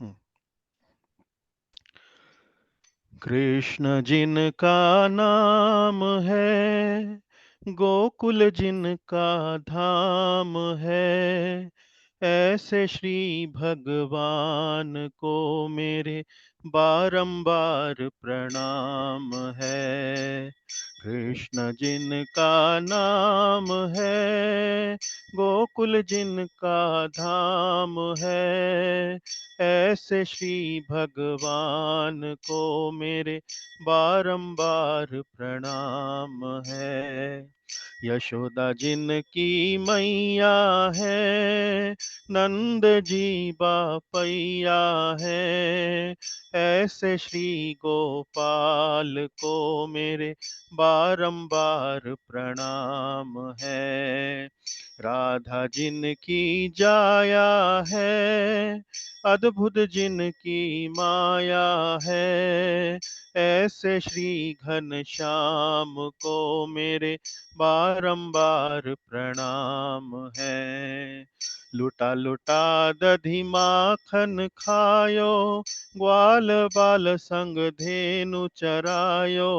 हम्म। कृष्ण जिनका नाम है, गोकुल जिनका धाम है, ऐसे श्री भगवान को मेरे बारंबार प्रणाम है। कृष्ण जिनका नाम है, गोकुल जिनका धाम है, ऐसे श्री भगवान को मेरे बारंबार प्रणाम है। यशोदा जिनकी मैया है, नंद जी बापैया है, ऐसे श्री गोपाल को मेरे बारंबार प्रणाम है। राधा जिनकी जाया है, अद्भुत जिनकी माया है, ऐसे श्री घनश्याम को मेरे बारंबार प्रणाम है। लुटा लुटा दधि माखन खायो, ग्वाल बाल संग धेनु चरायो,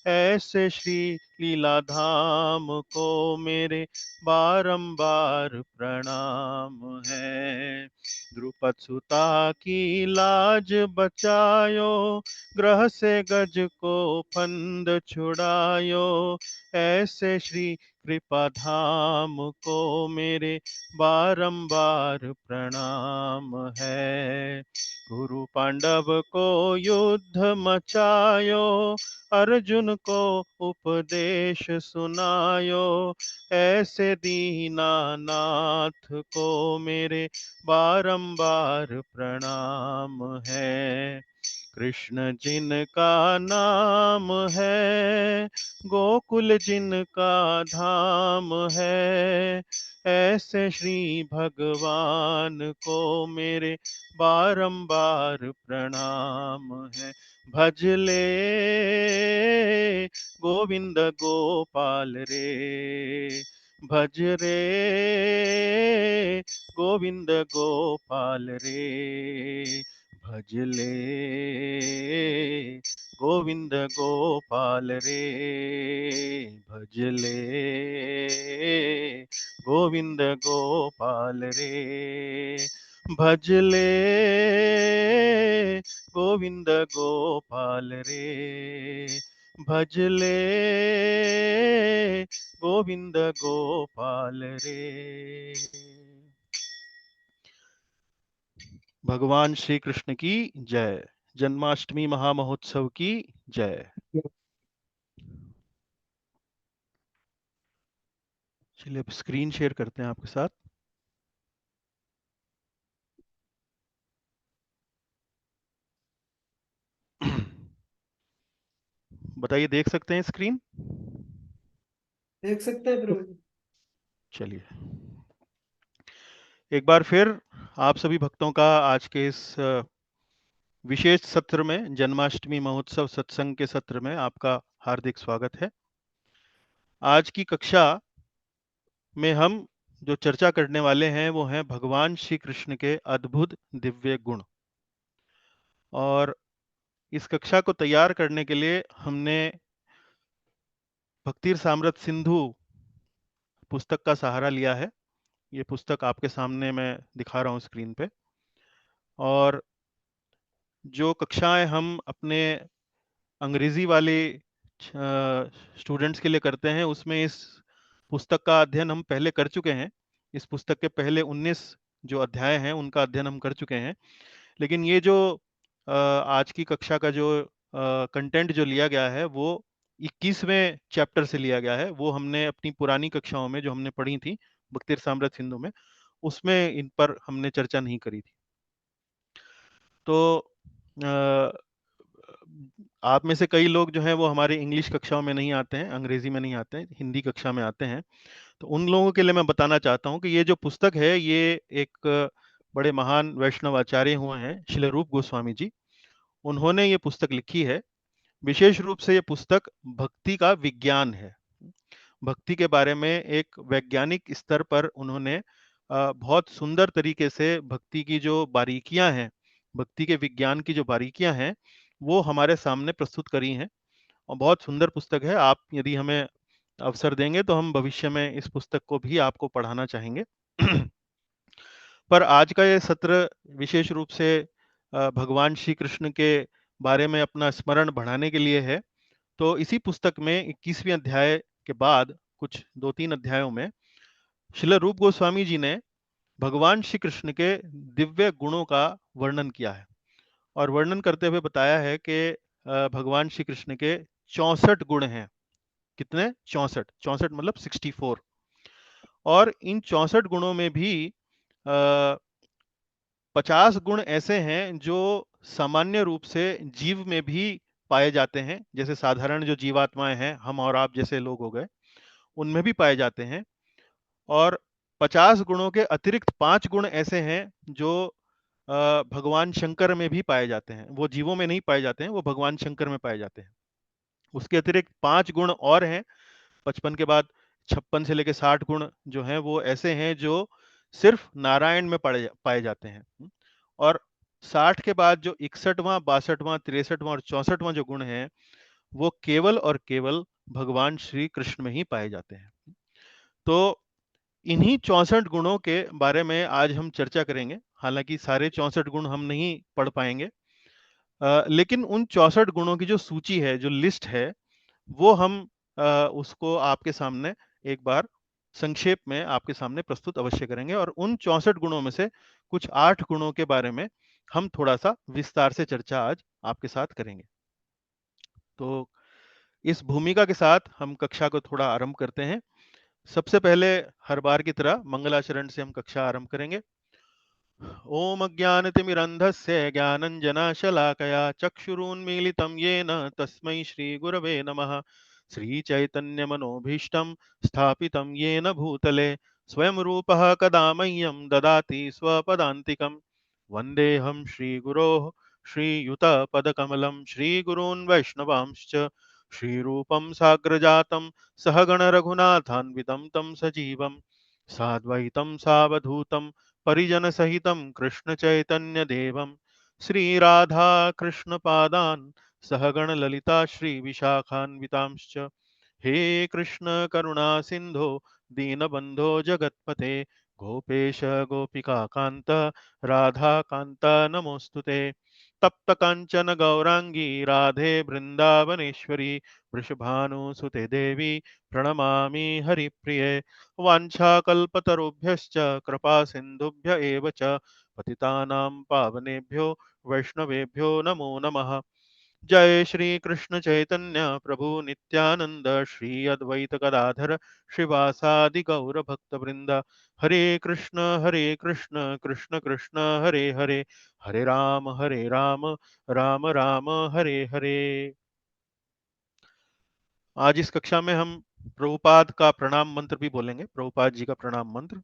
ऐसे श्री लीला धाम को मेरे बारंबार प्रणाम है। द्रुपद सुता की लाज बचायो, ग्रह से गज को फंद छुड़ायो, ऐसे श्री कृपा धाम को मेरे बारंबार प्रणाम है। गुरु पांडव को युद्ध मचायो, अर्जुन को उपदेश सुनायो, ऐसे दीनानाथ को मेरे बारंबार प्रणाम है। कृष्ण जिनका नाम है, गोकुल जिनका धाम है, ऐसे श्री भगवान को मेरे बारंबार प्रणाम है। भजले गोविंद गोपाल रे, भज रे गोविंद गोपाल रे, भजले गोविंद गोपाल रे, भजले गोविंद गोपाल रे, भजले गोविंद गोपाल रे, भजले गोविंद गोपाल रे। भगवान श्री कृष्ण की जय। जन्माष्टमी महामहोत्सव की जय। चलिए अब स्क्रीन शेयर करते हैं आपके साथ। बताइए, देख सकते हैं स्क्रीन? देख सकते हैं प्रभु जी। चलिए एक बार फिर आप सभी भक्तों का आज के इस विशेष सत्र में, जन्माष्टमी महोत्सव सत्संग के सत्र में आपका हार्दिक स्वागत है। आज की कक्षा में हम जो चर्चा करने वाले हैं वो हैं भगवान श्री कृष्ण के अद्भुत दिव्य गुण। और इस कक्षा को तैयार करने के लिए हमने भक्ति रसामृत सिंधु पुस्तक का सहारा लिया है। ये पुस्तक आपके सामने मैं दिखा रहा हूँ स्क्रीन पे। और जो कक्षाएं हम अपने अंग्रेजी वाले स्टूडेंट्स के लिए करते हैं, उसमें इस पुस्तक का अध्ययन हम पहले कर चुके हैं। इस पुस्तक के पहले 19 जो अध्याय हैं उनका अध्ययन हम कर चुके हैं। लेकिन ये जो आज की कक्षा का जो कंटेंट जो लिया गया है वो 21वें चैप्टर से लिया गया है। वो हमने अपनी पुरानी कक्षाओं में जो हमने पढ़ी थी भक्ति रसामृत सिंधु में, उसमें इन पर हमने चर्चा नहीं करी थी। तो आप में से कई लोग जो हैं वो हमारे इंग्लिश कक्षाओं में नहीं आते हैं, अंग्रेजी में नहीं आते हैं, हिंदी कक्षा में आते हैं। तो उन लोगों के लिए मैं बताना चाहता हूं कि ये जो पुस्तक है ये एक बड़े महान वैष्णव आचार्य हुए हैं, श्रील रूप गोस्वामी जी। उन्होंने ये पुस्तक लिखी है। विशेष रूप से ये पुस्तक भक्ति का विज्ञान है। भक्ति के बारे में एक वैज्ञानिक स्तर पर उन्होंने बहुत सुंदर तरीके से भक्ति की जो बारीकियां हैं, भक्ति के विज्ञान की जो बारीकियां हैं वो हमारे सामने प्रस्तुत करी हैं। और बहुत सुंदर पुस्तक है। आप यदि हमें अवसर देंगे तो हम भविष्य में इस पुस्तक को भी आपको पढ़ाना चाहेंगे। पर आज का ये सत्र विशेष रूप से भगवान श्री कृष्ण के बारे में अपना स्मरण बढ़ाने के लिए है। तो इसी पुस्तक में 21वें अध्याय के बाद कुछ 2-3 अध्यायों में श्रील रूप गोस्वामी जी ने भगवान श्री कृष्ण के दिव्य गुणों का वर्णन किया है। और वर्णन करते हुए बताया है कि भगवान श्री कृष्ण के 64 गुण हैं। कितने? 64। 64 मतलब 64। और इन 64 गुणों में भी 50 गुण ऐसे हैं जो सामान्य रूप से जीव में भी पाए जाते हैं। जैसे साधारण जो जीवात्माएं हैं, हम और आप जैसे लोग हो गए, उनमें भी पाए जाते हैं। और 50 गुणों के अतिरिक्त 5 गुण ऐसे हैं जो भगवान शंकर में भी पाए जाते हैं। वो जीवों में नहीं पाए जाते हैं, वो भगवान शंकर में पाए जाते हैं। उसके अतिरिक्त 5 गुण और हैं। 55 के बाद 56 से लेकर 60 गुण जो हैं वो ऐसे हैं जो सिर्फ नारायण में पाए जाते हैं। और 60 के बाद जो 61वां, 62वां, 63वां और 64वां जो गुण हैं वो केवल और केवल भगवान श्री कृष्ण में ही पाए जाते हैं। तो इन्हीं 64 गुणों के बारे में आज हम चर्चा करेंगे। हालांकि सारे 64 गुण हम नहीं पढ़ पाएंगे, लेकिन उन 64 गुणों की जो सूची है, जो लिस्ट है, वो हम उसको आपके सामने एक बार संक्षेप में आपके सामने प्रस्तुत अवश्य करेंगे। और उन 64 गुणों में से कुछ 8 गुणों के बारे में हम थोड़ा सा विस्तार से चर्चा आज आपके साथ करेंगे। तो इस भूमिका के साथ हम कक्षा को थोड़ा आरंभ करते हैं। सबसे पहले हर बार की तरह मंगलाचरण से हम कक्षा आरंभ करेंगे। ओम अज्ञानतिमिरन्धस्य ज्ञानञ्जनशलाकया चक्षुरुन्मीलितं येन तस्मै श्रीगुरवे नमः। श्रीचैतन्यमनोभीष्टं स्थापितं येन भूतले स्वयं रूपः कदा मह्यं ददाति स्वपदान्तिकं। वन्देऽहं श्रीगुरोः श्रीयुतपदकमलं श्रीगुरून् वैष्णवांश्च श्रीरूपं साग्रजातं सहगणरघुनाथान्वितं तं सजीवं साद्वैतं सावधूतं परिजनसहितं कृष्णचैतन्यदेवं श्रीराधाकृष्णपादान् सहगणललिता श्रीविशाखान्वितांश्च। हे कृष्ण करुणा सिन्धो दीनबन्धो जगत्पते गोपेश गोपिकान्त राधाकान्त नमोऽस्तुते। तप्त कांचन गौरांगी राधे वृंदावनेश्वरी वृषभानुसुते देवी प्रणमामि हरिप्रिये। वाञ्छाकल्पतरुभ्यश्च कृपा सिन्धुभ्य एव च पतितानां पावनेभ्यो वैष्णवेभ्यो नमो नमः। जय श्री कृष्ण चैतन्य प्रभु नित्यानंद श्री अद्वैत गदाधर श्रीवासादि गौर भक्त वृंद। हरे कृष्ण कृष्ण कृष्ण हरे हरे, हरे राम राम राम हरे हरे। आज इस कक्षा में हम प्रभुपाद का प्रणाम मंत्र भी बोलेंगे। प्रभुपाद जी का प्रणाम मंत्र।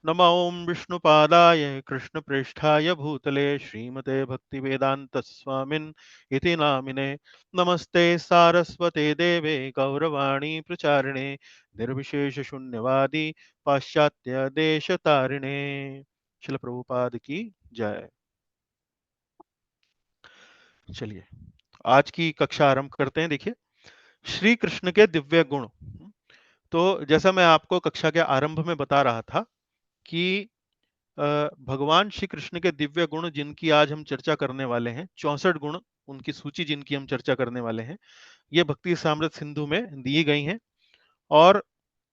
नमो ओम विष्णुपादाय कृष्णप्रेष्ठाय भूतले श्रीमते भक्तिवेदांत स्वामिन् इति नामिने। नमस्ते सारस्वते देवे गौरवाणी प्रचारिणे निर्विशेष शून्यवादी पाश्चात्य देश तारिणे। श्रील प्रभुपाद की जय। चलिए आज की कक्षा आरंभ करते हैं। देखिए, श्री कृष्ण के दिव्य गुण। तो जैसा मैं आपको कक्षा के आरंभ में बता रहा था कि भगवान श्री कृष्ण के दिव्य गुण जिनकी आज हम चर्चा करने वाले हैं, 64 गुण, उनकी सूची जिनकी हम चर्चा करने वाले हैं, ये भक्ति सामृत सिंधु में दी गई हैं। और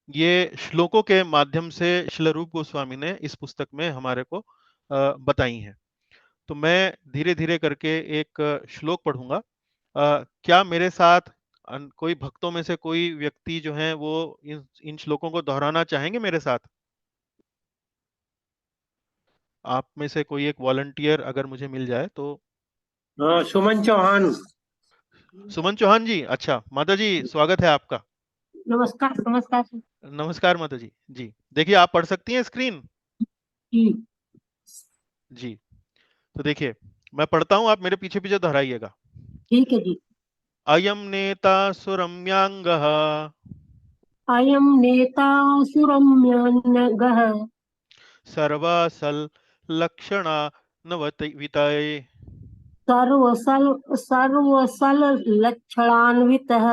ये श्लोकों के माध्यम से श्रील रूप गोस्वामी ने इस पुस्तक में हमारे को बताई हैं। तो मैं धीरे धीरे करके एक श्लोक पढ़ूंगा। क्या मेरे साथ कोई भक्तों में से कोई व्यक्ति जो है वो इन श्लोकों को दोहराना चाहेंगे मेरे साथ? आप में से कोई एक वॉलंटियर अगर मुझे मिल जाए तो। हाँ, सुमन चौहान। सुमन चौहान जी, अच्छा। माता जी, स्वागत है आपका। नमस्कार नमस्कार नमस्कार माता जी। जी देखिए, आप पढ़ सकती हैं स्क्रीन? जी। जी। तो देखिए, मैं पढ़ता हूं, आप मेरे पीछे पीछे दोहराइएगा। ठीक है जी। अयम नेता सुरम्यांगः अयं नेता सुरम्यगः सर्वासल लक्षणा नवविताय सर्वसल लक्षणान्वितः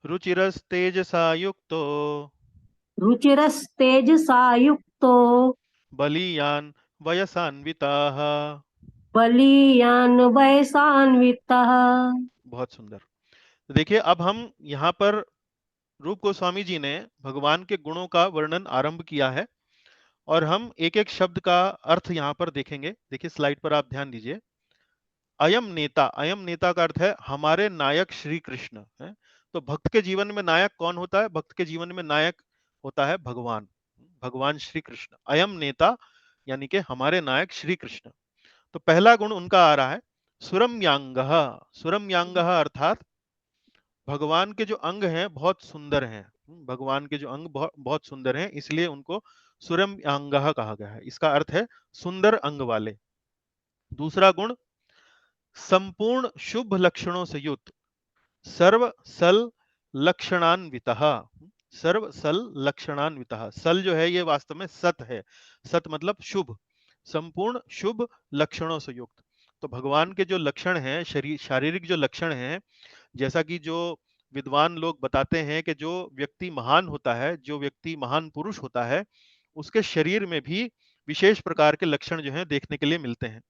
रुचिरस्तेजसा युक्तो रुचिरस्तेजसा युक्तो बलीयान वयसान्विताः। बलीयान वयसान्वितः। बहुत सुंदर। तो देखिए, अब हम यहाँ पर रूप गोस्वामी जी ने भगवान के गुणों का वर्णन आरंभ किया है और हम एक एक शब्द का अर्थ यहाँ पर देखेंगे। देखिए स्लाइड पर आप ध्यान दीजिए। अयम नेता, अयम नेता का अर्थ है हमारे नायक श्री कृष्ण है। तो भक्त के जीवन में नायक कौन होता है? भक्त के जीवन में नायक होता है भगवान, भगवान श्री कृष्ण। अयम नेता यानी कि हमारे नायक श्री कृष्ण। तो पहला गुण उनका आ रहा है सुरम्यांगः। सुरम्यांगः अर्थात भगवान के जो अंग हैं बहुत सुंदर हैं। भगवान के जो अंग बहुत बहुत सुंदर हैं, इसलिए उनको सुरम्यांगः कहा गया है। इसका अर्थ है सुंदर अंग वाले। दूसरा गुण संपूर्ण शुभ लक्षणों से युक्त, सर्व सल लक्षणान्वितः। सर्व सल लक्षणान्वितः, सल जो है ये वास्तव में सत है। सत मतलब शुभ, संपूर्ण शुभ लक्षणों से युक्त। तो भगवान के जो लक्षण हैं, शारीरिक जो लक्षण हैं, जैसा कि जो विद्वान लोग बताते हैं कि जो व्यक्ति महान होता है, जो व्यक्ति महान पुरुष होता है, उसके शरीर में भी विशेष प्रकार के लक्षण जो हैं देखने के लिए मिलते हैं।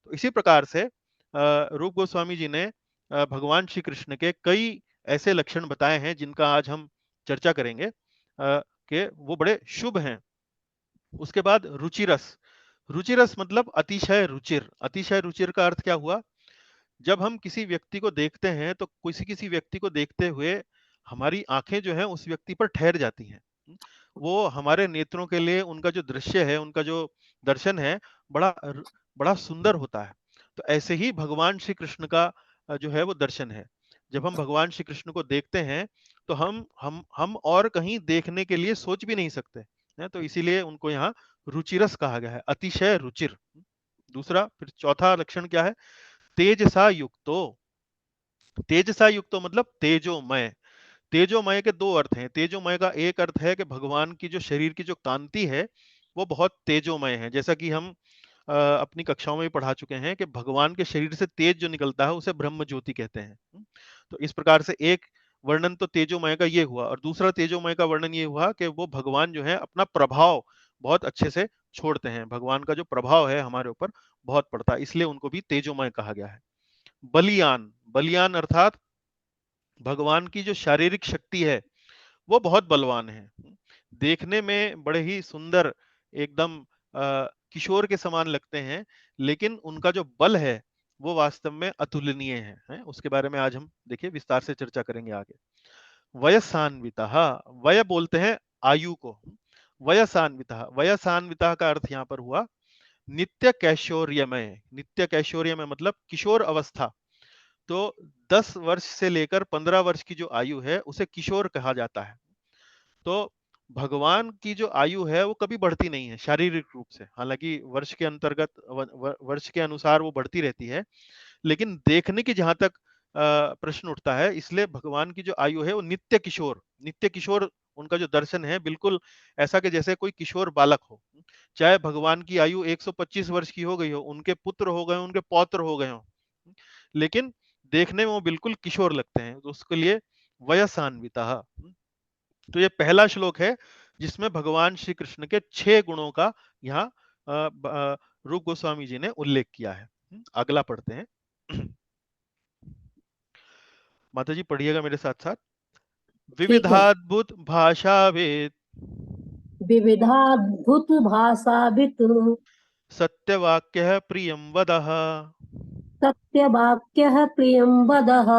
तो इसी प्रकार से रूप गोस्वामी जी ने भगवान श्री कृष्ण के कई ऐसे लक्षण बताए हैं जिनका आज हम चर्चा करेंगे कि वो बड़े शुभ हैं। उसके बाद रुचिरस। रुचिरस मतलब अतिशय रुचिर। अतिशय रुचिर का अर्थ क्या हुआ? जब हम किसी व्यक्ति को देखते हैं तो किसी किसी व्यक्ति को देखते हुए हमारी आंखें जो है उस व्यक्ति पर ठहर जाती हैं। वो हमारे नेत्रों के लिए उनका जो दृश्य है, उनका जो दर्शन है, बड़ा बड़ा सुंदर होता है। तो ऐसे ही भगवान श्री कृष्ण का जो है वो दर्शन है। जब हम भगवान श्री कृष्ण को देखते हैं तो हम और कहीं देखने के लिए सोच भी नहीं सकते हैं। तो इसीलिए उनको यहाँ रुचिरस कहा गया है, अतिशय रुचिर। दूसरा, फिर चौथा लक्षण क्या है? तेजसा युक्तो। तेजसा युक्तो मतलब तेजोमय। तेजोमय के दो अर्थ हैं। तेजोमय का एक अर्थ है कि भगवान की जो शरीर की जो कांति है वो बहुत तेजोमय है। जैसा कि हम अपनी कक्षाओं में भी पढ़ा चुके हैं कि भगवान के शरीर से तेज जो निकलता है उसे ब्रह्म ज्योति कहते हैं। तो इस प्रकार से एक वर्णन तो तेजोमय का ये हुआ, और दूसरा तेजोमय का वर्णन ये हुआ कि वो भगवान जो है अपना प्रभाव बहुत अच्छे से छोड़ते हैं। भगवान का जो प्रभाव है हमारे ऊपर बहुत पड़ता है, इसलिए उनको भी तेजोमय कहा गया है। बलियान, बलियान अर्थात भगवान की जो शारीरिक शक्ति है वो बहुत बलवान है। देखने में बड़े ही सुंदर, एकदम किशोर के समान लगते हैं, लेकिन उनका जो बल है वो वास्तव में अतुलनीय है। उसके बारे में आज हम देखिए विस्तार से चर्चा करेंगे आगे। वयसान्वितः, वय बोलते हैं आयु को। वयसान्वितः, वयसान्वितः का अर्थ यहाँ पर हुआ नित्य कैशोर्यमय। नित्य कैशोर्यमय मतलब किशोर अवस्था। तो 10 वर्ष से लेकर 15 वर्ष की जो आयु है उसे किशोर कहा जाता है। तो भगवान की जो आयु है वो कभी बढ़ती नहीं है शारीरिक रूप से। हालांकि वर्ष के अंतर्गत वर्ष के अनुसार वो बढ़ती रहती है, लेकिन देखने की जहां तक प्रश्न उठता है, इसलिए भगवान की जो आयु है वो नित्य किशोर, नित्य किशोर उनका जो दर्शन है बिल्कुल ऐसा कि जैसे कोई किशोर बालक हो। चाहे भगवान की आयु 125 वर्ष की हो गई हो, उनके पुत्र हो गए, उनके पौत्र हो गए हो, लेकिन देखने में वो बिल्कुल किशोर लगते हैं। तो उसके लिए वयसान्विता। तो ये पहला श्लोक है जिसमें भगवान श्री कृष्ण के 6 गुणों का यहाँ रूप गोस्वामी जी ने उल्लेख किया है। अगला पढ़ते हैं। माता जी पढ़िएगा मेरे साथ साथ। ठीक है। विविधाद्भुत भाषावेद विविधाद्भुत भाषावित सत्यवाक्यः प्रियं वदः सत्यवाक्यः प्रियं वदः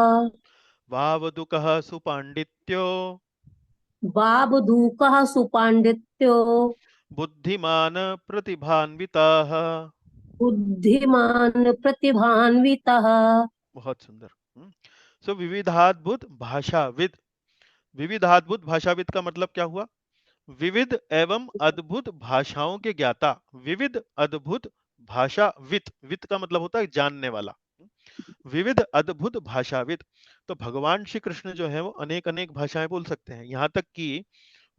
वावदुकः सुपाण्डित्यो वावदूकः सुपाण्डित्यो बुद्धिमान् प्रतिभान्विताः। बुद्धिमान् प्रतिभान्वितः। बहुत सुंदर। सो विविधाद्भुत भाषाविद। विविधाद्भुत भाषाविद का मतलब क्या हुआ? विविध एवं अद्भुत भाषाओं के ज्ञाता। विविध अद्भुत भाषाविद, विद का मतलब होता है जानने वाला। विविध अद्भुत भाषाविद। तो भगवान श्री कृष्ण जो है वो अनेक अनेक भाषाएं बोल सकते हैं, यहाँ तक कि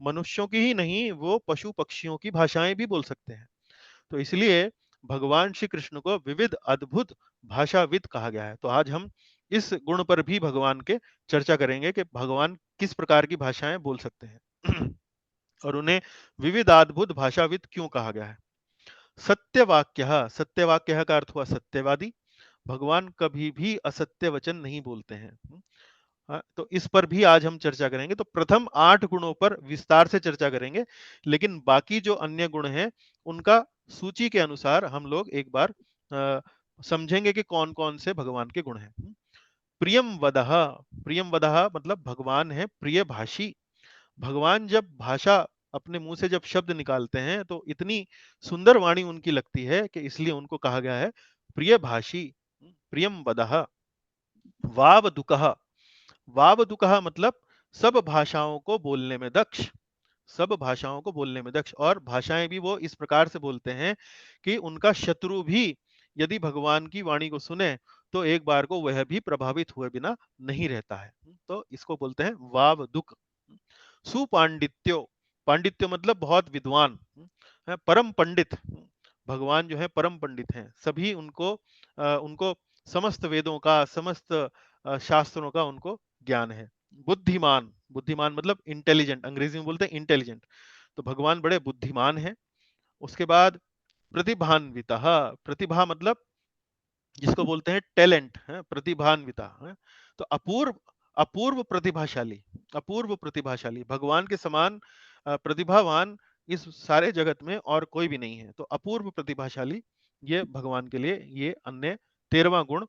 मनुष्यों की ही नहीं, वो पशु पक्षियों की भाषाएं भी बोल सकते हैं। तो इसलिए भगवान श्री कृष्ण को विविध अद्भुत भाषाविद कहा गया है। तो आज हम इस गुण पर भी भगवान के चर्चा करेंगे कि भगवान किस प्रकार की भाषाएं बोल सकते हैं और उन्हें विविधाद्भुत भाषाविद क्यों कहा गया है। सत्यवाक्य, सत्यवाक्य का अर्थ हुआ सत्यवादी। भगवान कभी भी असत्य वचन नहीं बोलते हैं। तो इस पर भी आज हम चर्चा करेंगे। तो प्रथम 8 गुणों पर विस्तार से चर्चा करेंगे, लेकिन बाकी जो अन्य गुण हैं उनका सूची के अनुसार हम लोग एक बार समझेंगे कि कौन कौन से भगवान के गुण हैं। प्रियम वदह, प्रियम वदह मतलब भगवान है प्रिय भाषी। भगवान जब भाषा अपने मुंह से जब शब्द निकालते हैं तो इतनी सुंदर वाणी उनकी लगती है कि इसलिए उनको कहा गया है प्रिय भाषी। प्रियम वदह। वावदुकः, वावदुकः मतलब सब भाषाओं को बोलने में दक्ष, सब भाषाओं को बोलने में दक्ष। और भाषाएं भी वो इस प्रकार से बोलते हैं कि उनका शत्रु भी यदि भगवान की वाणी को सुने तो एक बार को वह भी प्रभावित हुए बिना नहीं रहता है। तो इसको बोलते हैं वावदुक। सुपांडित्यो, पांडित्य मतलब बहुत विद्वान, परम पंडित। भगवान जो है परम पंडित हैं, सभी उनको समस्त वेदों का, समस्त शास्त्रों का उनको ज्ञान है। बुद्धिमान, बुद्धिमान मतलब इंटेलिजेंट, अंग्रेजी में बोलते हैं इंटेलिजेंट। तो भगवान बड़े बुद्धिमान हैं। उसके बाद प्रतिभान्वितः, प्रतिभा मतलब जिसको बोलते हैं टैलेंट है, प्रतिभान्विता है। तो अपूर्व, अपूर्व प्रतिभाशाली, अपूर्व प्रतिभाशाली। भगवान के समान प्रतिभावान इस सारे जगत में और कोई भी नहीं है। तो अपूर्व प्रतिभाशाली, ये भगवान के लिए ये अन्य 13वां गुण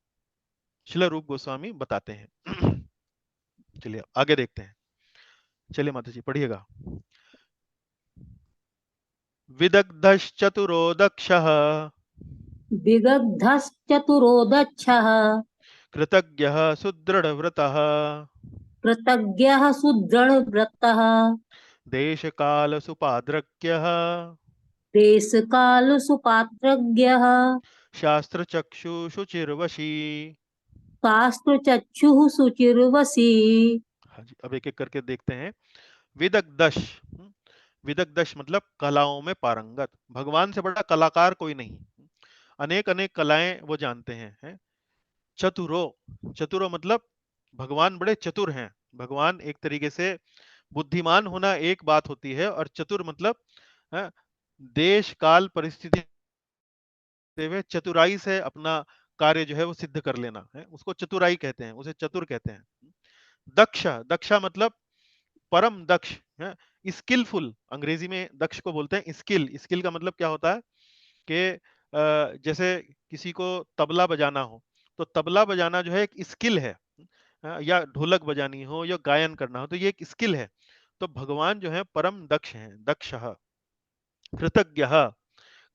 श्रील रूप गोस्वामी बताते हैं। चलिए आगे देखते हैं। चलिए माता जी पढ़िएगा। विदग्धश्चतुरो दक्षः, विदग्धश्चतुरो दक्षः, कृतज्ञः सुदृढव्रतः, कृतज्ञः सुदृढव्रतः, देशकालसुपाद्रक्यः, देशकालसुपात्रज्ञः, शास्त्रचक्षुषुचिर्वशी। शास्त्रचक्षुः शुचिर्वशी। हाँ जी, अब एक एक करके देखते हैं। विदग्धश, विदग्धश मतलब कलाओं में पारंगत। भगवान से बड़ा कलाकार कोई नहीं, अनेक अनेक कलाएं वो जानते हैं। चतुरो, चतुरो मतलब भगवान बड़े चतुर हैं। भगवान एक तरीके से बुद्धिमान होना एक बात होती है, और चतुर मतलब है, देश काल परिस्थिति से वे चतुराई से अपना कार्य जो है वो सिद्ध कर लेना है, उसको चतुराई कहते हैं, उसे चतुर कहते हैं। दक्ष, दक्षा मतलब परम दक्ष है, स्किलफुल। अंग्रेजी में दक्ष को बोलते हैं स्किल। स्किल का मतलब क्या होता है कि जैसे किसी को तबला बजाना हो, तो तबला बजाना जो है एक स्किल है, या ढोलक बजानी हो या गायन करना हो तो ये एक स्किल है। तो भगवान जो है परम दक्ष हैं, दक्षः। कृतज्ञः,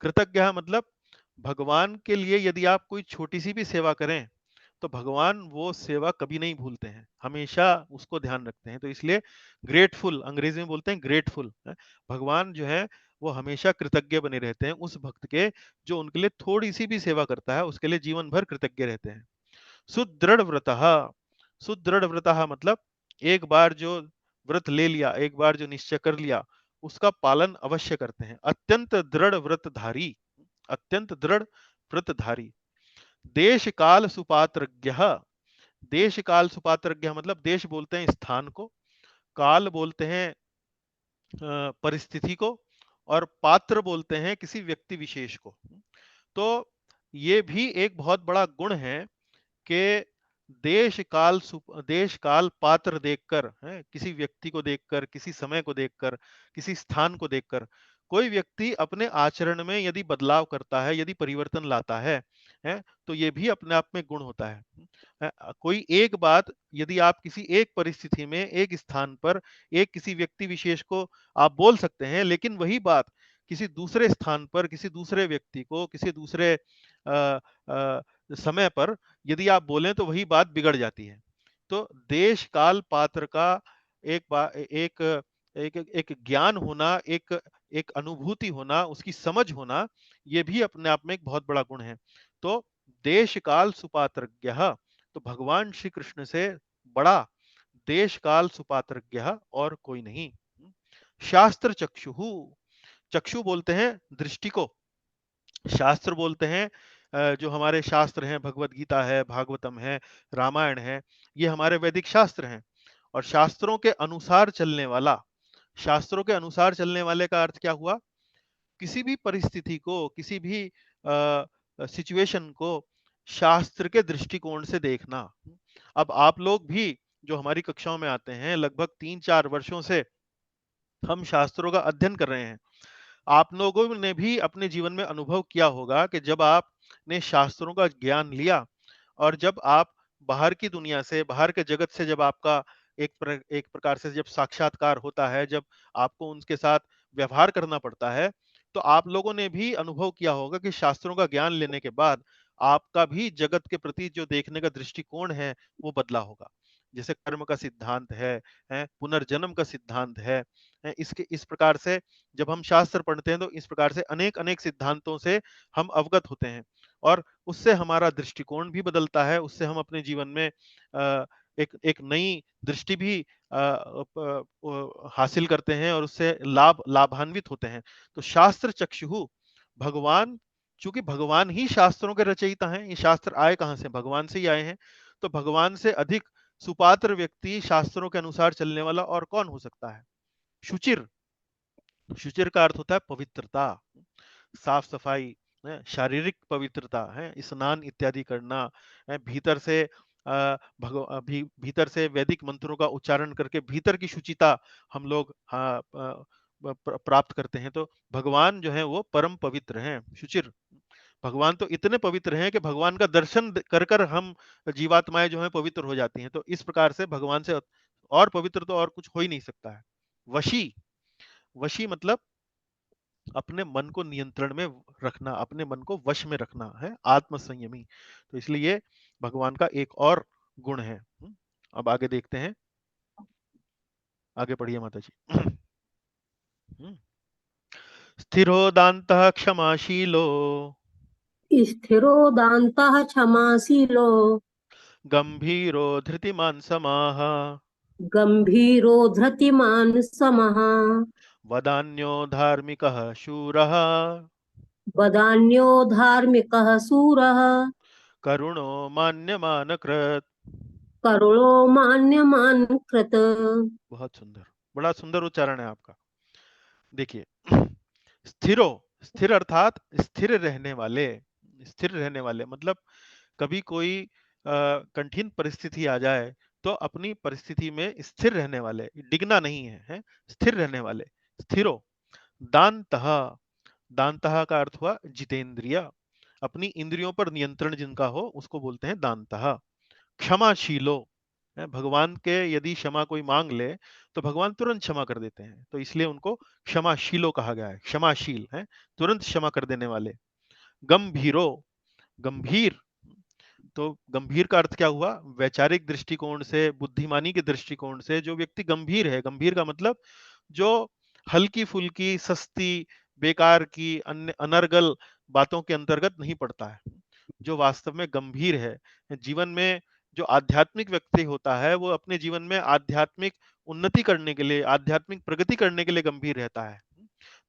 कृतज्ञः मतलब भगवान के लिए यदि आप कोई छोटी सी भी सेवा करें तो भगवान वो सेवा कभी नहीं भूलते हैं, हमेशा उसको ध्यान रखते हैं। तो इसलिए ग्रेटफुल, अंग्रेजी में बोलते हैं ग्रेटफुल। भगवान जो है वो हमेशा कृतज्ञ बने रहते हैं उस भक्त के जो उनके लिए थोड़ी सी भी सेवा करता है, उसके लिए जीवन भर कृतज्ञ रहते हैं। सुदृढ़ व्रतः, सुदृढ़ व्रतः मतलब एक बार जो व्रत ले लिया, एक बार जो निश्चय कर लिया उसका पालन अवश्य करते हैं। अत्यंत दृढ़ व्रतधारी, अत्यंत दृढ़ व्रतधारी। देश काल सुपात्रज्ञ, देश काल सुपात्रज्ञ मतलब देश बोलते हैं स्थान को, काल बोलते हैं परिस्थिति को, और पात्र बोलते हैं किसी व्यक्ति विशेष को। तो ये भी एक बहुत बड़ा गुण है कि देश काल पात्र देखकर, है किसी व्यक्ति को देखकर, किसी समय को देखकर, किसी स्थान को देखकर कोई व्यक्ति अपने आचरण में यदि बदलाव करता है, यदि परिवर्तन लाता है तो ये भी अपने आप में गुण होता है। कोई एक बात यदि आप किसी एक परिस्थिति में, एक स्थान पर, एक किसी व्यक्ति विशेष को आप बोल सकते हैं, लेकिन वही बात किसी दूसरे स्थान पर, किसी दूसरे व्यक्ति को, किसी दूसरे आ, आ, समय पर यदि आप बोलें तो वही बात बिगड़ जाती है। तो देश काल पात्र का एक एक एक ज्ञान होना, एक एक अनुभूति होना, उसकी समझ होना, ये भी अपने आप में एक बहुत बड़ा गुण है। तो देश काल सुपात्रज्ञ, तो भगवान श्री कृष्ण से बड़ा देश काल सुपात्रज्ञ और कोई नहीं। शास्त्र चक्षु, चक्षु बोलते हैं दृष्टि को, शास्त्र बोलते हैं जो हमारे शास्त्र हैं, भगवत गीता है, भागवतम है, रामायण है, ये हमारे वैदिक शास्त्र हैं। और शास्त्रों के अनुसार चलने वाला, शास्त्रों के अनुसार चलने वाले का अर्थ क्या हुआ? किसी भी परिस्थिति को, किसी भी सिचुएशन को शास्त्र के दृष्टिकोण से देखना। अब आप लोग भी जो हमारी कक्षाओं में आते हैं, लगभग 3-4 वर्षों से हम शास्त्रों का अध्ययन कर रहे हैं। आप लोगों ने भी अपने जीवन में अनुभव किया होगा कि जब आपने शास्त्रों का ज्ञान लिया और जब आप बाहर की दुनिया से, बाहर के जगत से जब आपका एक प्रकार से जब साक्षात्कार होता है, जब आपको उनके साथ व्यवहार करना पड़ता है, तो आप लोगों ने भी अनुभव किया होगा कि शास्त्रों का ज्ञान लेने के बाद आपका भी जगत के प्रति जो देखने का दृष्टिकोण है, वो बदला होगा। जैसे कर्म का सिद्धांत है, पुनर्जन्म का सिद्धांत है, इसके इस प्रकार से जब हम शास्त्र पढ़ते हैं तो इस प्रकार से अनेक-अनेक सिद्धांतों से हम अवगत होते हैं और उससे हमारा दृष्टिकोण भी बदलता है, उससे हम अपने जीवन में एक एक नई दृष्टि भी हासिल करते हैं और उससे लाभान्वित होते हैं। तो शास्त्र चक्षुः, भगवान, चूंकि भगवान ही शास्त्रों के रचयिता हैं, ये शास्त्र आए कहाँ से? भगवान से ही आए हैं। तो भगवान से अधिक सुपात्र व्यक्ति शास्त्रों के अनुसार चलने वाला और कौन हो सकता है? शुचिर, शुचिर का अर्थ होता है पवित्रता, साफ सफाई है, शारीरिक पवित्रता है, स्नान इत्यादि करना है, भीतर से भीतर से वैदिक मंत्रों का उच्चारण करके भीतर की शुचिता हम लोग प्राप्त करते हैं। तो भगवान जो है वो परम पवित्र हैं, शुचिर। भगवान तो इतने पवित्र हैं कि भगवान का दर्शन कर कर हम जीवात्माएं जो है पवित्र हो जाती हैं। तो इस प्रकार से भगवान से और पवित्र तो और कुछ हो ही नहीं सकता है। वशी, वशी मतलब अपने मन को नियंत्रण में रखना, अपने मन को वश में रखना है, आत्म संयमी। तो इसलिए भगवान का एक और गुण है। अब आगे देखते हैं, आगे पढ़िए माता जी। स्थिरोदांतः क्षमाशीलो स्थिरोदान्तः क्षमाशीलो गंभीरो धृतिमान समाः गंभीरो धृतिमान समः वदान्यो धार्मिकः शूरः वदान्यो धार्मिकः शूरः करुणो मान्यमानकृत्। करुणो मान्यमान कृत। बहुत सुंदर, बड़ा सुंदर उच्चारण है आपका। देखिए, स्थिरो, स्थिर अर्थात स्थिर रहने वाले, स्थिर रहने वाले मतलब कभी कोई कठिन परिस्थिति आ जाए तो अपनी परिस्थिति में स्थिर रहने वाले, डिगना नहीं है, स्थिर रहने वाले। स्थिरो, दानतः, दानतः का अर्थ हुआ जितेंद्रिय, अपनी इंद्रियों पर नियंत्रण जिनका हो उसको बोलते हैं दानतः। क्षमाशीलो, भगवान के यदि क्षमा कोई मांग ले तो भगवान तुरंत क्षमा कर देते हैं, तो इसलिए उनको क्षमाशीलो कहा गया है, क्षमाशील है, तुरंत क्षमा कर देने वाले। गंभीरो, गंभीर, तो गंभीर का अर्थ क्या हुआ? वैचारिक दृष्टिकोण से, बुद्धिमानी के दृष्टिकोण से जो व्यक्ति गंभीर है, गंभीर का मतलब जो हल्की फुल्की, सस्ती, बेकार की, अन्य अनर्गल बातों के अंतर्गत नहीं पड़ता है, जो वास्तव में गंभीर है जीवन में। जो आध्यात्मिक व्यक्ति होता है वो अपने जीवन में आध्यात्मिक उन्नति करने के लिए, आध्यात्मिक प्रगति करने के लिए गंभीर रहता है।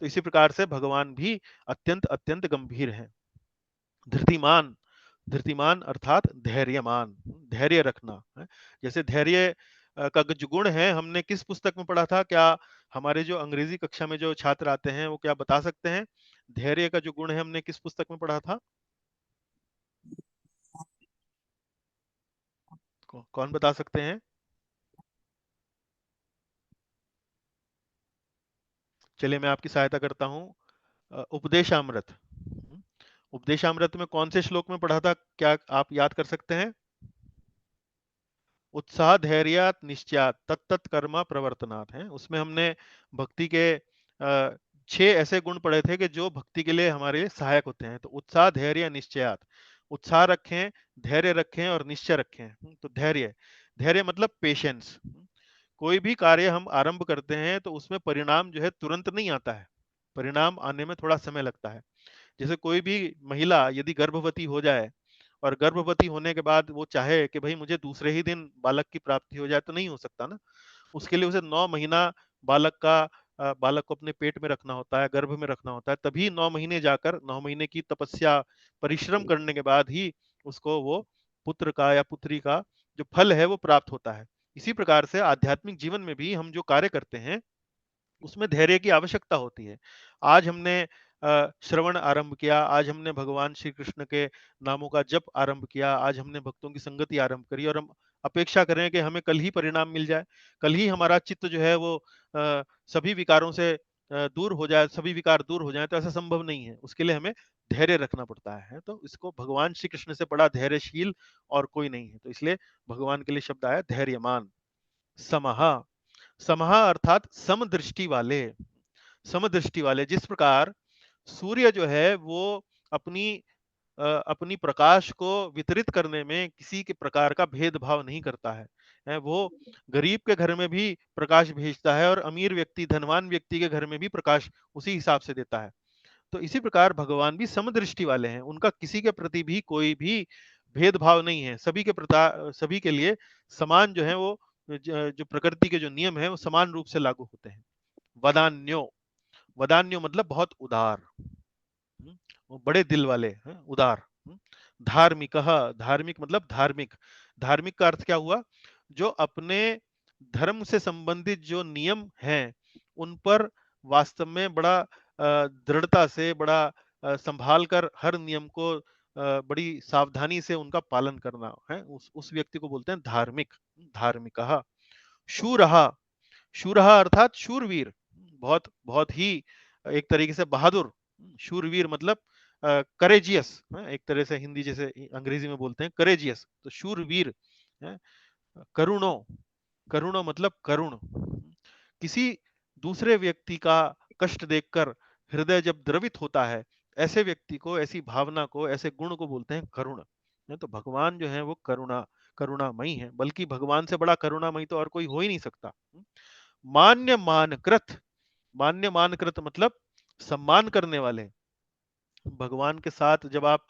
तो इसी प्रकार से भगवान भी अत्यंत अत्यंत गंभीर है। धृतिमान, धृतिमान अर्थात धैर्यमान, धैर्य रखना है। जैसे धैर्य का जो गुण है हमने किस पुस्तक में पढ़ा था? क्या हमारे जो अंग्रेजी कक्षा में जो छात्र आते हैं वो क्या बता सकते हैं? धैर्य का जो गुण है हमने किस पुस्तक में पढ़ा था? कौन बता सकते हैं? चलिए मैं आपकी सहायता करता हूँ। उपदेशामृत, उपदेशामृत में कौन से श्लोक में पढ़ा था? क्या आप याद कर सकते हैं? उत्साह धैर्यात निश्चयात तत्त कर्म प्रवर्तनात् है, उसमें हमने भक्ति के 6 ऐसे गुण पढ़े थे कि जो भक्ति के लिए हमारे लिए सहायक होते हैं। तो उत्साह धैर्य निश्चयात, उत्साह रखें, धैर्य रखें और निश्चय रखें। तो धैर्य, धैर्य मतलब पेशेंस। कोई भी कार्य हम आरंभ करते हैं तो उसमें परिणाम जो है तुरंत नहीं आता है, परिणाम आने में थोड़ा समय लगता है। जैसे कोई भी महिला यदि गर्भवती हो जाए और गर्भवती होने के बाद वो चाहे कि भाई मुझे दूसरे ही दिन बालक की प्राप्ति हो जाए, तो नहीं हो सकता ना। उसके लिए उसे 9 महीना बालक का बालक को अपने पेट में रखना होता है, गर्भ में रखना होता है, तभी 9 महीने जाकर 9 महीने की तपस्या परिश्रम करने के बाद ही उसको वो पुत्र का या पुत्री का जो फल है वो प्राप्त होता है। इसी प्रकार से आध्यात्मिक जीवन में भी हम जो कार्य करते हैं उसमें धैर्य की आवश्यकता होती है। आज हमने श्रवण आरंभ किया, आज हमने भगवान श्री कृष्ण के नामों का जप आरंभ किया, आज हमने भक्तों की संगति आरंभ करी और हम अपेक्षा कर रहे हैं कि हमें कल ही परिणाम मिल जाए, कल ही हमारा चित्त जो है वो सभी विकारों से दूर हो जाए, सभी विकार दूर हो जाए, तो ऐसा संभव नहीं है। उसके लिए हमें धैर्य रखना पड़ता है। तो इसको भगवान श्री कृष्ण से बड़ा धैर्यशील और कोई नहीं है। तो इसलिए भगवान के लिए शब्द आया धैर्यमान। समहा, समहा अर्थात समदृष्टि वाले, समदृष्टि वाले। जिस प्रकार सूर्य जो है वो अपनी अपनी प्रकाश को वितरित करने में किसी के प्रकार का भेदभाव नहीं करता है, वो गरीब के घर में भी प्रकाश भेजता है और अमीर व्यक्ति, धनवान व्यक्ति के घर में भी प्रकाश उसी हिसाब से देता है। तो इसी प्रकार भगवान भी समदृष्टि वाले हैं, उनका किसी के प्रति भी कोई भी भेदभाव नहीं है, सभी के लिए समान जो है वो जो प्रकृति के जो नियम है वो समान रूप से लागू होते हैं। वदान्यो, वदान्यो मतलब बहुत उदार, वो बड़े दिल वाले हैं, उदार। धार्मिक, धार्मिक मतलब धार्मिक। धार्मिक का अर्थ क्या हुआ? जो अपने धर्म से संबंधित जो नियम हैं उन पर वास्तव में बड़ा दृढ़ता से, बड़ा संभाल कर हर नियम को बड़ी सावधानी से उनका पालन करना है, उस व्यक्ति को बोलते हैं धार्मिक। धार्मिक। शूरहा, शूरहा अर्थात शूरवीर, बहुत बहुत ही एक तरीके से बहादुर। शूरवीर मतलब करेजियस, एक तरह से हिंदी जैसे अंग्रेजी में बोलते हैं करेजियस, तो शूरवीर। करुणो, करुणो मतलब करुण। किसी दूसरे व्यक्ति का कष्ट देखकर हृदय जब द्रवित होता है, ऐसे व्यक्ति को, ऐसी भावना को, ऐसे गुण को बोलते हैं करुण। तो भगवान जो है वो करुणामयी है, बल्कि भगवान से बड़ा करुणामयी तो और कोई हो ही नहीं सकता। मान्य मानकृत, मान्य मानकृत मतलब सम्मान करने वाले। भगवान के साथ जब आप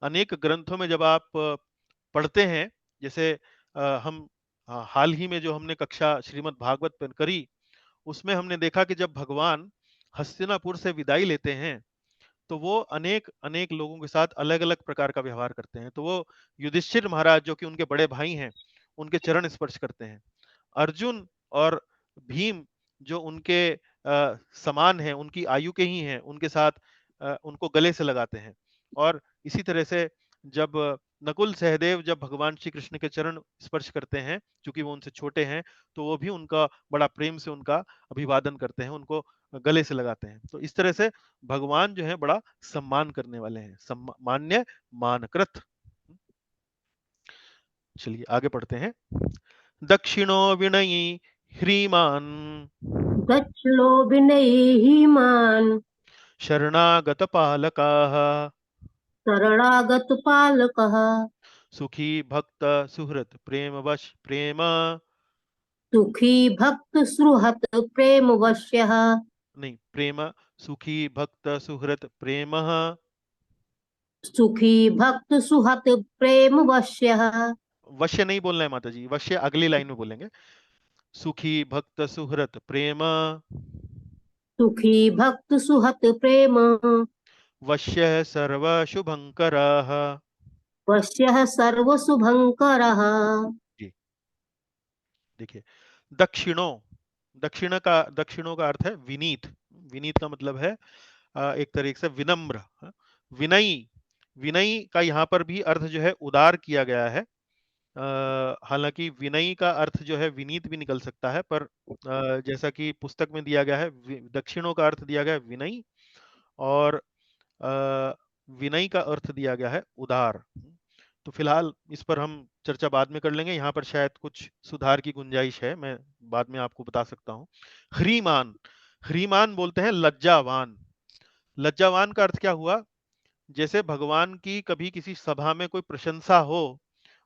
अनेक ग्रंथों में जब आप पढ़ते हैं, जैसे हम हाल ही में जो हमने कक्षा श्रीमद् भागवत पर करी, उसमें हमने देखा कि जब भगवान हस्तिनापुर से विदाई लेते हैं तो वो अनेक अनेक लोगों के साथ अलग अलग प्रकार का व्यवहार करते हैं। तो वो युधिष्ठिर महाराज जो कि उनके बड़े भाई हैं, उनके चरण स्पर्श करते हैं। अर्जुन और भीम जो उनके समान हैं, उनकी आयु के ही हैं, उनके साथ उनको गले से लगाते हैं। और इसी तरह से जब नकुल सहदेव जब भगवान श्री कृष्ण के चरण स्पर्श करते हैं, चूंकि वो उनसे छोटे हैं, तो वो भी उनका बड़ा प्रेम से उनका अभिवादन करते हैं, उनको गले से लगाते हैं। तो इस तरह से भगवान जो है बड़ा सम्मान करने वाले हैं, मान्य मानकृत। चलिए आगे पढ़ते हैं। दक्षिणो विनयी ह्रीमान, दक्षिणो विनयीमान शरणागत पालकाः, शरणागत पालकः सुखी भक्त सुहृत प्रेम वश प्रेम, सुखी भक्त सुहृत प्रेम वश्यः नहीं प्रेम, सुखी भक्त सुहृत प्रेम, सुखी भक्त सुहृत प्रेम वश्यः वश्य नहीं बोलना है माता जी, वश्य अगली लाइन में बोलेंगे। सुखी भक्त सुहृत प्रेम, सुखी भक्त सुहृत प्रेम वश्य सर्व शुभंकरः। वश्यः सर्व शुभंकरः। जी देखिए, दक्षिणों, दक्षिणों का अर्थ है विनीत। विनीत का मतलब है एक तरीके से विनम्र। विनयी, विनयी का यहाँ पर भी अर्थ जो है उदार किया गया है। हालांकि विनयी का अर्थ जो है विनीत भी निकल सकता है, पर जैसा कि पुस्तक में दिया गया है, दक्षिणों का अर्थ दिया गया है विनयी, और विनयी का अर्थ दिया गया है उदार। तो फिलहाल इस पर हम चर्चा बाद में कर लेंगे, यहाँ पर शायद कुछ सुधार की गुंजाइश है, मैं बाद में आपको बता सकता हूँ। ह्रीमान, ह्रीमान बोलते हैं लज्जावान। लज्जावान का अर्थ क्या हुआ? जैसे भगवान की कभी किसी सभा में कोई प्रशंसा हो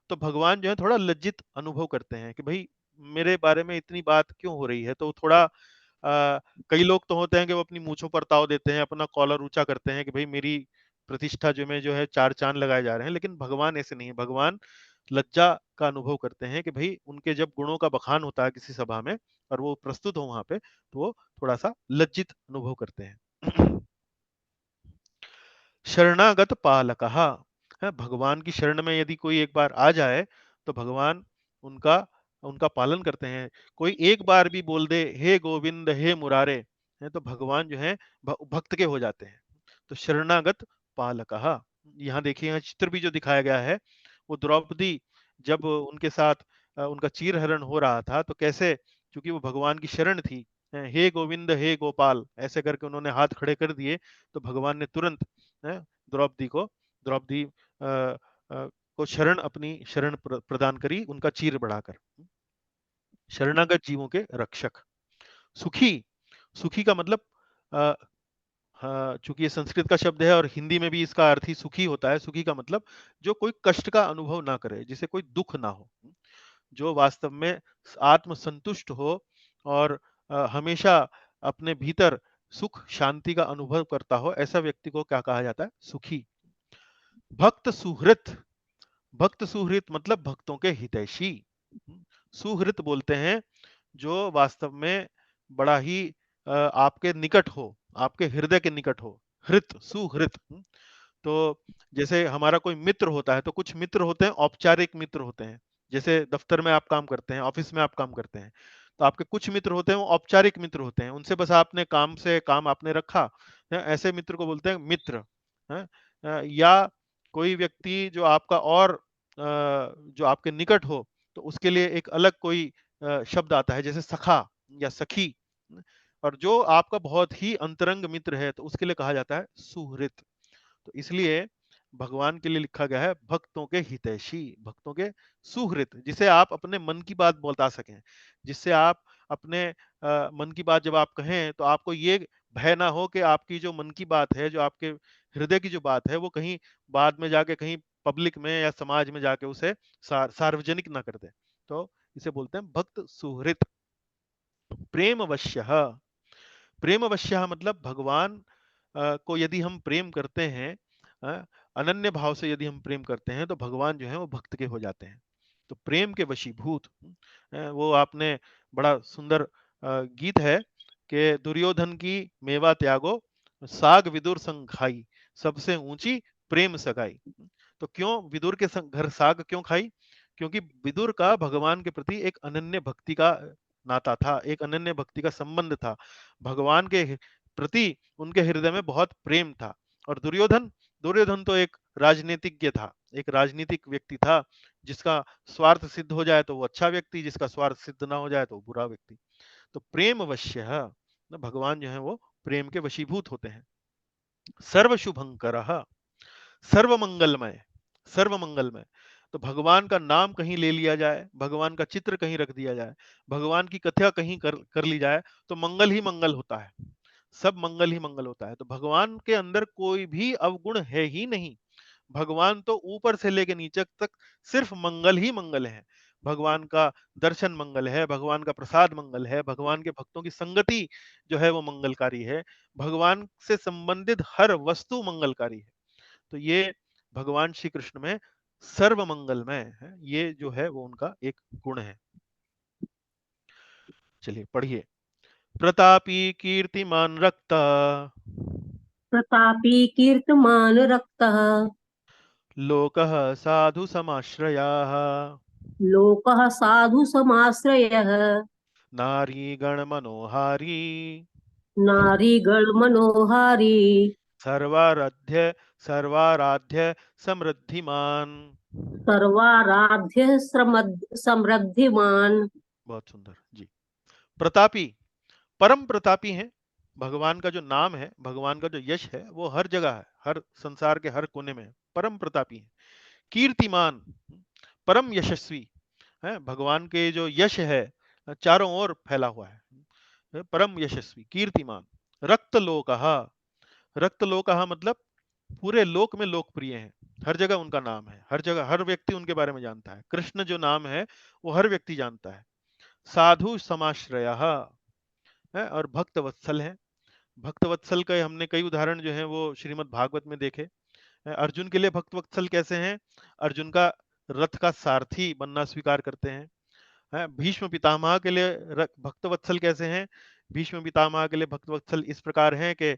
तो भगवान जो है थोड़ा लज्जित अनुभव करते हैं कि भाई मेरे बारे में इतनी बात क्यों हो रही है। तो थोड़ा कई लोग तो होते हैं कि वो अपनी मूंछों पर ताव देते हैं, अपना कॉलर ऊंचा करते हैं कि भाई मेरी प्रतिष्ठा जो में जो है चार चांद लगाए जा रहे हैं, लेकिन भगवान ऐसे नहीं है। भगवान लज्जा का अनुभव करते हैं कि भाई उनके जब गुणों का बखान होता है किसी सभा में और वो प्रस्तुत हो वहां पे, तो वो थोड़ा सा लज्जित अनुभव करते हैं। शरणागत पालकः, है भगवान की शरण में यदि कोई एक बार आ जाए तो भगवान उनका उनका पालन करते हैं। कोई एक बार भी बोल दे हे गोविंद हे मुरारे, है तो भगवान जो है भक्त के हो जाते हैं। तो शरणागत पालकः, यहाँ देखिए यहाँ चित्र भी जो दिखाया गया है, वो द्रौपदी जब उनके साथ उनका चीरहरण हो रहा था तो कैसे, क्योंकि वो भगवान की शरण थी, हे गोविंद हे गोपाल ऐसे करके उन्होंने हाथ खड़े कर दिए, तो भगवान ने तुरंत है द्रौपदी को शरण, अपनी शरण प्रदान करी, उनका चीर बढ़ाकर। शरणागत जीवों के रक्षक। सुखी, सुखी का मतलब हाँ, चूंकि ये संस्कृत का शब्द है और हिंदी में भी इसका अर्थ ही सुखी होता है। सुखी का मतलब जो कोई कष्ट का अनुभव ना करे, जिसे कोई दुख ना हो, जो वास्तव में आत्मसंतुष्ट हो और हमेशा अपने भीतर सुख शांति का अनुभव करता हो, ऐसा व्यक्ति को क्या कहा जाता है? सुखी। भक्त सुहृत, भक्त सुहृत मतलब भक्तों के हितैषी। सुहृत बोलते हैं जो वास्तव में बड़ा ही आपके निकट हो, आपके हृदय के निकट हो। हृत, सुहृत। तो जैसे हमारा कोई मित्र होता है, तो कुछ मित्र होते हैं औपचारिक मित्र होते हैं, जैसे दफ्तर में आप काम करते हैं, ऑफिस में आप काम करते हैं, तो आपके कुछ मित्र होते हैं वो औपचारिक मित्र होते हैं, उनसे बस आपने काम से काम आपने रखा, ऐसे मित्र को बोलते हैं मित्र। या कोई व्यक्ति जो आपका और जो आपके निकट हो, तो उसके लिए एक अलग कोई शब्द आता है, जैसे सखा या सखी। और जो आपका बहुत ही अंतरंग मित्र है, तो उसके लिए कहा जाता है सुहृत। तो इसलिए भगवान के लिए लिखा गया है भक्तों के हितैषी, भक्तों के सुहृत, जिसे आप अपने मन की बात बता सकें, जिससे आप अपने मन की बात जब आप कहें तो आपको ये भय ना हो कि आपकी जो मन की बात है, जो आपके हृदय की जो बात है, वो कहीं बाद में जाके कहीं पब्लिक में या समाज में जाके उसे सार्वजनिक ना कर दे। तो इसे बोलते हैं भक्त सुहृत। प्रेम वश्य, प्रेम वश्य मतलब भगवान को यदि हम प्रेम करते हैं, अनन्य भाव से यदि हम प्रेम करते हैं, तो भगवान जो है वो भक्त के हो जाते हैं। तो प्रेम के वशीभूत। वो आपने बड़ा सुंदर गीत है कि दुर्योधन की मेवा त्यागो, साग विदुर संग खाई, सबसे ऊंची प्रेम सगाई। तो क्यों विदुर के घर साग क्यों खाई? क्योंकि विदुर का भगवान के प्रति एक अनन्य भक्ति का नाता था, एक अनन्य भक्ति का संबंध था, भगवान के प्रति उनके हृदय में बहुत प्रेम था। और दुर्योधन, दुर्योधन तो एक राजनीतिज्ञ था, एक राजनीतिक व्यक्ति था, जिसका स्वार्थ सिद्ध हो जाए तो वो अच्छा व्यक्ति, जिसका स्वार्थ सिद्ध ना हो जाए तो वो बुरा व्यक्ति। तो प्रेम वश्य, भगवान जो है वो प्रेम के वशीभूत होते हैं। सर्व शुभंकर, सर्व मंगलमय, सर्व मंगलमय। तो भगवान का नाम कहीं ले लिया जाए, भगवान का चित्र कहीं रख दिया जाए, भगवान की कथा कहीं कर ली जाए, तो मंगल ही मंगल होता है, सब मंगल ही मंगल होता है। तो भगवान के अंदर कोई भी अवगुण है ही नहीं। भगवान तो ऊपर से लेकर नीचे तक सिर्फ मंगल ही मंगल है। भगवान का दर्शन मंगल है, भगवान का प्रसाद मंगल है, भगवान के भक्तों की संगति जो है वो मंगलकारी है, भगवान से संबंधित हर वस्तु मंगलकारी है। तो ये भगवान श्री कृष्ण में सर्व मंगलमय है, ये जो है वो उनका एक गुण है। चलिए पढ़िए। प्रतापी कीर्तिमान रक्त, प्रतापी कीर्तिमान रक्तः, लोकः साधु समाश्रयाः, लोकः साधु समाश्रयः, नारीगण मनोहारी, नारीगण मनोहारी, सर्वाराध्य सर्वाराध्य समृद्धिमान। सर्वाराध्य समृद्धिमान। बहुत सुंदर जी। प्रतापी, परम प्रतापी हैं। भगवान का जो नाम है, भगवान का जो यश है, वो हर जगह है, हर संसार के हर कोने में है। परम प्रतापी है। कीर्तिमान, परम यशस्वी है। भगवान के जो यश है चारों ओर फैला हुआ है। परम यशस्वी, कीर्तिमान। रक्तलोकः, रक्तलोकः मतलब पूरे लोक में लोकप्रिय हैं, हर जगह उनका नाम है, हर जगह हर व्यक्ति उनके बारे में जानता है। कृष्ण जो नाम है वो हर व्यक्ति जानता है। साधु समाश्रयः है और भक्त वत्सल है। भक्त वत्सल के हमने कई उदाहरण जो है वो श्रीमद् भागवत में देखे। अर्जुन के लिए भक्त वत्सल कैसे हैं? अर्जुन का रथ का सारथी बनना स्वीकार करते हैं। भीष्म पितामह के लिए भक्तवत्सल कैसे हैं? भीष्म पितामह के लिए भक्तवत्सल इस प्रकार हैं कि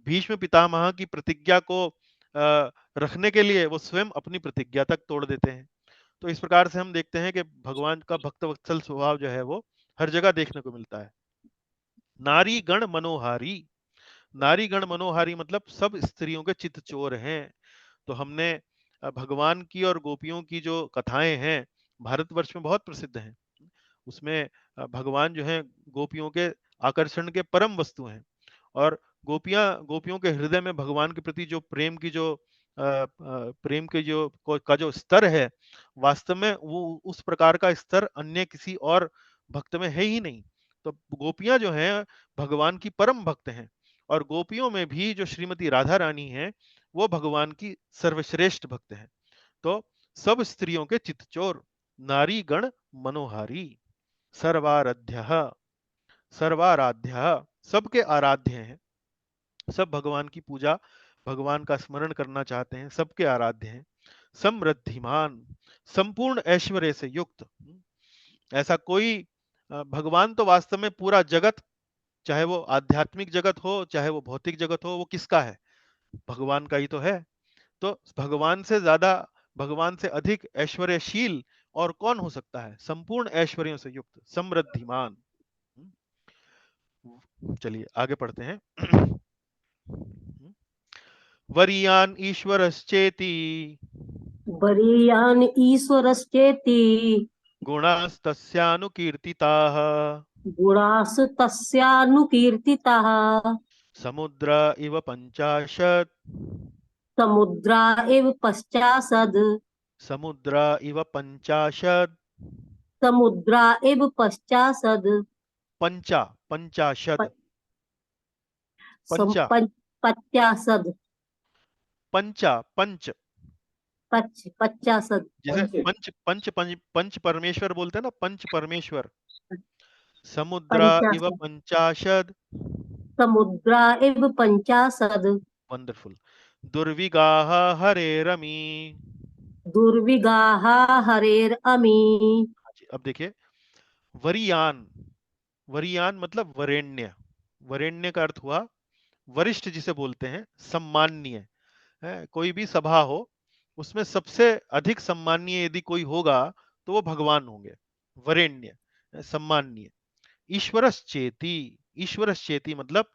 भीष्म पितामह की प्रतिज्ञा को रखने के लिए वो स्वयं अपनी प्रतिज्ञा तक तोड़ देते हैं। तो इस प्रकार से हम देखते हैं कि भगवान का भक्तवत्सल स्वभाव जो है वो हर जगह देखने को मिलता है। नारी गण मनोहारी, नारी गण मनोहारी मतलब सब स्त्रियों के चित्त चोर हैं। तो हमने भगवान की और गोपियों की जो कथाएं हैं भारतवर्ष में बहुत प्रसिद्ध हैं। उसमें भगवान जो है गोपियों के आकर्षण के परम वस्तु हैं, और गोपियों के हृदय में भगवान के प्रति जो प्रेम की जो प्रेम के जो का जो स्तर है, वास्तव में वो उस प्रकार का स्तर अन्य किसी और भक्त में है ही नहीं। तो गोपियां जो हैं भगवान की परम भक्त हैं, और गोपियों में भी जो श्रीमती राधा रानी है वो भगवान की सर्वश्रेष्ठ भक्त है। तो सब स्त्रियों के चित्तचोर, नारी गण मनोहारी, सर्वाराध्य, सर्वाराध्य सबके आराध्य हैं, सब भगवान की पूजा भगवान का स्मरण करना चाहते हैं, सबके आराध्य हैं। समृद्धिमान, संपूर्ण ऐश्वर्य से युक्त। ऐसा कोई भगवान तो वास्तव में पूरा जगत, चाहे वो आध्यात्मिक जगत हो चाहे वो भौतिक जगत हो, वो किसका है? भगवान का ही तो है। तो भगवान से ज्यादा, भगवान से अधिक ऐश्वर्यशील और कौन हो सकता है? संपूर्ण ऐश्वर्यों से युक्त, समृद्धिमान। चलिए आगे पढ़ते हैं। वरीयान ईश्वरश्चेति वरीयान ईश्वरश्चेति गुणास्तस्यानुकीर्तिताः गुणास् तस्यानुकीर्तिताः समुद्र इव पंचाशत्, समुद्रा एव पश्चाशद् समुद्र इव पंचाशत्, समुद्रा एव पश्चाशद् पंचाशद, प- पंचा, पचाशद् पंच पचाशद् जैसे पंच परमेश्वर बोलते हैं ना, पंच परमेश्वर। समुद्र इव पंचाशद् पंचाशद, समुद्रा एव पञ्चाशद् वंडरफुल। दुर्विगाह हरेरमी। दुर्विगाहा हरेरअमी। हाँ जी, अब देखिए वरीयान, वरीयान मतलब वरेण्य, वरेण्य का अर्थ हुआ वरिष्ठ जिसे बोलते हैं, सम्माननीय है। कोई भी सभा हो उसमें सबसे अधिक सम्माननीय यदि कोई होगा तो वो भगवान होंगे, वरेण्य, सम्माननीय। ईश्वरश्चेति, ईश्वरश्चेति मतलब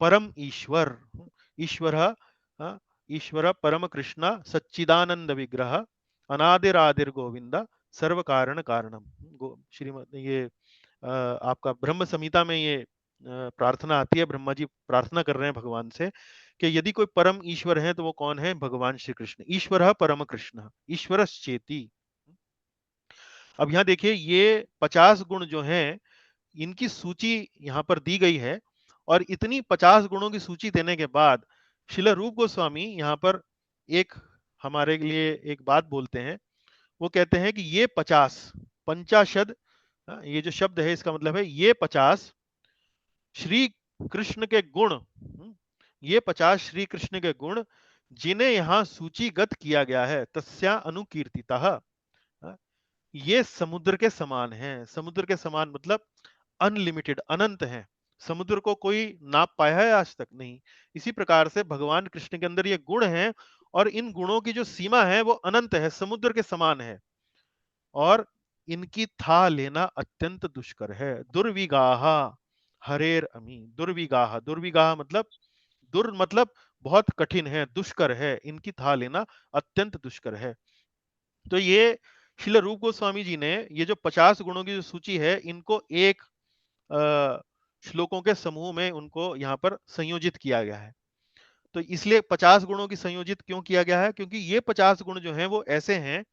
परम ईश्वर, ईश्वर, ईश्वर परम कृष्ण सच्चिदानंद विग्रह अनादिरादिर गोविंद सर्व कारण कारणम। श्रीमद ये आपका ब्रह्म संहिता में ये प्रार्थना आती है, ब्रह्मा जी प्रार्थना कर रहे हैं भगवान से कि यदि कोई परम ईश्वर है तो वो कौन है? भगवान श्री कृष्ण। ईश्वर परम कृष्ण, ईश्वरश्चेति। अब यहाँ देखिए ये 50 गुण जो हैं इनकी सूची यहाँ पर दी गई है, और इतनी 50 गुणों की सूची देने के बाद श्रील रूप गोस्वामी यहाँ पर एक हमारे लिए एक बात बोलते हैं। वो कहते हैं कि ये 50 पंचाशद, ये जो शब्द है इसका मतलब है ये 50 श्री कृष्ण के गुण, ये 50 श्री कृष्ण के गुण जिन्हें यहाँ सूचीगत किया गया है, तस्या अनुकीर्तितः, ये समुद्र के समान हैं। समुद्र के समान मतलब अनलिमिटेड, अनंत है। समुद्र को कोई नाप पाया है आज तक? नहीं। इसी प्रकार से भगवान कृष्ण के अंदर ये गुण हैं, और इन गुणों की जो सीमा है वो अनंत है, समुद्र के समान है, और इनकी था लेना अत्यंत दुष्कर है। दुर्विगाहा हरेर अमी, दुर्विगाह, दुर्विगाह मतलब दुर मतलब बहुत कठिन है, दुष्कर है, इनकी था लेना अत्यंत दुष्कर है। तो ये श्रील रूप गोस्वामी जी ने ये जो 50 गुणों की जो सूची है इनको एक श्लोकों के समूह में उनको यहाँ पर संयोजित किया गया है। तो इसलिए 50 गुणों की संयोजित क्यों किया गया है? क्योंकि ये 50 गुण जो हैं वो ऐसे हैं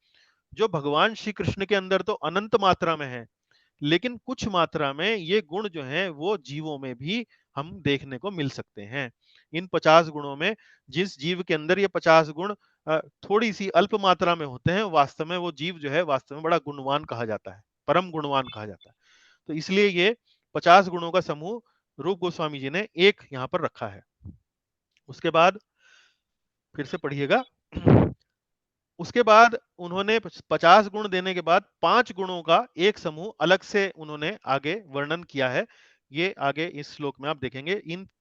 जो भगवान श्री कृष्ण के अंदर तो अनंत मात्रा में है, लेकिन कुछ मात्रा में ये गुण जो हैं वो जीवों में भी हम देखने को मिल सकते हैं। इन 50 गुणों में जिस जीव के अंदर ये 50 गुण थोड़ी सी अल्प मात्रा में होते हैं, वास्तव में वो जीव जो है वास्तव में बड़ा गुणवान कहा जाता है, परम गुणवान कहा जाता है। तो इसलिए ये 50 गुणों का समूह रूप गोस्वामी जी ने एक यहाँ पर रखा है। उसके बाद फिर से पढ़िएगा। उसके बाद उन्होंने 50 गुण देने के बाद 5 गुणों का एक समूह अलग से उन्होंने आगे वर्णन किया है। ये आगे इस श्लोक में आप देखेंगे।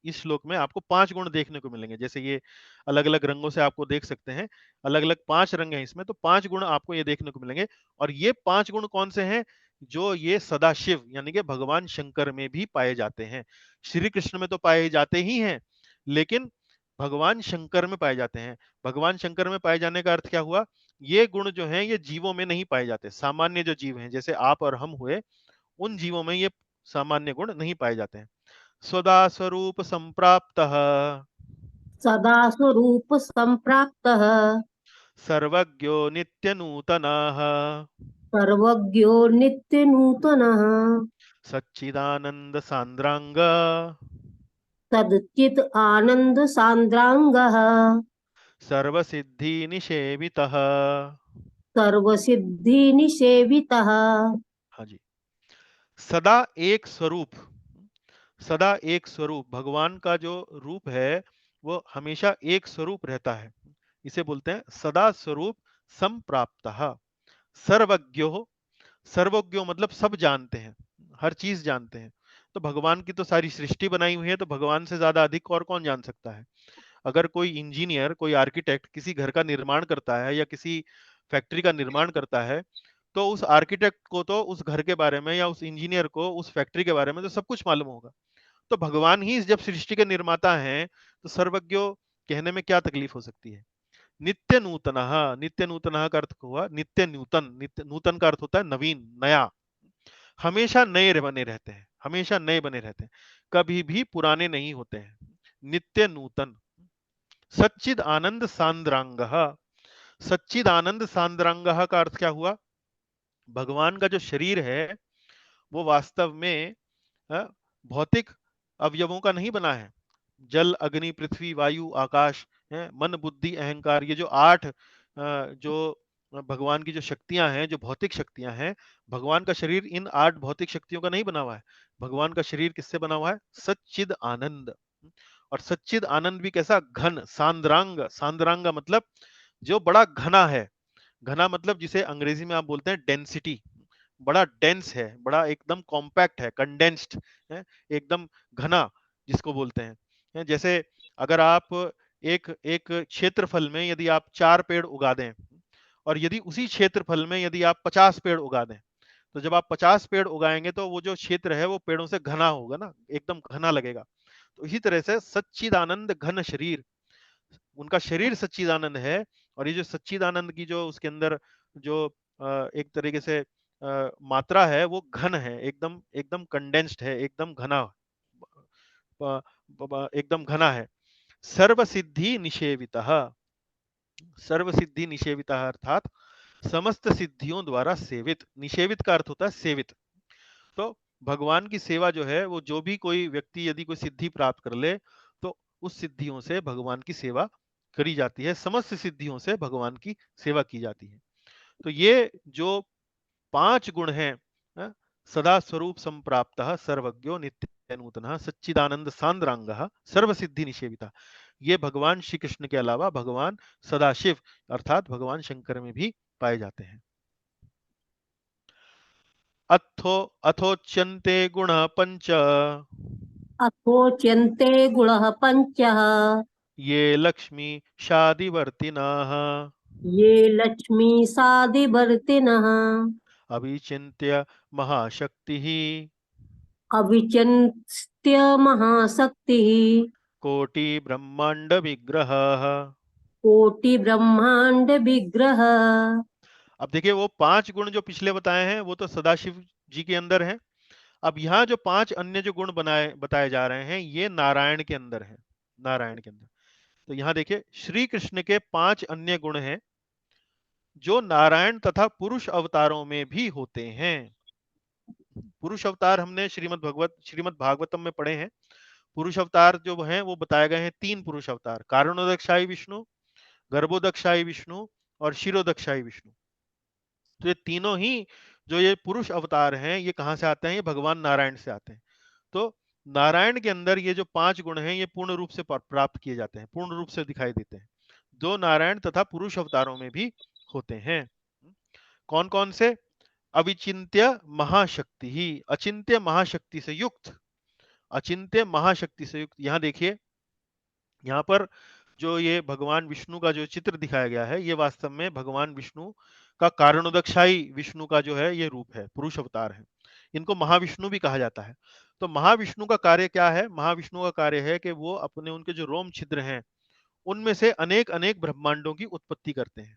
इस श्लोक में आपको 5 गुण देखने को मिलेंगे। जैसे ये अलग अलग रंगों से आपको देख सकते हैं, अलग अलग 5 रंग हैं इसमें, तो 5 गुण आपको ये देखने को मिलेंगे। और ये 5 गुण कौन से हैं? जो ये सदाशिव यानी कि भगवान शंकर में भी पाए जाते हैं। श्री कृष्ण में तो पाए जाते ही हैं, लेकिन भगवान शंकर में पाए जाते हैं। भगवान शंकर में पाए जाने का अर्थ क्या हुआ? ये गुण जो हैं ये जीवों में नहीं पाए जाते। सामान्य जो जीव हैं, जैसे आप और हम हुए, उन जीवों में ये सामान्य गुण नहीं पाए जाते हैं। स्वदा स्वरूप संप्राप्तः सदा स्वरूप संप्राप्तः सर्वज्ञो नित्य नूतनः सर्वज्ञो नित्य नूतनः सच्चिदानंद सांद्रांग सच्चित् आनंद सांद्रांगः सर्वसिद्धि निषेवितः। सर्वसिद्धि निषेवितः। हाँ जी। सदा एक स्वरूप, सदा एक स्वरूप, भगवान का जो रूप है वो हमेशा एक स्वरूप रहता है। इसे बोलते हैं सदा स्वरूप संप्राप्तः। सर्वज्ञो, सर्वज्ञो मतलब सब जानते हैं, हर चीज जानते हैं। तो भगवान की तो सारी सृष्टि बनाई हुई है, तो भगवान से ज्यादा अधिक और कौन जान सकता है? अगर कोई इंजीनियर, कोई आर्किटेक्ट किसी घर का निर्माण करता है या किसी फैक्ट्री का निर्माण करता है, तो उस आर्किटेक्ट को तो उस घर के बारे में या उस इंजीनियर को उस फैक्ट्री के बारे में तो सब कुछ मालूम होगा। तो भगवान ही जब सृष्टि के निर्माता हैं, तो सर्वज्ञ कहने में क्या तकलीफ हो सकती है? नित्य नूतनः, नित्य नूतनः का अर्थ हुआ नित्य नूतन। नित्य नूतन का अर्थ होता है नवीन, नया। हमेशा नए बने रहते हैं, हमेशा नए बने रहते हैं, कभी भी पुराने नहीं होते हैं। नित्य नूतन। सच्चिद आनंद सांद्रांगः, सच्चिद आनंद सांद्रांगः का अर्थ क्या हुआ? भगवान का जो शरीर है वो वास्तव में भौतिक अवयवों का नहीं बना है। जल, अग्नि, पृथ्वी, वायु, आकाश है, मन, बुद्धि, अहंकार, ये जो 8 जो भगवान की जो शक्तियां हैं, जो भौतिक शक्तियां हैं, भगवान का शरीर इन 8 भौतिक शक्तियों का नहीं बना हुआ है। भगवान का शरीर किससे बना हुआ है? सच्चिद आनंद। और सच्चिद आनंद भी कैसा? घन, सांद्रांग। सांद्रांग मतलब जो बड़ा घना है। घना मतलब जिसे अंग्रेजी में आप बोलते हैं डेंसिटी, बड़ा डेंस है, बड़ा एकदम कॉम्पैक्ट है, कंडेंस्ड है, एकदम घना जिसको बोलते हैं। जैसे अगर आप एक एक क्षेत्रफल में यदि आप 4 पेड़ उगा दें, और यदि उसी क्षेत्रफल में यदि आप 50 पेड़ उगा दें, तो जब आप 50 पेड़ उगाएंगे तो वो जो क्षेत्र है वो पेड़ों से घना होगा ना, एकदम घना लगेगा। तो इसी तरह से सच्चिदानंद घन शरीर, उनका शरीर सच्चिदानंद है। और ये जो सच्चिदानंद की जो उसके अंदर जो एक तरीके से मात्रा है वो घन है, एकदम एकदम कंडेंस्ड है, एकदम घना, एकदम घना है। सर्व सिद्धि निषेवितः, सर्व सिद्धि निषेवितः अर्थात समस्त सिद्धियों द्वारा सेवित। निषेवित का अर्थ होता है सेवित। तो भगवान की सेवा जो है वो, जो भी कोई व्यक्ति यदि कोई सिद्धि प्राप्त कर ले, तो उस सिद्धियों से भगवान की सेवा करी जाती है, समस्त सिद्धियों से भगवान की सेवा की जाती है। तो ये जो 5 गुण हैं, सदा स्वरूप संप्राप्तः सर्वज्ञो नित्य नूतनः सच्चिदानंद सांद्रांगः सर्वसिद्धि निषेविता, ये भगवान श्री कृष्ण के अलावा भगवान सदाशिव अर्थात भगवान शंकर में भी पाए जाते हैं। अथोच्यन्ते गुणः पंच अथोच्यन्ते गुणः पञ्चः ये लक्ष्मी शादिवर्तिनः ये लक्ष्मी सादिवर्तिनः अभिचिन्त्य महाशक्तिः अविचिन्त्य महाशक्तिः कोटि ब्रह्मांड विग्रहः। कोटि ब्रह्मांड विग्रह। अब देखिए, वो 5 गुण जो पिछले बताए हैं वो तो सदाशिव जी के अंदर हैं। अब यहाँ जो 5 अन्य जो गुण बनाए बताए जा रहे हैं ये नारायण के अंदर है, नारायण के अंदर। तो यहाँ देखिए, श्री कृष्ण के 5 अन्य गुण हैं जो नारायण तथा पुरुष अवतारों में भी होते हैं। पुरुष अवतार हमने श्रीमद् भागवतम में पढ़े हैं। पुरुष अवतार जो हैं वो बताए गए हैं 3 पुरुष अवतार, कारणोदक्षाई विष्णु, गर्भोदक्षाई विष्णु और शिरोदक्षाई विष्णु। तो ये तीनों ही जो ये पुरुष अवतार हैं ये कहां से आते हैं? ये भगवान नारायण से आते हैं। तो नारायण के अंदर ये जो 5 गुण हैं ये पूर्ण रूप से प्राप्त किए जाते हैं, पूर्ण रूप से दिखाई देते हैं, जो नारायण तथा पुरुष अवतारों में भी होते हैं। कौन कौन से? अविचिन्त्य महाशक्ति ही, अचिंत्य महाशक्ति से युक्त, अचिंत्य महाशक्ति से युक्त। यहां देखिए, यहाँ पर जो ये भगवान विष्णु का जो चित्र दिखाया गया है, ये वास्तव में भगवान विष्णु का कारणोदकशाई विष्णु का जो है ये रूप है, पुरुष अवतार है। इनको महाविष्णु भी कहा जाता है। तो महाविष्णु का कार्य क्या है? महाविष्णु का कार्य है कि वो अपने उनके जो रोम छिद्र हैं उनमें से अनेक अनेक ब्रह्मांडों की उत्पत्ति करते हैं।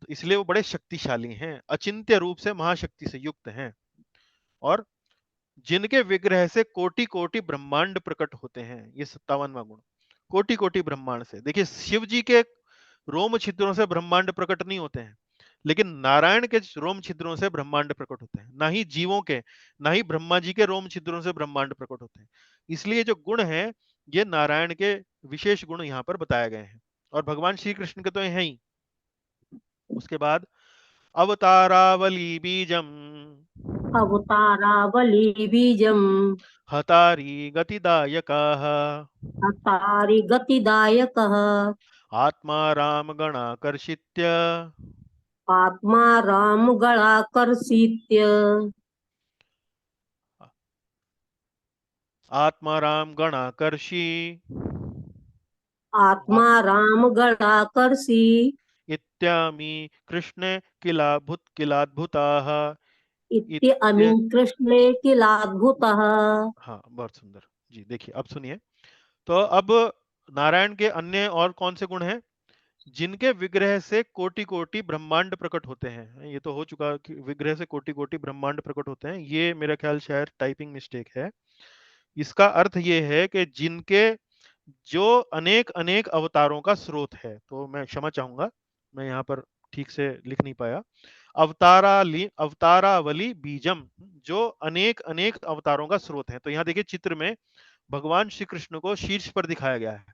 तो इसलिए वो बड़े शक्तिशाली हैं, अचिंत्य रूप से महाशक्ति से युक्त हैं, और जिनके विग्रह से कोटि कोटि ब्रह्मांड प्रकट होते हैं। ये 57वां गुण, कोटि कोटि ब्रह्मांड से। देखिए, शिव जी के रोम छिद्रों से ब्रह्मांड प्रकट नहीं होते हैं, लेकिन नारायण के रोम छिद्रों से ब्रह्मांड प्रकट होते हैं। ना ही जीवों के, ना ही ब्रह्मा जी के रोम छिद्रों से ब्रह्मांड प्रकट होते हैं। इसलिए जो गुण है, ये नारायण के विशेष गुण यहाँ पर बताए गए हैं, और भगवान श्री कृष्ण के तो हैं ही। उसके बाद अवतारावली बीजम अवतारावली बीजम हतारी गतिदायकाः हतारि गतिदायकः आत्मा राम गणाकर्षित्य आत्मा रामगणाकर्षीत्य आत्मा राम गणाकर्षी आत्मा रामगणाकर्षी इत्यामि कृष्ण किलाभुत किलाद्भुताः इत्यमी इत्य कृष्णे किलाद्भुतः। हाँ, बहुत सुंदर जी। देखिए, अब सुनिए। तो अब नारायण के अन्य और कौन से गुण हैं? जिनके विग्रह से कोटि कोटि ब्रह्मांड प्रकट होते हैं। ये तो हो चुका कि विग्रह से कोटि कोटि ब्रह्मांड प्रकट होते हैं, ये मेरा ख्याल शायद टाइपिंग मिस्टेक है। इसका अर्थ ये है कि जिनके जो अनेक अनेक अवतारों का स्रोत है। तो मैं क्षमा चाहूंगा, मैं यहाँ पर ठीक से लिख नहीं पाया। अवतारावली बीजम, जो अनेक अनेक अवतारों का स्रोत है। तो यहाँ देखिए, चित्र में भगवान श्री कृष्ण को शीर्ष पर दिखाया गया है,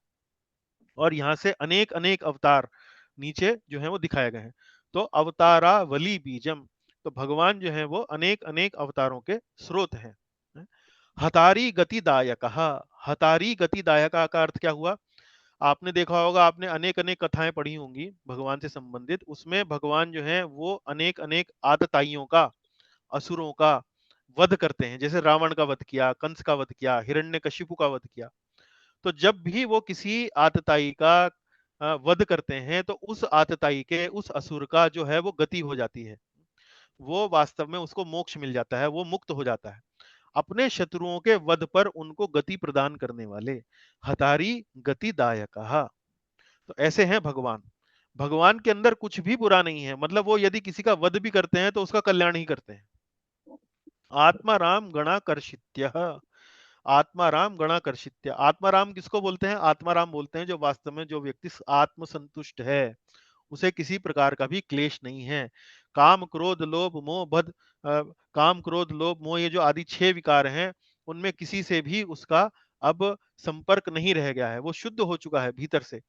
और यहाँ से अनेक अनेक अवतार नीचे जो है वो दिखाए गए हैं। तो अवतारावली बीजम, तो भगवान जो है वो अनेक अनेक अवतारों के स्रोत हैं। हतारी गतिदायक, हतारी गतिदायक का अर्थ क्या हुआ? आपने देखा होगा, आपने अनेक अनेक कथाएं पढ़ी होंगी भगवान से संबंधित, उसमें भगवान जो है वो अनेक अनेक आतताइयों का, असुरों का वध करते हैं। जैसे रावण का वध किया, कंस का वध किया, हिरण्यकशिपु का वध किया। तो जब भी वो किसी आतताई का वध करते हैं, तो उस आतताई के, उस असुर का जो है वो गति हो जाती है, वो वास्तव में उसको मोक्ष मिल जाता है, वो मुक्त हो जाता है। अपने शत्रुओं के वध पर उनको गति प्रदान करने वाले हतारी गतिदायक। तो ऐसे हैं भगवान। भगवान के अंदर कुछ भी बुरा नहीं है, मतलब वो यदि किसी का वध भी करते हैं तो उसका कल्याण ही करते हैं। आत्मा राम गणाकर्षित्य, आत्मा राम गणाकर्षित्य। आत्मा राम किसको बोलते हैं? आत्मा राम बोलते हैं जो वास्तव में जो व्यक्ति आत्म संतुष्ट है, उसे किसी प्रकार का भी क्लेश नहीं है। काम क्रोध लोभ मोह बद काम क्रोध लोभ मोह, ये जो आदि 6 विकार हैं, उनमें किसी से भी उसका अब संपर्क नहीं रह गया है, वो शुद्ध हो चुका है भीतर से।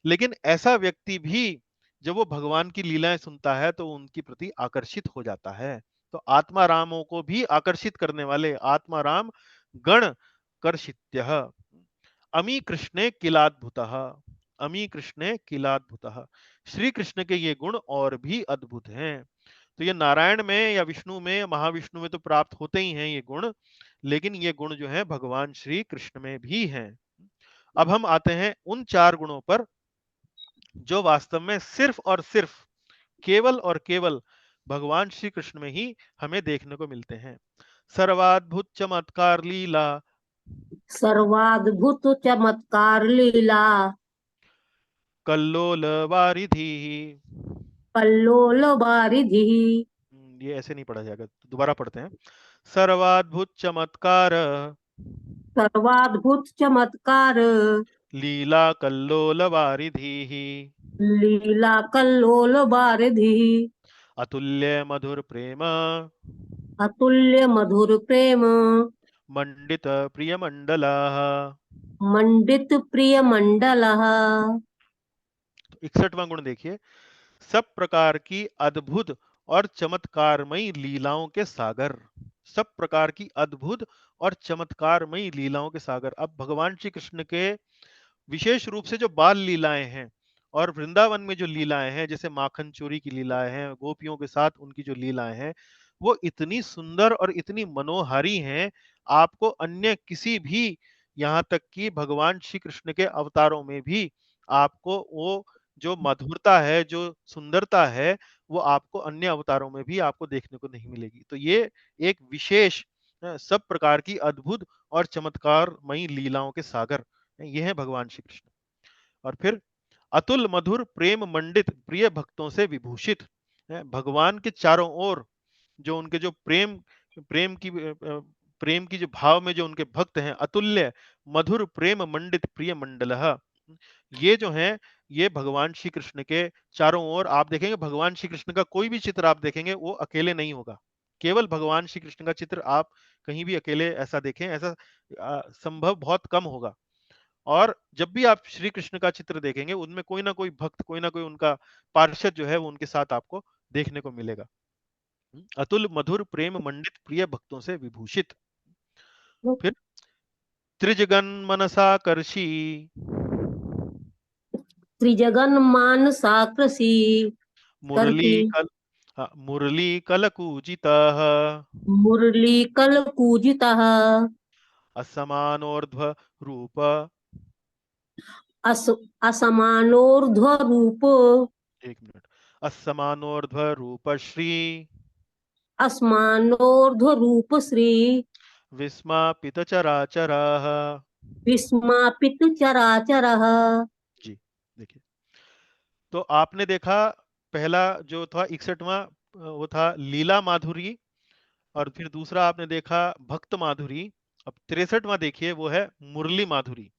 लेकिन ऐसा व्यक्ति भी जब वो भगवान की लीलाएं सुनता है तो उनकी प्रति आकर्षित हो जाता है। तो आत्मा रामों को भी आकर्षित करने वाले आत्मा राम गण कर्षित्य। अमी कृष्णे किलाद्भुतः, अमी कृष्णे किलाद्भुतः। श्री कृष्ण के ये गुण और भी अद्भुत हैं। तो ये नारायण में या विष्णु में, महाविष्णु में तो प्राप्त होते ही हैं ये गुण, लेकिन ये गुण जो है भगवान श्री कृष्ण में भी हैं। अब हम आते हैं उन 4 गुणों पर जो वास्तव में सिर्फ और सिर्फ, केवल और केवल भगवान श्री कृष्ण में ही हमें देखने को मिलते हैं। सर्वाद्भुत चमत्कार लीला सर्वाद्भुत चमत्कार लीला कल्लोल वारिधि। कल्लोल वारिधि ये ऐसे नहीं पढ़ा जाएगा, तो दोबारा पढ़ते हैं। सर्वाद्भुत चमत्कार सर्वाद्भुत चमत्कार लीला कल्लोल वारिधि लीला कल्लोल वारिधि अतुल्य मधुर प्रेम अतुल्य मधुर प्रेम मंडित प्रिय मंडला। मंडित प्रिय मंडलः। 61वां गुण देखिए, सब प्रकार की अद्भुत और चमत्कारमयी लीलाओं के सागर, सब प्रकार की अद्भुत और चमत्कारमयी लीलाओं के सागर। अब भगवान श्री कृष्ण के विशेष रूप से जो बाल लीलाएं हैं और वृंदावन में जो लीलाएं हैं, जैसे माखन चोरी की लीलाएं हैं, गोपियों के साथ उनकी जो लीलाएं हैं, वो इतनी सुंदर और इतनी मनोहारी हैं, आपको अन्य किसी भी, यहाँ तक कि भगवान श्री कृष्ण के अवतारों में भी आपको वो जो मधुरता है, जो सुंदरता है, वो आपको अन्य अवतारों में भी आपको देखने को नहीं मिलेगी। तो ये एक विशेष सब प्रकार की अद्भुत और चमत्कारमयी लीलाओं के सागर, ये हैं भगवान श्री कृष्ण। और फिर अतुल मधुर प्रेम मंडित प्रिय भक्तों से विभूषित, भगवान के चारों ओर जो उनके जो प्रेम की प्रेम की जो भाव में जो उनके भक्त हैं, अतुल्य मधुर प्रेम मंडित प्रिय मंडलः, ये जो हैं, ये भगवान श्री कृष्ण के चारों ओर आप देखेंगे, भगवान श्री कृष्ण का कोई भी चित्र आप देखेंगे वो अकेले नहीं होगा। केवल भगवान श्री कृष्ण का चित्र आप कहीं भी अकेले ऐसा देखें, ऐसा संभव बहुत कम होगा। और जब भी आप श्री कृष्ण का चित्र देखेंगे, उनमें कोई ना कोई भक्त, कोई ना कोई उनका पार्षद जो है वो उनके साथ आपको देखने को मिलेगा। अतुल मधुर प्रेम मंडित प्रिय भक्तों से विभूषित। फिर त्रिजगन मनसाकर्षी, त्रिजगन मानसाकृषि मुरली कर्षि कल मुरली कलकूजितः, मुरली कलकूजितः असमानोर्ध्व रूप, अस असमानोर्ध्वरूप एक मिनट, असमानोर्ध्व रूप श्री असमानोर्ध्वरूप श्री विस्मापित चराचरः। विस्मापित चराचरः। जी, देखिए, तो आपने देखा पहला जो था 61वां, वो था लीला माधुरी, और फिर दूसरा आपने देखा भक्त माधुरी। अब 63वां देखिए, वो है मुरली माधुरी।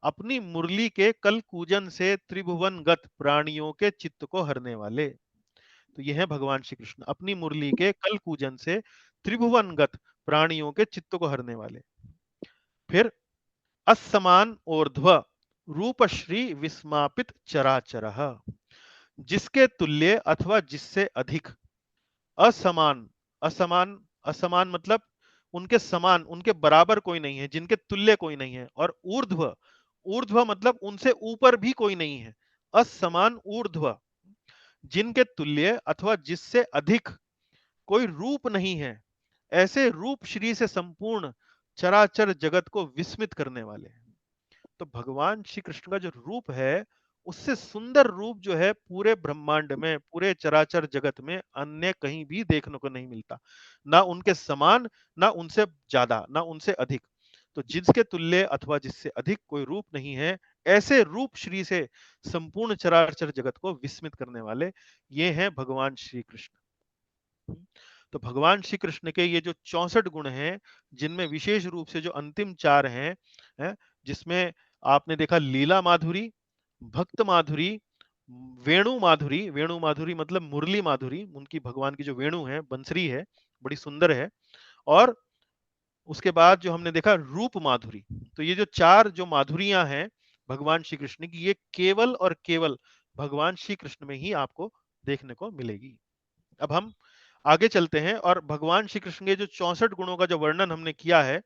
अपनी मुरली के कल कूजन से त्रिभुवन गत प्राणियों के चित्त को हरने वाले। तो ये है भगवान श्री कृष्ण, अपनी मुरली के कल कूजन से त्रिभुवन गत प्राणियों के चित्त को हरने वाले। फिर असमान ऊर्ध्व रूप श्री विस्मापित चराचरः, जिसके तुल्य अथवा जिससे अधिक, असमान, असमान, असमान मतलब उनके समान, उनके बराबर कोई नहीं है, जिनके तुल्य कोई नहीं है। और ऊर्ध्व, ऊर्ध्व मतलब उनसे ऊपर भी कोई नहीं है। असमान ऊर्ध्व, जिनके तुल्य अथवा जिससे अधिक कोई रूप नहीं है, ऐसे रूप श्री से संपूर्ण चराचर जगत को विस्मित करने वाले हैं। तो भगवान श्री कृष्ण का जो रूप है, उससे सुंदर रूप जो है पूरे ब्रह्मांड में, पूरे चराचर जगत में अन्य कहीं भी देखने को नहीं मिलता। ना उनके समान, ना उनसे ज्यादा, ना उनसे अधिक। तो जिसके तुल्य अथवा जिससे अधिक कोई रूप नहीं है, ऐसे रूप श्री से संपूर्ण चराचर जगत को विस्मित करने वाले, ये हैं भगवान श्री कृष्ण। तो भगवान श्री कृष्ण के ये जो 64 गुण हैं, जिनमें विशेष रूप से जो अंतिम 4 हैं, जिसमें आपने देखा लीला माधुरी, भक्त माधुरी, वेणु माधुरी, वेणु माधुरी मतलब मुरली माधुरी, उनकी भगवान की जो वेणु है, बंसरी है, बड़ी सुंदर है। और उसके बाद जो हमने देखा रूप माधुरी। तो ये जो 4 जो माधुरियां हैं भगवान श्री कृष्ण की, ये केवल और केवल भगवान श्री कृष्ण में ही आपको देखने को मिलेगी। अब हम आगे चलते हैं, और भगवान श्री कृष्ण के जो 64 गुणों का जो वर्णन हमने किया है,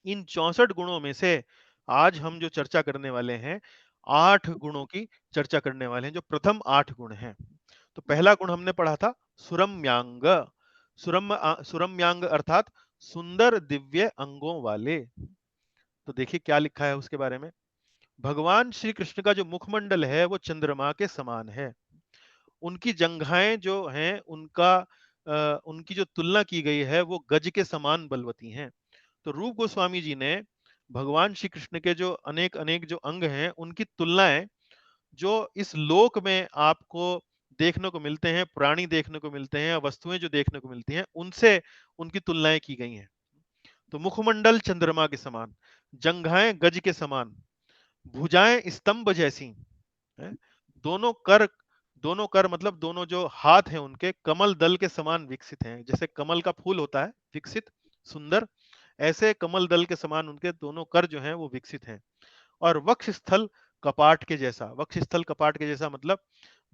इन 64 गुणों में से आज हम जो चर्चा करने वाले हैं, 8 गुणों की चर्चा करने वाले हैं, जो प्रथम 8 गुण हैं। तो पहला गुण हमने पढ़ा था सुरम्यांग। सुरम्यांग अर्थात सुंदर दिव्य अंगों वाले। तो देखिए क्या लिखा है उसके बारे में। भगवान श्री कृष्ण का जो मुखमंडल है वो चंद्रमा के समान है। उनकी जंघाएं जो हैं, उनकी जो तुलना की गई है वो गज के समान बलवती हैं। तो रूप गोस्वामी जी ने भगवान श्री कृष्ण के जो अनेक अनेक जो अंग हैं, उनकी तुलनाएं जो इस लोक में आपको देखने को मिलते हैं, प्राणी देखने को मिलते हैं, वस्तुएं जो देखने को मिलती हैं, उनसे उनकी तुलनाएं की गई हैं। तो मुखमंडल चंद्रमा के समान, जंघाएं गज के समान, भुजाएं स्तंभ जैसी हैं, दोनों कर, दोनों कर मतलब दोनों जो हाथ हैं उनके कमल दल के समान विकसित हैं। जैसे कमल का फूल होता है विकसित, सुंदर, ऐसे कमल दल के समान उनके दोनों कर जो हैं वो विकसित हैं। और वक्ष स्थल कपाट के जैसा, वक्ष स्थल कपाट के जैसा मतलब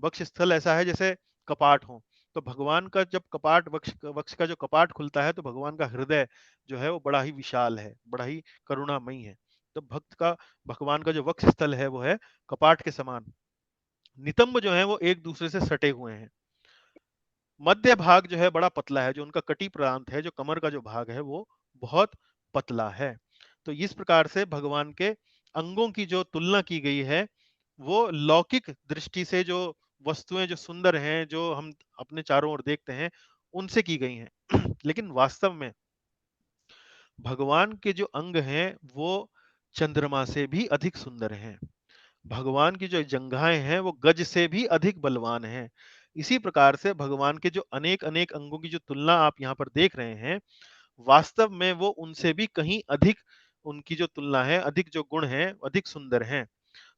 वक्ष स्थल ऐसा है जैसे कपाट हो। तो भगवान का जब कपाट, वक्ष वक्ष का जो कपाट खुलता है, तो भगवान का हृदय जो है वो बड़ा ही विशाल है, बड़ा ही करुणामयी है। तो भक्त का, भगवान का जो वक्ष स्थल है वो है कपाट के समान। नितंब जो है वो एक दूसरे से सटे हुए हैं। मध्य भाग जो है बड़ा पतला है, जो उनका कटी प्रांत है, जो कमर का जो भाग है वो बहुत पतला है। तो इस प्रकार से भगवान के अंगों की जो तुलना की गई है वो लौकिक दृष्टि से जो वस्तुएं जो सुंदर हैं, जो हम अपने चारों ओर देखते हैं, उनसे की गई हैं। लेकिन वास्तव में भगवान के जो अंग हैं वो चंद्रमा से भी अधिक सुंदर हैं। भगवान की जो जंघाएं हैं वो गज से भी अधिक बलवान हैं। इसी प्रकार से भगवान के जो अनेक अनेक अंगों की जो तुलना आप यहाँ पर देख रहे हैं, वास्तव में वो उनसे भी कहीं अधिक, उनकी जो तुलना है, अधिक जो गुण हैं, अधिक सुंदर हैं।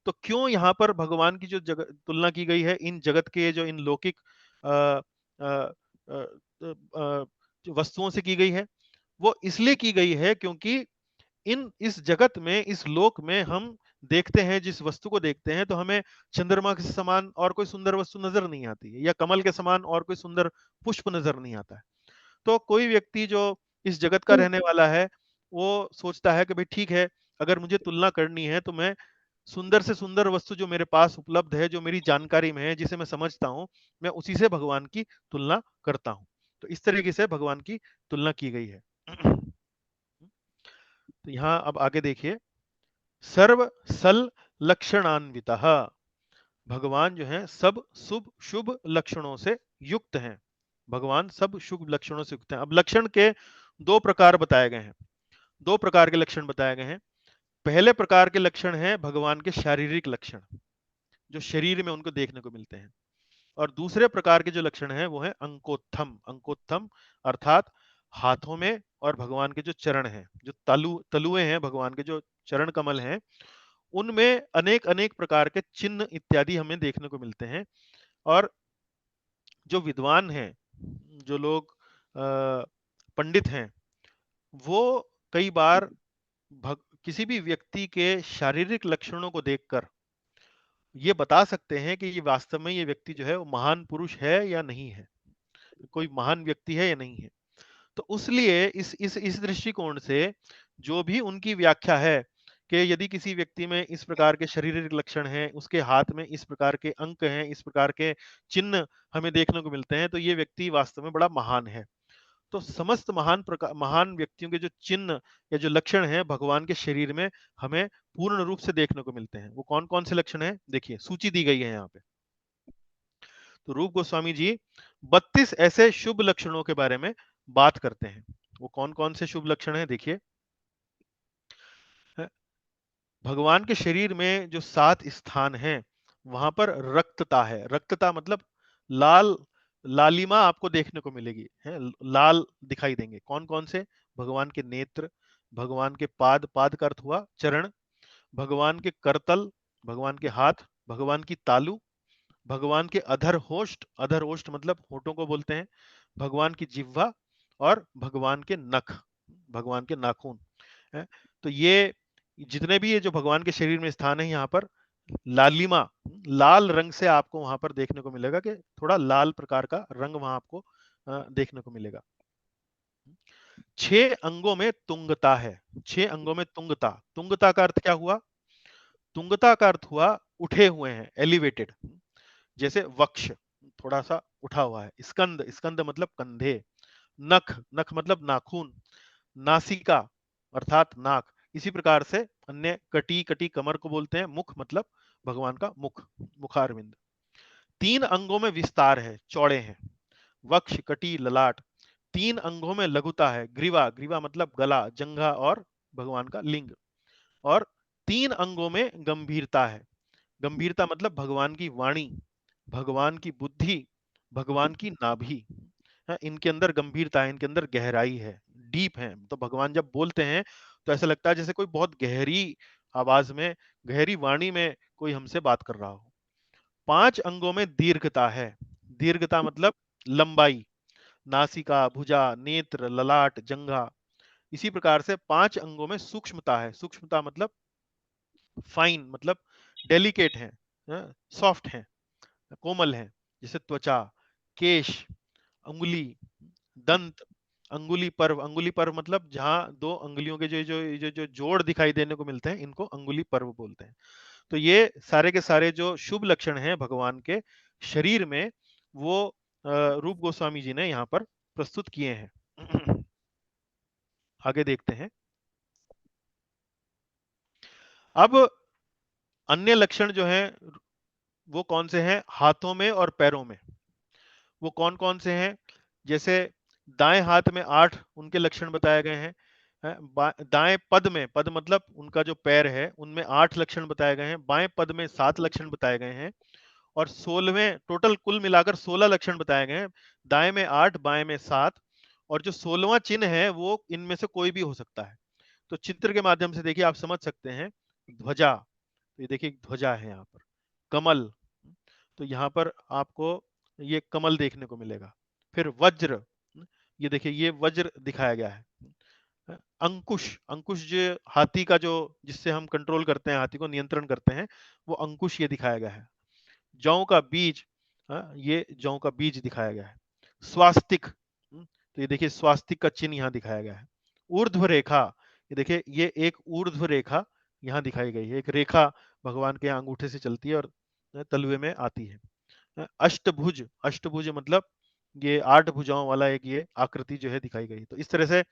तो क्यों यहाँ पर भगवान की जो तुलना की गई है इन जगत के जो इन लौकिक अ, अ, अ, जो वस्तुओं से की गई है, वो इसलिए की गई है क्योंकि इस जगत में, इस लोक में हम देखते हैं, जिस वस्तु को देखते हैं तो हमें चंद्रमा के समान और कोई सुंदर वस्तु नजर नहीं आती है, या कमल के समान और कोई सुंदर पुष्प नजर नहीं आता है। तो कोई व्यक्ति जो इस जगत का रहने वाला है वो सोचता है कि भाई ठीक है, अगर मुझे तुलना करनी है तो मैं सुंदर से सुंदर वस्तु जो मेरे पास उपलब्ध है, जो मेरी जानकारी में है, जिसे मैं समझता हूं, मैं उसी से भगवान की तुलना करता हूं। तो इस तरीके से भगवान की तुलना की गई है। तो यहाँ अब आगे देखिए, सर्व सल लक्षणान्वितः, भगवान जो है सब शुभ शुभ लक्षणों से युक्त हैं। भगवान सब शुभ लक्षणों से युक्त हैं। अब लक्षण के दो प्रकार बताए गए हैं, दो प्रकार के लक्षण बताए गए हैं। पहले प्रकार के लक्षण हैं भगवान के शारीरिक लक्षण, जो शरीर में उनको देखने को मिलते हैं। और दूसरे प्रकार के जो लक्षण हैं वो है अंकोत्थम। अंकोत्थम अर्थात हाथों में, और भगवान के जो चरण हैं, जो तलुए हैं, भगवान के जो चरण कमल हैं, उनमें अनेक अनेक प्रकार के चिन्ह इत्यादि हमें देखने को मिलते हैं। और जो विद्वान हैं, जो लोग पंडित हैं, वो कई बार किसी भी व्यक्ति के शारीरिक लक्षणों को देखकर ये बता सकते हैं कि ये वास्तव में ये व्यक्ति जो है वो महान पुरुष है या नहीं है, कोई महान व्यक्ति है या नहीं है। तो उसलिए इस दृष्टिकोण से जो भी उनकी व्याख्या है कि यदि किसी व्यक्ति में इस प्रकार के शारीरिक लक्षण हैं, उसके हाथ में इस प्रकार के अंक हैं, इस प्रकार के चिन्ह हमें देखने को मिलते हैं, तो ये व्यक्ति वास्तव में बड़ा महान है। तो समस्त महान व्यक्तियों के जो चिन्ह या जो लक्षण हैं भगवान के शरीर में हमें पूर्ण रूप से देखने को मिलते हैं। वो कौन कौन से लक्षण हैं, देखिए सूची दी गई है यहाँ पे। तो रूप गोस्वामी जी 32 ऐसे शुभ लक्षणों के बारे में बात करते हैं। वो कौन कौन से शुभ लक्षण हैं, देखिए। भगवान के शरीर में जो 7 स्थान हैं वहां पर रक्तता है। रक्तता मतलब लाल, लालिमा आपको देखने को मिलेगी है, लाल दिखाई देंगे। कौन कौन से, भगवान के नेत्र, भगवान के पाद, पाद का अर्थ हुआ चरण, भगवान के करतल, भगवान के हाथ, भगवान की तालू, भगवान के अधर होष्ट, अधर होष्ट मतलब होठों को बोलते हैं, भगवान की जिह्वा, और भगवान के नख, भगवान के नाखून है। तो ये जितने भी ये जो भगवान के शरीर में स्थान है, यहाँ पर लालिमा, लाल रंग से आपको वहां पर देखने को मिलेगा कि थोड़ा लाल प्रकार का रंग वहां आपको देखने को मिलेगा। 6 अंगों में तुंगता है। 6 अंगों में तुंगता, तुंगता का अर्थ क्या हुआ, तुंगता का अर्थ हुआ उठे हुए हैं, एलिवेटेड। जैसे वक्ष थोड़ा सा उठा हुआ है, स्कंद, स्कंद मतलब कंधे, नख, नख मतलब नाखून, नासिका अर्थात नाक। इसी प्रकार से अन्य कटी, कटी कमर को बोलते हैं, मुख मतलब भगवान का मुख, मुखारविंद। 3 अंगों में विस्तार है, चौड़े हैं, वक्ष, कटी, ललाट। 3 अंगों में लघुता है, ग्रीवा, ग्रीवा मतलब गला, जंघा और भगवान का लिंग। और 3 अंगों में गंभीरता है, गंभीरता मतलब भगवान की वाणी, भगवान की बुद्धि, भगवान की नाभि। इनके अंदर गंभीरता है, इनके अंदर गहराई है, डीप है। तो भगवान जब बोलते हैं तो ऐसा लगता है जैसे कोई बहुत गहरी आवाज में, गहरी वाणी में कोई हमसे बात कर रहा हो। 5 अंगों में दीर्घता है, दीर्घता मतलब लंबाई, नासिका, भुजा, नेत्र, ललाट, जंघा। इसी प्रकार से 5 अंगों में सूक्ष्मता है, सूक्ष्मता मतलब फाइन, मतलब डेलिकेट है, सॉफ्ट है, कोमल है। जैसे त्वचा, केश, अंगुली, दंत, अंगुली पर्व। अंगुली पर्व मतलब जहां 2 अंगुलियों के जो जो जो जो जोड़ दिखाई देने को मिलते हैं, इनको अंगुली पर्व बोलते हैं। तो ये सारे के सारे जो शुभ लक्षण हैं भगवान के शरीर में, वो रूप गोस्वामी जी ने यहाँ पर प्रस्तुत किए हैं। आगे देखते हैं। अब अन्य लक्षण जो हैं वो कौन से हैं? हाथों में और पैरों में। वो कौन कौन से हैं? जैसे दाएं हाथ में 8 उनके लक्षण बताए गए हैं। दाएं पद में, पद मतलब उनका जो पैर है, उनमें 8 लक्षण बताए गए हैं। बाएं पद में 7 लक्षण बताए गए हैं और 16वें, टोटल कुल मिलाकर 16 लक्षण बताए गए हैं। दाएं में 8, बाएं में 7, और जो 16वां चिन्ह है वो इनमें से कोई भी हो सकता है। तो चित्र के माध्यम से देखिए, आप समझ सकते हैं। ध्वजा, तो ये देखिए ध्वजा है यहाँ पर। कमल, तो यहाँ पर आपको ये कमल देखने को मिलेगा। फिर वज्र, ये देखिए ये वज्र दिखाया गया है। अंकुश, अंकुश जो हाथी का, जो जिससे हम कंट्रोल करते हैं, हाथी को नियंत्रण करते हैं, वो अंकुश ये दिखाया गया है। जौ का बीज, ये जौ का बीज दिखाया गया है। स्वास्तिक, तो ये देखिए स्वास्तिक का चिन्ह यहाँ दिखाया गया है। ऊर्ध्व रेखा, ये देखिए ये एक ऊर्ध्व रेखा यहाँ दिखाई गई है। एक रेखा भगवान के अंगूठे से चलती है और तलवे में आती है। अष्टभुज, अष्टभुज मतलब ये 8 भुजाओं वाला एक ये आकृति जो है दिखाई गई। तो इस तरह से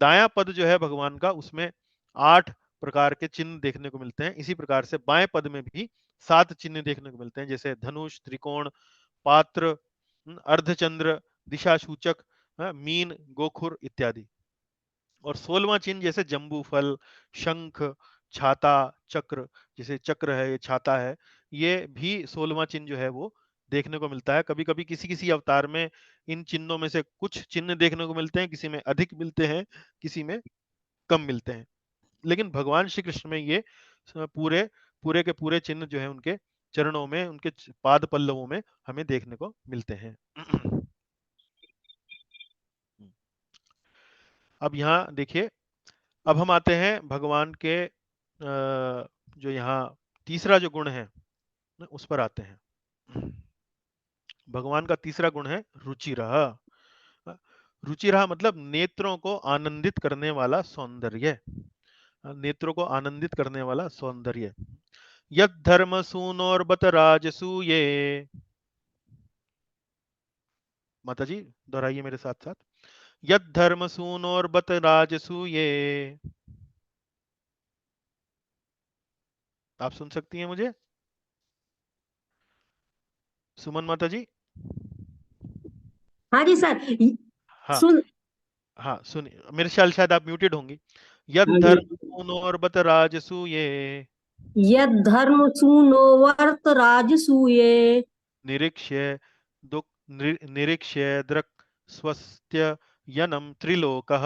दायां पद जो है भगवान का, उसमें 8 प्रकार के चिन्ह देखने को मिलते हैं। इसी प्रकार से बाएं पद में भी 7 चिन्ह देखने को मिलते हैं, जैसे धनुष, त्रिकोण, पात्र, अर्धचंद्र, दिशा सूचक, मीन, गोखुर इत्यादि। और 16वां चिन्ह जैसे जंबू फल, शंख, छाता, चक्र, जैसे चक्र है, ये छाता है, ये भी 16वां चिन्ह जो है वो देखने को मिलता है। कभी कभी किसी किसी अवतार में इन चिन्हों में से कुछ चिन्ह देखने को मिलते हैं, किसी में अधिक मिलते हैं, किसी में कम मिलते हैं। लेकिन भगवान श्री कृष्ण में ये पूरे पूरे के पूरे चिन्ह जो है उनके चरणों में, उनके पाद पल्लवों में हमें देखने को मिलते हैं। अब यहाँ देखिए, अब हम आते हैं भगवान के जो यहाँ तीसरा जो गुण है उस पर आते हैं। भगवान का तीसरा गुण है रुचिरः। रुचिरः मतलब नेत्रों को आनंदित करने वाला सौंदर्य। नेत्रों को आनंदित करने वाला सौंदर्य। यद धर्म सूनोर्बत राजसूये, माता जी दोहराइए मेरे साथ साथ। यद धर्म सूनोर्बत राजसूये, आप सुन सकती हैं मुझे? सुमन माता जी? हाँ जी सर। हाँ सुन। हाँ, सुनिए, मेरे ख्याल शायद आप म्यूटेड होंगी। यद हाँ धर्म जी। सूनोर्बत राजसूये, यद धर्म सूनो वर्त राजसूये, निरीक्ष्य दुख, निरीक्ष्य दृक् स्वस्त्य यनम त्रिलोकः,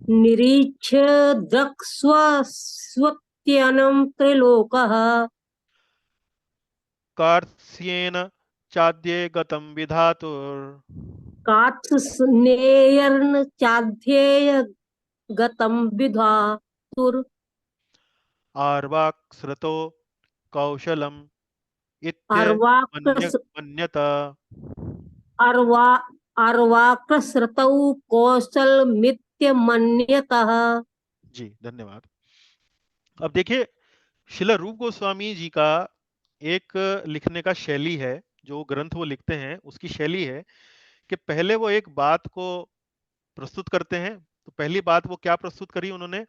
निरीक्ष्य द्रक्ष्व स्वत्यनं त्रिलोकः, कार्त्स्येन चाद्ये गतं विधातुर्, कात्स्नेयर्न चाध्येय गतं विधातुर्, आर्वाक्स्रतो कौशलम् अर्वाक्स मन्यत। अर्वा अर्वाक्स्रतौ कौशलमित्यमन्यतः। जी धन्यवाद। अब देखिए, शिला रूप गोस्वामी जी का एक लिखने का शैली है, जो ग्रंथ वो लिखते हैं उसकी शैली है कि पहले वो एक बात को प्रस्तुत करते हैं। तो पहली बात वो क्या प्रस्तुत करी उन्होंने?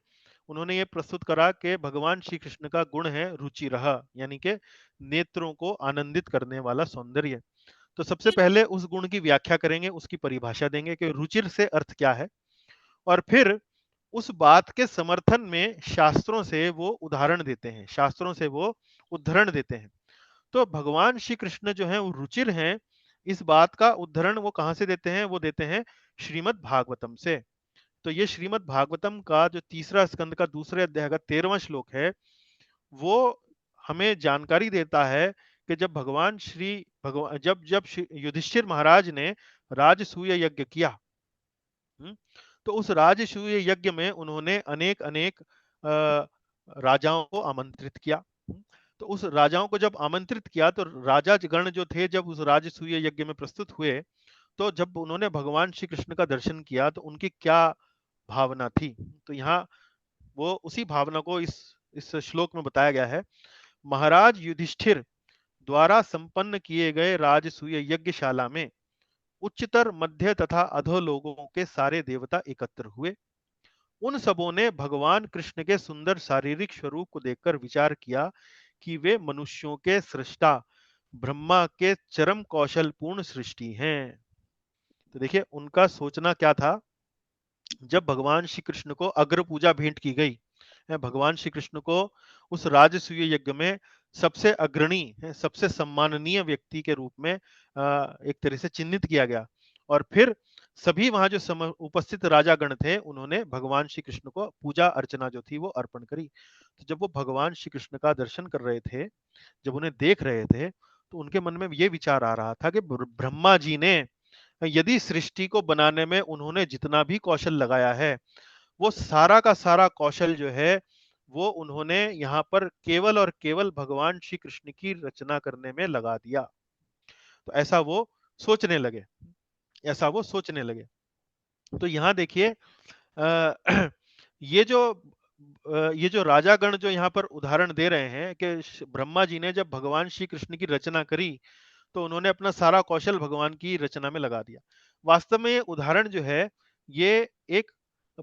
उन्होंने ये प्रस्तुत करा कि भगवान श्री कृष्ण का गुण है रुचिरः, यानी कि नेत्रों को आनंदित करने वाला सौंदर्य। तो सबसे पहले उस गुण की व्याख्या करेंगे, उसकी परिभाषा देंगे कि रुचिर से अर्थ क्या है, और फिर उस बात के समर्थन में शास्त्रों से वो उदाहरण देते हैं, शास्त्रों से वो उद्धरण देते हैं। तो भगवान श्री कृष्ण जो है वो रुचिर हैं, इस बात का उद्धरण वो कहां से देते हैं? वो देते हैं श्रीमद् भागवतम से। तो ये श्रीमद् भागवतम का जो तीसरा स्कंद का दूसरे अध्याय का 13वां श्लोक है, वो हमें जानकारी देता है कि जब जब युधिष्ठिर महाराज ने राजसूय यज्ञ किया, तो उस राजसूय यज्ञ में उन्होंने अनेक अनेक राजाओं को आमंत्रित किया। तो उस राजाओं को जब आमंत्रित किया, तो राजा गण जो थे जब उस राजसूय यज्ञ में प्रस्तुत हुए, तो जब उन्होंने भगवान श्री कृष्ण का दर्शन किया तो उनकी क्या भावना थी? तो यहाँ वो उसी भावना को इस श्लोक में बताया गया है। महाराज युधिष्ठिर द्वारा संपन्न किए गए राजसूय यज्ञशाला में उच्चतर, मध्य तथा अधोलोकों के सारे देवता एकत्र हुए। उन सबों ने भगवान कृष्ण के सुंदर शारीरिक स्वरूप को देखकर विचार किया कि वे मनुष्यों के सृष्टा ब्रह्मा के चरम कौशल पूर्ण सृष्टि हैं। तो देखिए उनका सोचना क्या था। जब भगवान श्री कृष्ण को अग्र पूजा भेंट की गई, भगवान श्री कृष्ण को उस राजसूय यज्ञ में सबसे अग्रणी, सबसे सम्माननीय व्यक्ति के रूप में एक तरह से चिन्हित किया गया, और फिर सभी वहां जो उपस्थित राजागण थे उन्होंने भगवान श्री कृष्ण को पूजा अर्चना जो थी वो अर्पण करी। तो जब वो भगवान श्री कृष्ण का दर्शन कर रहे थे, जब उन्हें देख रहे थे, तो उनके मन में ये विचार आ रहा था कि ब्रह्मा जी ने यदि सृष्टि को बनाने में उन्होंने जितना भी कौशल लगाया है, वो सारा का सारा कौशल जो है वो उन्होंने यहाँ पर केवल और केवल भगवान श्री कृष्ण की रचना करने में लगा दिया। तो ऐसा वो सोचने लगे, ऐसा वो सोचने लगे। तो यहाँ देखिए ये जो राजागण जो यहाँ पर उदाहरण दे रहे हैं कि ब्रह्मा जी ने जब भगवान श्री कृष्ण की रचना करी तो उन्होंने अपना सारा कौशल भगवान की रचना में लगा दिया। वास्तव में ये उदाहरण जो है ये एक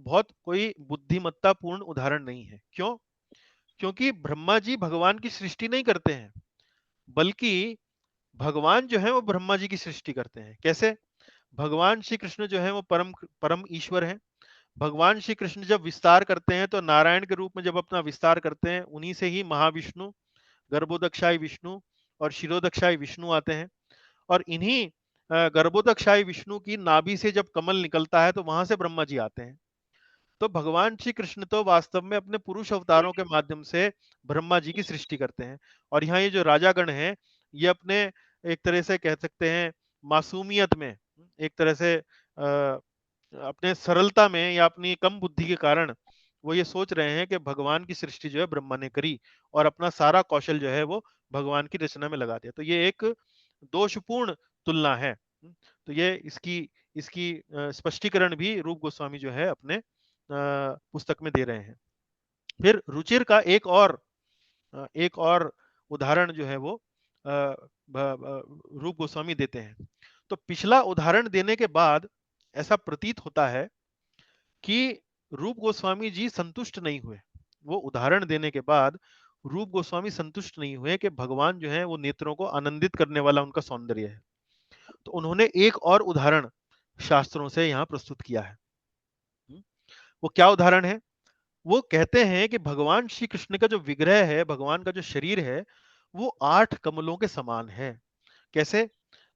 बहुत कोई बुद्धिमत्तापूर्ण उदाहरण नहीं है। क्यों? क्योंकि ब्रह्मा जी भगवान की सृष्टि नहीं करते हैं, बल्कि भगवान जो है वो ब्रह्मा जी की सृष्टि करते हैं। कैसे? भगवान श्री कृष्ण जो है वो परम परम ईश्वर है। भगवान श्री कृष्ण जब विस्तार करते हैं तो नारायण के रूप में जब अपना विस्तार करते हैं, उन्हीं से ही महाविष्णु, गर्भोदक्षाई विष्णु और शिरोदक्षाई विष्णु आते हैं। और इन्हीं गर्भोदक्षाई विष्णु की नाभि से जब कमल निकलता है तो वहां से ब्रह्मा जी आते हैं। तो भगवान श्री कृष्ण तो वास्तव में अपने पुरुष अवतारों के माध्यम से ब्रह्मा जी की सृष्टि करते हैं। और यहाँ ये जो राजागण हैं ये अपने एक तरह से कह सकते हैं मासूमियत में, एक तरह से अपने सरलता में या अपनी कम बुद्धि के कारण वो ये सोच रहे हैं कि भगवान की सृष्टि जो है ब्रह्मा ने करी और अपना सारा कौशल जो है वो भगवान की रचना में लगा दिया। तो ये एक दोषपूर्ण तुलना है। तो ये इसकी इसकी स्पष्टीकरण भी रूप गोस्वामी जो है अपने पुस्तक में दे रहे हैं। फिर रुचिर का एक और उदाहरण जो है वो रूप गोस्वामी देते हैं। तो पिछला उदाहरण देने के बाद ऐसा प्रतीत होता है कि रूप गोस्वामी जी संतुष्ट नहीं हुए। वो उदाहरण देने के बाद रूप गोस्वामी संतुष्ट नहीं हुए कि भगवान जो है वो नेत्रों को आनंदित करने वाला उनका सौंदर्य है। तो उन्होंने एक और उदाहरण शास्त्रों से यहाँ प्रस्तुत किया है। वो क्या उदाहरण है? वो कहते हैं कि भगवान श्री कृष्ण का जो विग्रह है, भगवान का जो शरीर है, वो 8 कमलों के समान है। कैसे?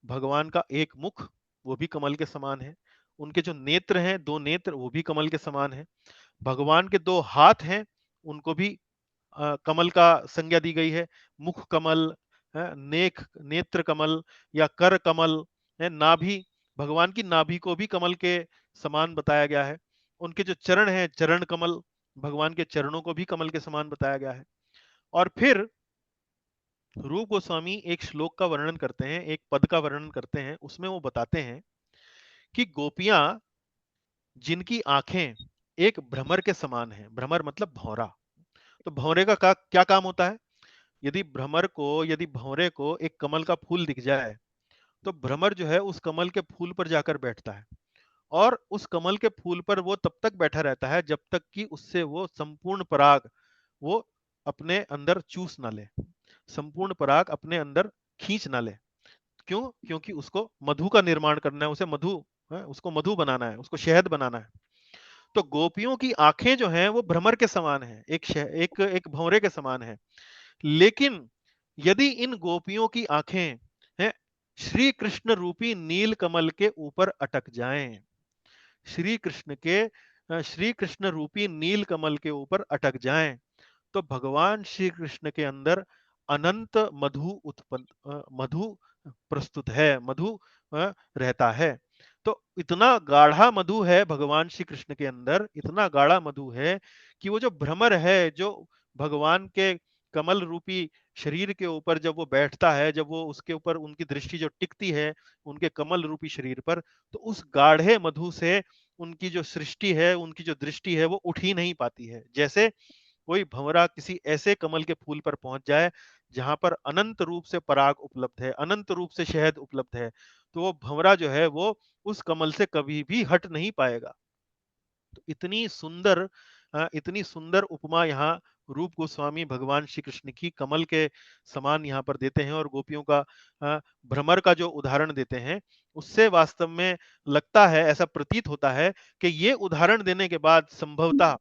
भगवान का एक मुख वो भी कमल के समान है, उनके जो नेत्र हैं 2 नेत्र वो भी कमल के समान है, भगवान के 2 हाथ हैं उनको भी कमल का संज्ञा दी गई है। मुख कमल, नेत्र कमल या कर कमल है, नाभि, भगवान की नाभि को भी कमल के समान बताया गया है। उनके जो चरण हैं चरण कमल, भगवान के चरणों को भी कमल के समान बताया गया है। और फिर रूप गोस्वामी एक श्लोक का वर्णन करते हैं, एक पद का वर्णन करते हैं। उसमें वो बताते हैं कि गोपियां जिनकी आंखें एक भ्रमर के समान है, भ्रमर मतलब भौरा। तो भौरे का क्या काम होता है? यदि भौरे को एक कमल का फूल दिख जाए तो भ्रमर जो है उस कमल के फूल पर जाकर बैठता है और उस कमल के फूल पर वो तब तक बैठा रहता है जब तक कि उससे वो संपूर्ण पराग वो अपने अंदर चूस ना ले, संपूर्ण पराग अपने अंदर खींच ना ले। क्यों? क्योंकि उसको मधु का निर्माण करना है, उसको मधु बनाना है, उसको शहद बनाना है। तो गोपियों की आंखें जो हैं वो भ्रमर के समान है, एक भंवरे के समान है। लेकिन यदि इन गोपियों की आंखें हैं श्री कृष्ण रूपी नील कमल के ऊपर अटक जाएं, श्री कृष्ण रूपी नील कमल के ऊपर अटक जाएं, तो भगवान श्री कृष्ण के अंदर अनंत मधु प्रस्तुत है, मधु रहता है। तो इतना गाढ़ा मधु है भगवान श्री कृष्ण के अंदर, इतना गाढ़ा मधु है कि वो जो भ्रमर है, जो भगवान के कमल रूपी शरीर के ऊपर जब वो बैठता है, जब वो उसके ऊपर उनकी दृष्टि जो टिकती है उनके कमल रूपी शरीर पर, तो उस गाढ़े मधु से उनकी जो सृष्टि है, उनकी जो दृष्टि है वो उठ ही नहीं पाती है। जैसे कोई भंवरा किसी ऐसे कमल के फूल पर पहुंच जाए जहां पर अनंत रूप से पराग उपलब्ध है, अनंत रूप से शहद उपलब्ध है, तो वो भंवरा जो है वो उस कमल से कभी भी हट नहीं पाएगा। तो इतनी सुंदर उपमा यहाँ रूप गोस्वामी भगवान श्री कृष्ण की कमल के समान यहाँ पर देते हैं, और गोपियों का भ्रमर का जो उदाहरण देते हैं उससे वास्तव में लगता है, ऐसा प्रतीत होता है कि ये उदाहरण देने के बाद संभवतः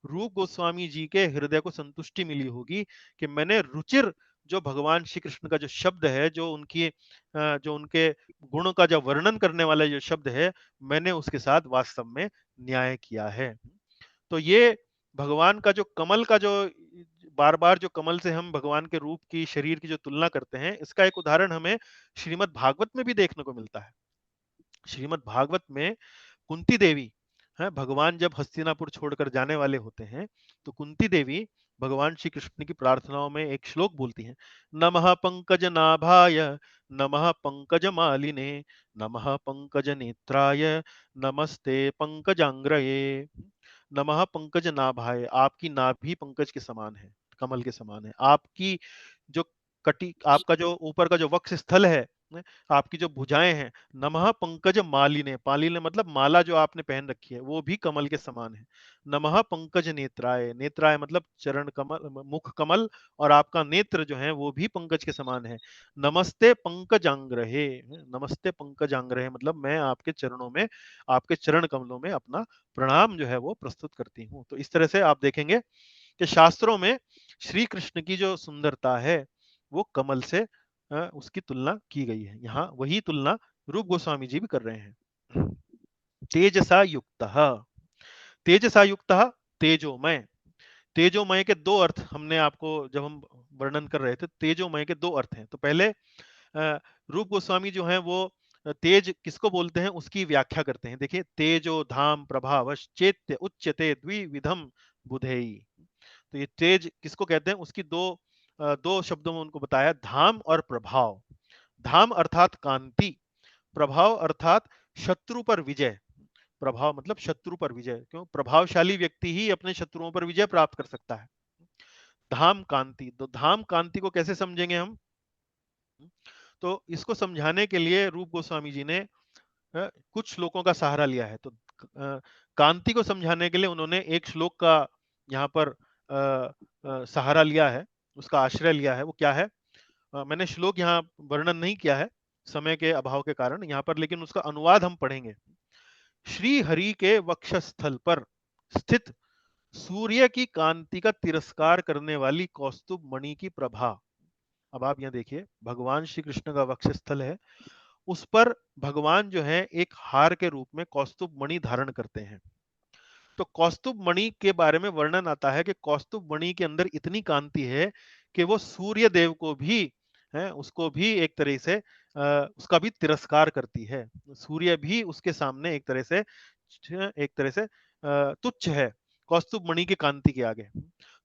रूप गोस्वामी जी के हृदय को संतुष्टि मिली होगी कि मैंने रुचिर जो भगवान श्री कृष्ण का जो शब्द है, जो उनके गुणों का जो वर्णन करने वाला जो शब्द है, मैंने उसके साथ वास्तव में न्याय किया है। तो ये भगवान का जो कमल का जो बार बार जो कमल से हम भगवान के रूप की, शरीर की जो तुलना करते हैं, इसका एक उदाहरण हमें श्रीमद् भागवत में भी देखने को मिलता है। श्रीमद् भागवत में कुंती देवी है, भगवान जब हस्तिनापुर छोड़कर जाने वाले होते हैं तो कुंती देवी भगवान श्री कृष्ण की प्रार्थनाओं में एक श्लोक बोलती हैं, नमः पंकज नाभाय नमः पंकज मालिने नमः पंकज नेत्राय नमस्ते पंकजांग्रये। नमः पंकज नाभाय, आपकी नाभि पंकज के समान है, कमल के समान है। आपकी जो आपका जो ऊपर का जो वक्ष स्थल है, आपकी जो भुजाएं हैं, नमः पंकज मालिने, पालिने मतलब माला जो आपने पहन रखी है वो भी कमल के समान है। नमः पंकज नेत्राय, नेत्राय मतलब चरण कमल, मुख कमल, और आपका नेत्र जो है वो भी पंकज के समान है। नमस्ते पंकजांग्रहे, नमस्ते पंकजांग्रहे मतलब मैं आपके चरणों में, आपके चरण कमलों में अपना प्रणाम जो है वो प्रस्तुत करती हूँ। तो इस तरह से आप देखेंगे कि शास्त्रों में श्री कृष्ण की जो सुंदरता है वो कमल से उसकी तुलना की गई है। यहाँ वही तुलना रूप गोस्वामी जी भी कर रहे हैं। तेजसा युक्तः, तेजसा युक्तः तेजोमय। तेजोमय के दो अर्थ हमने आपको जब हम वर्णन कर रहे थे, तेजोमय के दो अर्थ हैं। तो पहले रूप गोस्वामी जो है वो तेज किसको बोलते हैं उसकी व्याख्या करते हैं। देखिए, तेजो धाम प्रभावश चेत्य उच्यते द्विविधम बुधेई। तो ये तेज किसको कहते हैं उसकी दो शब्दों में उनको बताया, धाम और प्रभाव। धाम अर्थात कांति, प्रभाव अर्थात शत्रु पर विजय। प्रभाव मतलब शत्रु पर विजय, क्यों? प्रभावशाली व्यक्ति ही अपने शत्रुओं पर विजय प्राप्त कर सकता है। धाम कांति, तो धाम कांति को कैसे समझेंगे हम? तो इसको समझाने के लिए रूप गोस्वामी जी ने कुछ श्लोकों का सहारा लिया है। तो कांति को समझाने के लिए उन्होंने एक श्लोक का यहाँ पर सहारा लिया है, उसका आश्रय लिया है। वो क्या है? मैंने श्लोक यहाँ वर्णन नहीं किया है समय के अभाव के कारण यहाँ पर, लेकिन उसका अनुवाद हम पढ़ेंगे। श्री हरि के वक्षस्थल पर स्थित सूर्य की कांति का तिरस्कार करने वाली कौस्तुभ मणि की प्रभा। अब आप यहाँ देखिए, भगवान श्री कृष्ण का वक्षस्थल है, उस पर भगवान जो है एक हार के रूप में कौस्तुभ मणि धारण करते हैं। तो कौस्तुभ मणि के बारे में वर्णन आता है कि कौस्तुभ मणि के अंदर इतनी कांति है कि वो सूर्य देव को भी है, उसको भी एक तरह से उसका भी तिरस्कार करती है। सूर्य भी उसके सामने एक तरह से तुच्छ है कौस्तुभ मणि की कांति के आगे।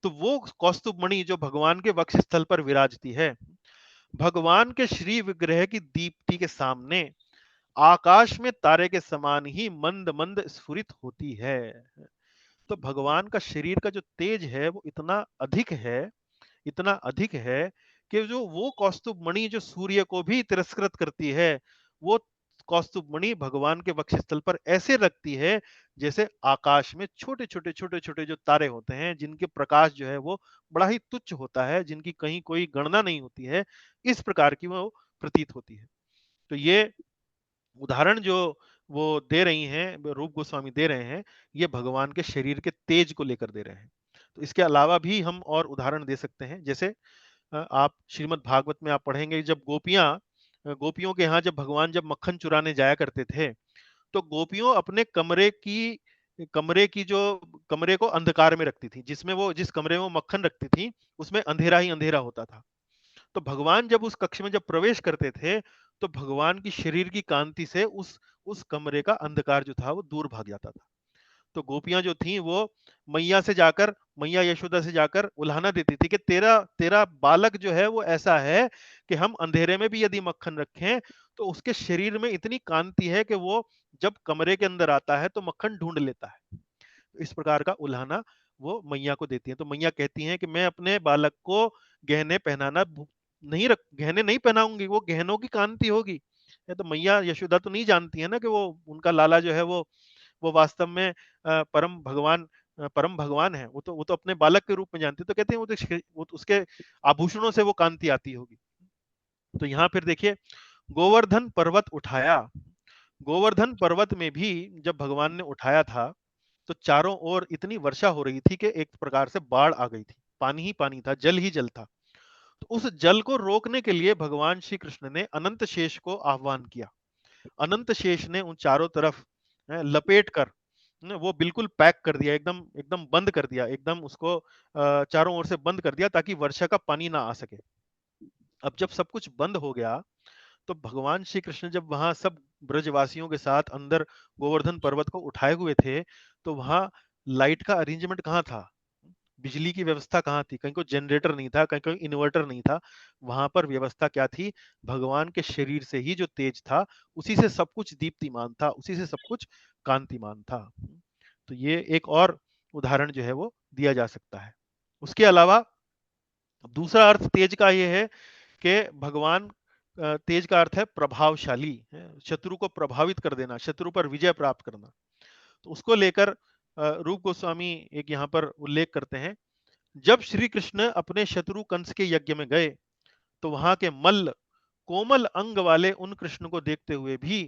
तो वो कौस्तुभ मणि जो भगवान के वक्ष स्थल पर विराजती है, भगवान के श्री विग्रह की दीप्ति के सामने आकाश में तारे के समान ही मंद मंद स्फुरित होती है। तो भगवान का शरीर का जो तेज है वो इतना अधिक है, इतना अधिक है कि जो वो कौस्तुभ मणि जो सूर्य को भी तिरस्कृत करती है, वो कौस्तुभ मणि भगवान के वक्षस्थल पर ऐसे रखती है जैसे आकाश में छोटे छोटे छोटे छोटे जो तारे होते हैं, जिनके प्रकाश जो है वो बड़ा ही तुच्छ होता है, जिनकी कहीं कोई गणना नहीं होती है, इस प्रकार की वो प्रतीत होती है। तो ये उदाहरण जो वो दे रही हैं, रूप गोस्वामी दे रहे हैं, ये भगवान के शरीर के तेज को लेकर दे रहे हैं। तो इसके अलावा भी हम और उदाहरण दे सकते हैं। जैसे आप श्रीमद् भागवत में आप पढ़ेंगे, जब गोपियों के यहाँ जब भगवान जब मक्खन चुराने जाया करते थे, तो गोपियों अपने कमरे को अंधकार में रखती थी, जिस कमरे में वो मक्खन रखती थी उसमें अंधेरा ही अंधेरा होता था। तो भगवान जब उस कक्ष में जब प्रवेश करते थे, तो भगवान की शरीर की कांति से उस कमरे का अंधकार जो था वो दूर भाग जाता था। तो गोपियां जो थी वो मैया यशोदा से जाकर उल्हाना देती थी कि तेरा तेरा बालक जो है वो ऐसा है कि हम अंधेरे में भी यदि मक्खन रखें तो उसके शरीर में इतनी कांति है कि वो जब कमरे के अंदर आता है तो मक्खन ढूंढ लेता है। इस प्रकार का उल्हाना वो मैया को देती हैं। तो मैया कहती हैं कि मैं अपने बालक को गहने पहनाना गहने नहीं पहनाऊंगी, वो गहनों की कांति होगी। ये तो मैया यशोदा तो नहीं जानती है ना कि वो उनका लाला जो है वो वास्तव में परम भगवान है। वो तो अपने बालक के रूप में जानती है। तो कहते हैं वो तो उसके आभूषणों से वो कांति आती होगी। तो यहाँ फिर देखिए, गोवर्धन पर्वत उठाया। गोवर्धन पर्वत में भी जब भगवान ने उठाया था तो चारों ओर इतनी वर्षा हो रही थी कि एक प्रकार से बाढ़ आ गई थी। पानी ही पानी था, जल ही जल था। तो उस जल को रोकने के लिए भगवान श्री कृष्ण ने अनंत शेष को आह्वान किया। अनंत शेष ने उन चारों तरफ लपेट कर वो बिल्कुल पैक कर दिया, एकदम एकदम बंद कर दिया, एकदम उसको चारों ओर से बंद कर दिया ताकि वर्षा का पानी ना आ सके। अब जब सब कुछ बंद हो गया तो भगवान श्री कृष्ण जब वहां सब ब्रजवासियों के साथ अंदर गोवर्धन पर्वत को उठाए हुए थे, तो वहां लाइट का अरेंजमेंट कहाँ था, बिजली की व्यवस्था कहाँ थी? कहीं कोई जनरेटर नहीं था, कहीं कोई इन्वर्टर नहीं था। वहां पर व्यवस्था क्या थी? भगवान के शरीर से ही जो तेज था, उसी से सब कुछ दीप्तिमान था, उसी से सब कुछ कांतिमान था। तो ये एक और उदाहरण जो है वो दिया जा सकता है। उसके अलावा दूसरा अर्थ तेज का ये है कि भगवान तेज का अर्थ है प्रभावशाली, शत्रु को प्रभावित कर देना, शत्रु पर विजय प्राप्त करना। तो उसको लेकर रूप गोस्वामी एक यहाँ पर उल्लेख करते हैं, जब श्री कृष्ण अपने शत्रु कंस के यज्ञ में गए तो वहां के मल्ल कोमल अंग वाले उन कृष्ण को देखते हुए भी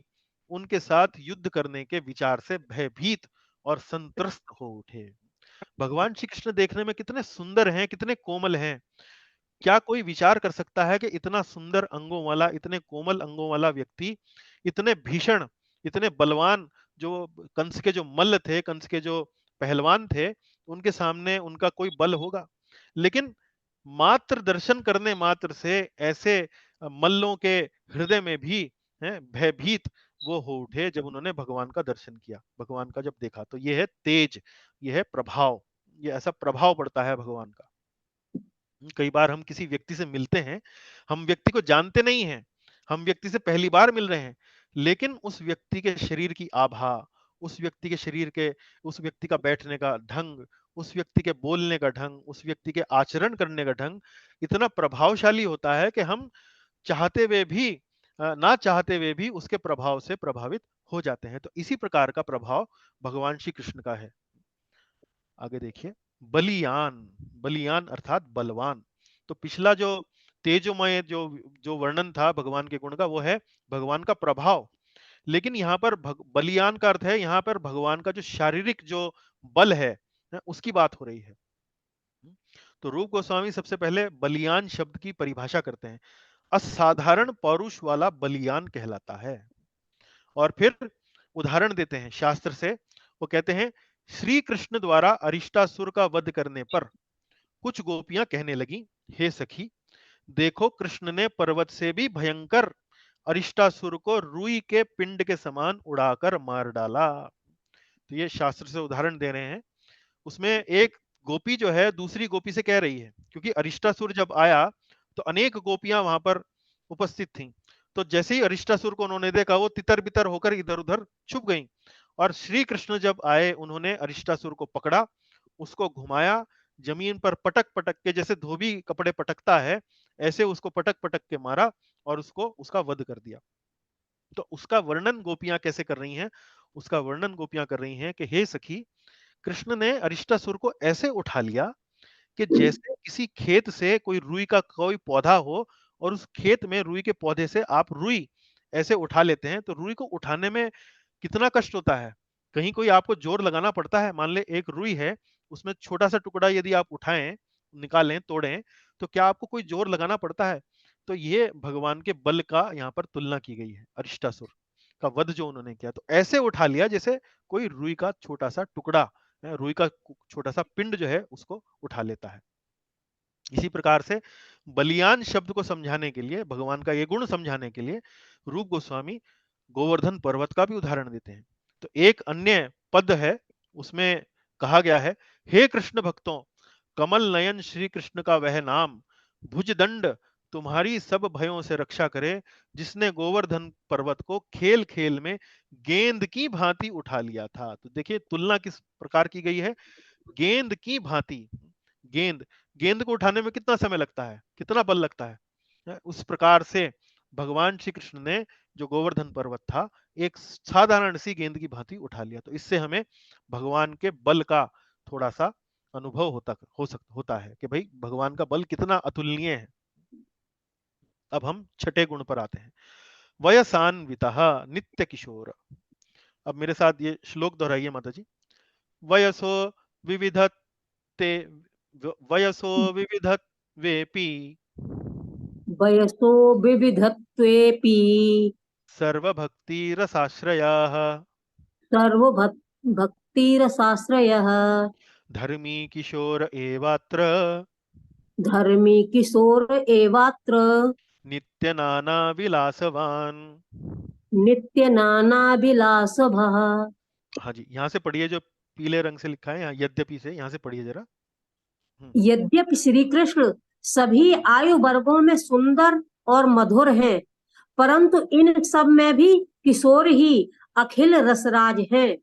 उनके साथ युद्ध करने के विचार से भयभीत और संत्रस्त हो उठे। भगवान श्री कृष्ण देखने में कितने सुंदर हैं, कितने कोमल हैं। क्या कोई विचार कर सकता है कि इतना सुंदर अंगों वाला, इतने कोमल अंगों वाला व्यक्ति, इतने भीषण, इतने बलवान, जो कंस के जो मल्ल थे, कंस के जो पहलवान थे, उनके सामने उनका कोई बल होगा? लेकिन मात्र दर्शन करने मात्र से ऐसे मल्लों के हृदय में भी भयभीत वो हो उठे जब उन्होंने भगवान का दर्शन किया, भगवान का जब देखा। तो ये है तेज, ये है प्रभाव, ये ऐसा प्रभाव पड़ता है भगवान का। कई बार हम किसी व्यक्ति से मिलते हैं, हम व्यक्ति को जानते नहीं हैं, हम व्यक्ति से पहली बार मिल रहे हैं, लेकिन उस व्यक्ति के शरीर की आभा, उस व्यक्ति के शरीर के, उस व्यक्ति का बैठने का ढंग, उस व्यक्ति के बोलने का ढंग, उस व्यक्ति के आचरण करने का ढंग इतना प्रभावशाली होता है कि हम चाहते हुए भी ना चाहते हुए भी उसके प्रभाव से प्रभावित हो जाते हैं। तो इसी प्रकार का प्रभाव भगवान श्री कृष्ण का है। आगे देखिए, बलियान, बलियान अर्थात बलवान। तो पिछला जो तेजोमय जो जो वर्णन था भगवान के गुण का, वो है भगवान का प्रभाव। लेकिन यहाँ पर बलियान का अर्थ है यहाँ पर भगवान का जो शारीरिक जो बल है, उसकी बात हो रही है। तो रूप गोस्वामी सबसे पहले बलियान शब्द की परिभाषा करते हैं, असाधारण पौरुष वाला बलियान कहलाता है। और फिर उदाहरण देते हैं शास्त्र से। वो कहते हैं, श्री कृष्ण द्वारा अरिष्टासुर का वध करने पर कुछ गोपियां कहने लगी, हे सखी, देखो कृष्ण ने पर्वत से भी भयंकर अरिष्टासुर को रुई के पिंड के समान उड़ाकर मार डाला। तो ये शास्त्र से उदाहरण दे रहे हैं। उसमें एक गोपी जो है दूसरी गोपी से कह रही है, क्योंकि अरिष्टासुर जब आया तो अनेक गोपियां वहां पर उपस्थित थीं। तो जैसे ही अरिष्टासुर को उन्होंने देखा, वो तितर बितर होकर इधर उधर छुप गईं। और श्री कृष्ण जब आए, उन्होंने अरिष्टासुर को पकड़ा, उसको घुमाया, जमीन पर पटक पटक के, जैसे धोबी कपड़े पटकता है, ऐसे उसको पटक पटक के मारा और उसको उसका वध कर दिया। तो उसका वर्णन गोपियां कैसे कर रही हैं? उसका वर्णन गोपियां कर रही हैं कि हे सखी, कृष्ण ने अरिष्टासुर को ऐसे उठा लिया कि जैसे किसी खेत से कोई रुई का कोई पौधा हो और उस खेत में रुई के पौधे से आप रुई ऐसे उठा लेते हैं, तो रुई को उठाने में कितना कष्ट होता है। कहीं कोई आपको जोर लगाना पड़ता है। मान ले एक रुई है, उसमें छोटा सा टुकड़ा यदि आप उठाएं, निकालें, तोड़ें, तो क्या आपको कोई जोर लगाना पड़ता है? तो ये भगवान के बल का यहाँ पर तुलना की गई है। अरिष्टासुर का वध जो उन्होंने किया, तो ऐसे उठा लिया जैसे कोई रुई का छोटा सा टुकड़ा, रुई का छोटा सा पिंड जो है उसको उठा लेता है। इसी प्रकार से बलियान शब्द को समझाने के लिए, भगवान का ये गुण समझाने के लिए रूप गोस्वामी गोवर्धन पर्वत का भी उदाहरण देते हैं। तो एक अन्य पद है, उसमें कहा गया है, हे कृष्ण भक्तों, कमल नयन श्री कृष्ण का वह नाम, भुजदंड तुम्हारी सब भयों से रक्षा करे, जिसने गोवर्धन पर्वत को खेल खेल में गेंद की भांति उठा लिया था। तो देखिए तुलना किस प्रकार की गई है गेंद की भांति। गेंद गेंद को उठाने में कितना समय लगता है, कितना बल लगता है? उस प्रकार से भगवान श्री कृष्ण ने जो गोवर्धन पर्वत था एक साधारण सी गेंद की भांति उठा लिया। तो इससे हमें भगवान के बल का थोड़ा सा अनुभव होता है कि भाई भगवान का बल कितना अतुलनीय है। अब हम छठे गुण पर आते हैं। वयसान्वितः नित्य किशोर। अब मेरे साथ ये श्लोक दोहराइए माता जी। वयसो विविधते वयसो विविधत्वेपि वयसो विविधत्वेपि सर्वभक्तिरसाश्रयाः सर्वभक्तिरसाश्रयः धर्मी किशोर एवात्र धर्मी किशोर एवात्र नित्यनाना विलासवान। नित्य नानाभिलाषभः। हाँ जी, यहाँ से पढ़िए जो पीले रंग से लिखा है, यहाँ यद्यपि से, यहाँ से पढ़िए जरा। यद्यपि श्री कृष्ण सभी आयु वर्गों में सुंदर और मधुर हैं, परंतु इन सब में भी किशोर ही अखिल रसराज हैं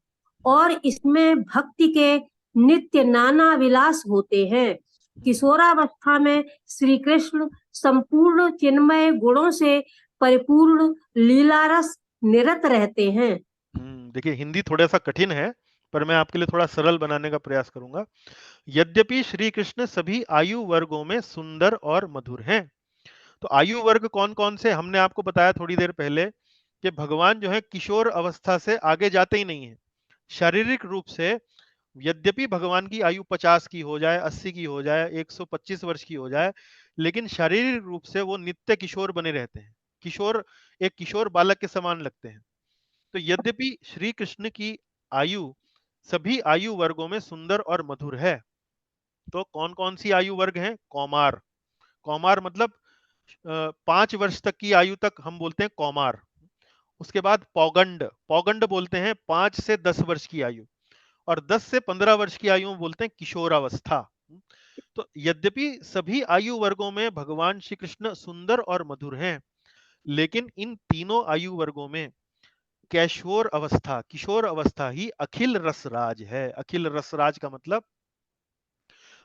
और इसमें भक्ति के नित्य नाना विलास होते हैं। किशोरावस्था में श्री कृष्ण संपूर्ण चिन्मय गुणों से परिपूर्ण लीला रस निरत रहते हैं। देखिए हिंदी थोड़ा सा कठिन है, पर मैं आपके लिए थोड़ा सरल बनाने का प्रयास करूंगा। यद्यपि श्री कृष्ण सभी आयु वर्गों में सुंदर और मधुर हैं। तो आयु वर्ग कौन कौन से हमने आपको बताया थोड़ी देर पहले कि भगवान जो है किशोर अवस्था से आगे जाते ही नहीं है। शारीरिक रूप से यद्यपि भगवान की आयु 50 की हो जाए, 80 की हो जाए, 125 वर्ष की हो जाए, लेकिन शारीरिक रूप से वो नित्य किशोर बने रहते हैं। किशोर एक किशोर बालक के समान लगते हैं। तो यद्यपि श्री कृष्ण की आयु सभी आयु वर्गों में सुंदर और मधुर है, तो कौन कौन सी आयु वर्ग हैं? कौमार। कौमार मतलब 5 वर्ष तक की आयु तक हम बोलते हैं कौमार। उसके बाद पौगंड। पौगंड बोलते हैं 5 से 10 वर्ष की आयु, और 10 से 15 वर्ष की आयु में बोलते हैं किशोरावस्था। तो यद्यपि सभी आयु वर्गों में भगवान श्री कृष्ण सुंदर और मधुर हैं, लेकिन इन तीनों आयु वर्गों में किशोर अवस्था ही अखिल रसराज है। अखिल रसराज का मतलब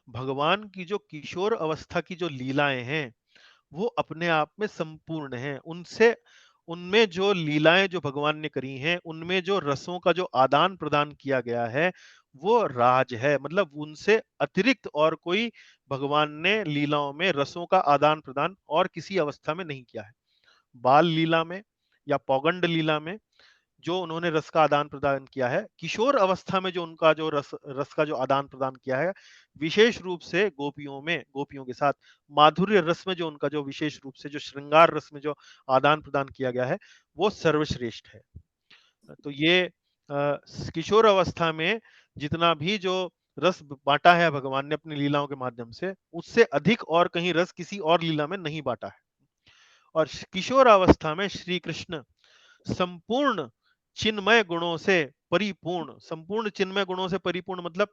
भगवान की जो किशोर अवस्था की जो लीलाएं हैं वो अपने आप में संपूर्ण हैं। उनसे उनमें जो लीलाएं जो भगवान ने करी हैं, उनमें जो रसों का जो आदान प्रदान किया गया है वो राज है। मतलब उनसे अतिरिक्त और कोई भगवान ने लीलाओं में रसों का आदान प्रदान और किसी अवस्था में नहीं किया है। बाल लीला में या पौगंड लीला में जो उन्होंने रस का आदान प्रदान किया है, किशोर अवस्था में जो उनका जो रस का जो आदान प्रदान किया है, विशेष रूप से गोपियों के साथ माधुर्य रस में जो उनका जो विशेष रूप से जो श्रृंगार रस में जो आदान प्रदान किया गया है वो सर्वश्रेष्ठ है। तो ये किशोर अवस्था में जितना भी जो रस बांटा है भगवान ने अपनी लीलाओं के माध्यम से, उससे अधिक और कहीं रस किसी और लीला में नहीं बांटा है। और किशोर अवस्था में श्री कृष्ण संपूर्ण चिन्मय गुणों से परिपूर्ण, संपूर्ण चिन्मय गुणों से परिपूर्ण मतलब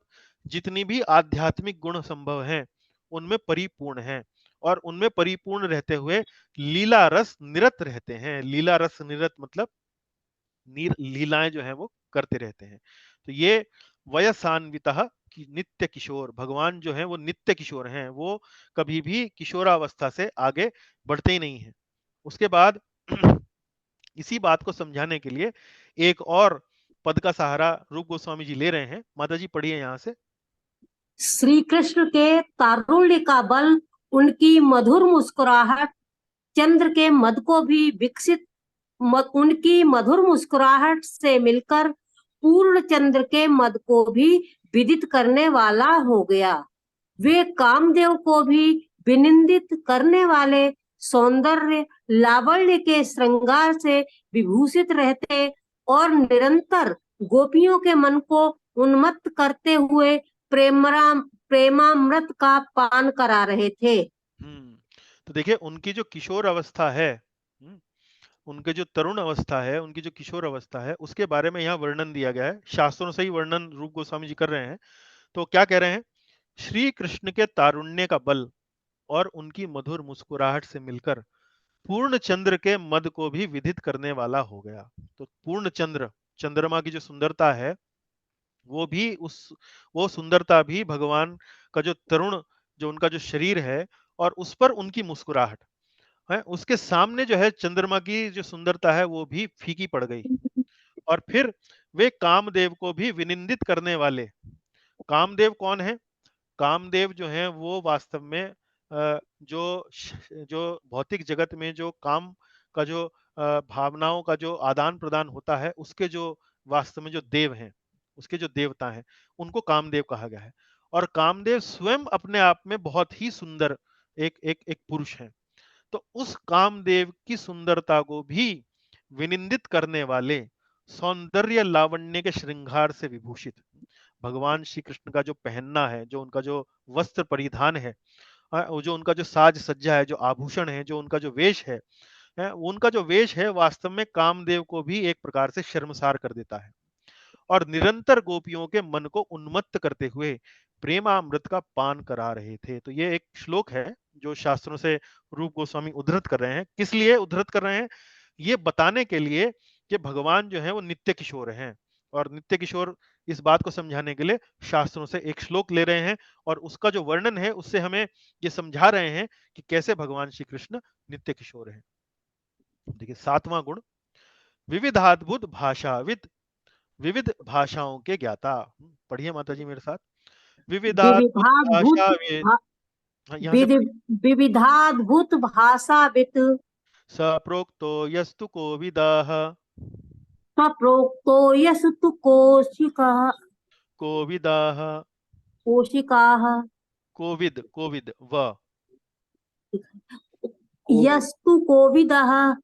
जितनी भी आध्यात्मिक गुण संभव हैं उनमें परिपूर्ण हैं, और उनमें परिपूर्ण रहते हुए लीला रस निरत रहते हैं। लीला रस निरत मतलब लीलाएं जो है वो करते रहते हैं। तो ये वयसान्वितः कि नित्य किशोर, भगवान जो है वो नित्य किशोर हैं, वो कभी भी किशोरावस्था से आगे बढ़ते ही नहीं है। उसके बाद इसी बात को समझाने के लिए एक और पद का सहारा रूप गोस्वामी जी ले रहे हैं। माता जी पढ़िए यहां से। श्री कृष्ण के तारुण्य का बल, उनकी मधुर मुस्कुराहट चंद्र के मद को भी उनकी मधुर मुस्कुराहट से मिलकर पूर्ण चंद्र के मद को भी विदित करने वाला हो गया। वे कामदेव को भी विनिंदित करने वाले सौंदर्य लावण्य के श्रृंगार से विभूषित रहते और निरंतर गोपियों के मन को उन्मत्त करते हुए प्रेमामृत का पान करा रहे थे। तो देखिए उनकी जो किशोर अवस्था है, उनके जो तरुण अवस्था है, उनकी जो किशोर अवस्था है, उसके बारे में यहाँ वर्णन दिया गया है। शास्त्रों से ही वर्णन रूप गोस्वामी जी कर रहे हैं। तो क्या कह रहे हैं? श्री कृष्ण के तारुण्य का बल और उनकी मधुर मुस्कुराहट से मिलकर पूर्ण चंद्र के मद को भी विदित करने वाला हो गया। तो पूर्ण चंद्र, चंद्रमा की जो सुंदरता है वो भी वो सुंदरता भी भगवान का जो तरुण, जो उनका जो शरीर है और उस पर उनकी मुस्कुराहट है, उसके सामने जो है चंद्रमा की जो सुंदरता है वो भी फीकी पड़ गई। और फिर वे कामदेव को भी विनिंदित करने वाले, कामदेव कौन है? कामदेव जो है वो वास्तव में जो भौतिक जगत में जो काम का जो भावनाओं का जो आदान प्रदान होता है, उसके जो वास्तव में जो देव हैं, उसके जो देवता हैं, उनको कामदेव कहा गया है। और कामदेव स्वयं अपने आप में बहुत ही सुंदर एक एक एक पुरुष हैं। तो उस कामदेव की सुंदरता को भी विनिंदित करने वाले, सौंदर्य लावण्य के श्रृंगार से विभूषित भगवान श्री कृष्ण का जो पहनना है, जो उनका जो वस्त्र परिधान है, वो जो उनका जो साज सज्जा है, जो आभूषण है, जो उनका जो वेश है, उनका जो वेश है वास्तव में कामदेव को भी एक प्रकार से शर्मसार कर देता है और निरंतर गोपियों के मन को उन्मत्त करते हुए प्रेमामृत का पान करा रहे थे। तो ये एक श्लोक है जो शास्त्रों से रूप गोस्वामी उद्धृत कर रहे हैं। किस लिए उद्धृत कर रहे हैं? ये बताने के लिए कि भगवान जो है वो नित्य किशोर हैं, और नित्य किशोर इस बात को समझाने के लिए शास्त्रों से एक श्लोक ले रहे हैं और उसका जो वर्णन है उससे हमें ये समझा रहे हैं कि कैसे भगवान श्री कृष्ण नित्य किशोर हैं। देखिए 7वां गुण, विविधाद्भुत भाषाविद, विविध भाषाओं के ज्ञाता। पढ़िए माता जी मेरे साथ। विविधाद्भुत विविधाद्भुत भाषाविद। भा- हाँ, यहाँ से पढ़िए। विविधाद्भुत भाषावित् सप्रोक्तो यस्तु कोविदाः, स्वप्रोक्तो यसतु कौशिका कोविदाः, कौशिकाः कोविद, कोविद व यस्तु कोविदः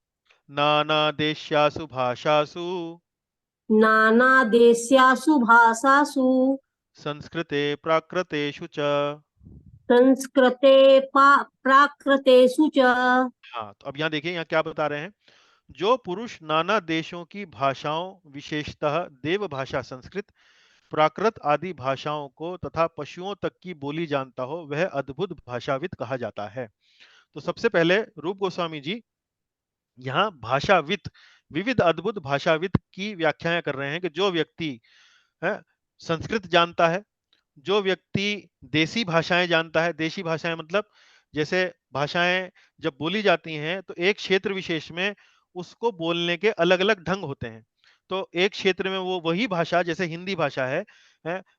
नानादेश्यासु भाषासु नानादेश्यासु भाषासु संस्कृते प्राकृतेषु च। संस्कृते प्राकृतेषु च। हाँ, तो अब यहाँ देखिए, यहाँ क्या बता रहे हैं? जो पुरुष नाना देशों की भाषाओं, विशेषतः देव भाषा संस्कृत, प्राकृत आदि भाषाओं को तथा पशुओं तक की बोली जानता हो, वह अद्भुत भाषाविद कहा जाता है। तो सबसे पहले रूप गोस्वामी जी यहाँ भाषाविद, विविध अद्भुत भाषाविद की व्याख्याएं कर रहे हैं कि जो व्यक्ति है संस्कृत जानता है, जो व्यक्ति देसी भाषाएं जानता है, देशी भाषाएं मतलब जैसे भाषाएं जब बोली जाती हैं तो एक क्षेत्र विशेष में उसको बोलने के अलग अलग ढंग होते हैं। तो एक क्षेत्र में वो वही भाषा, जैसे हिंदी भाषा है,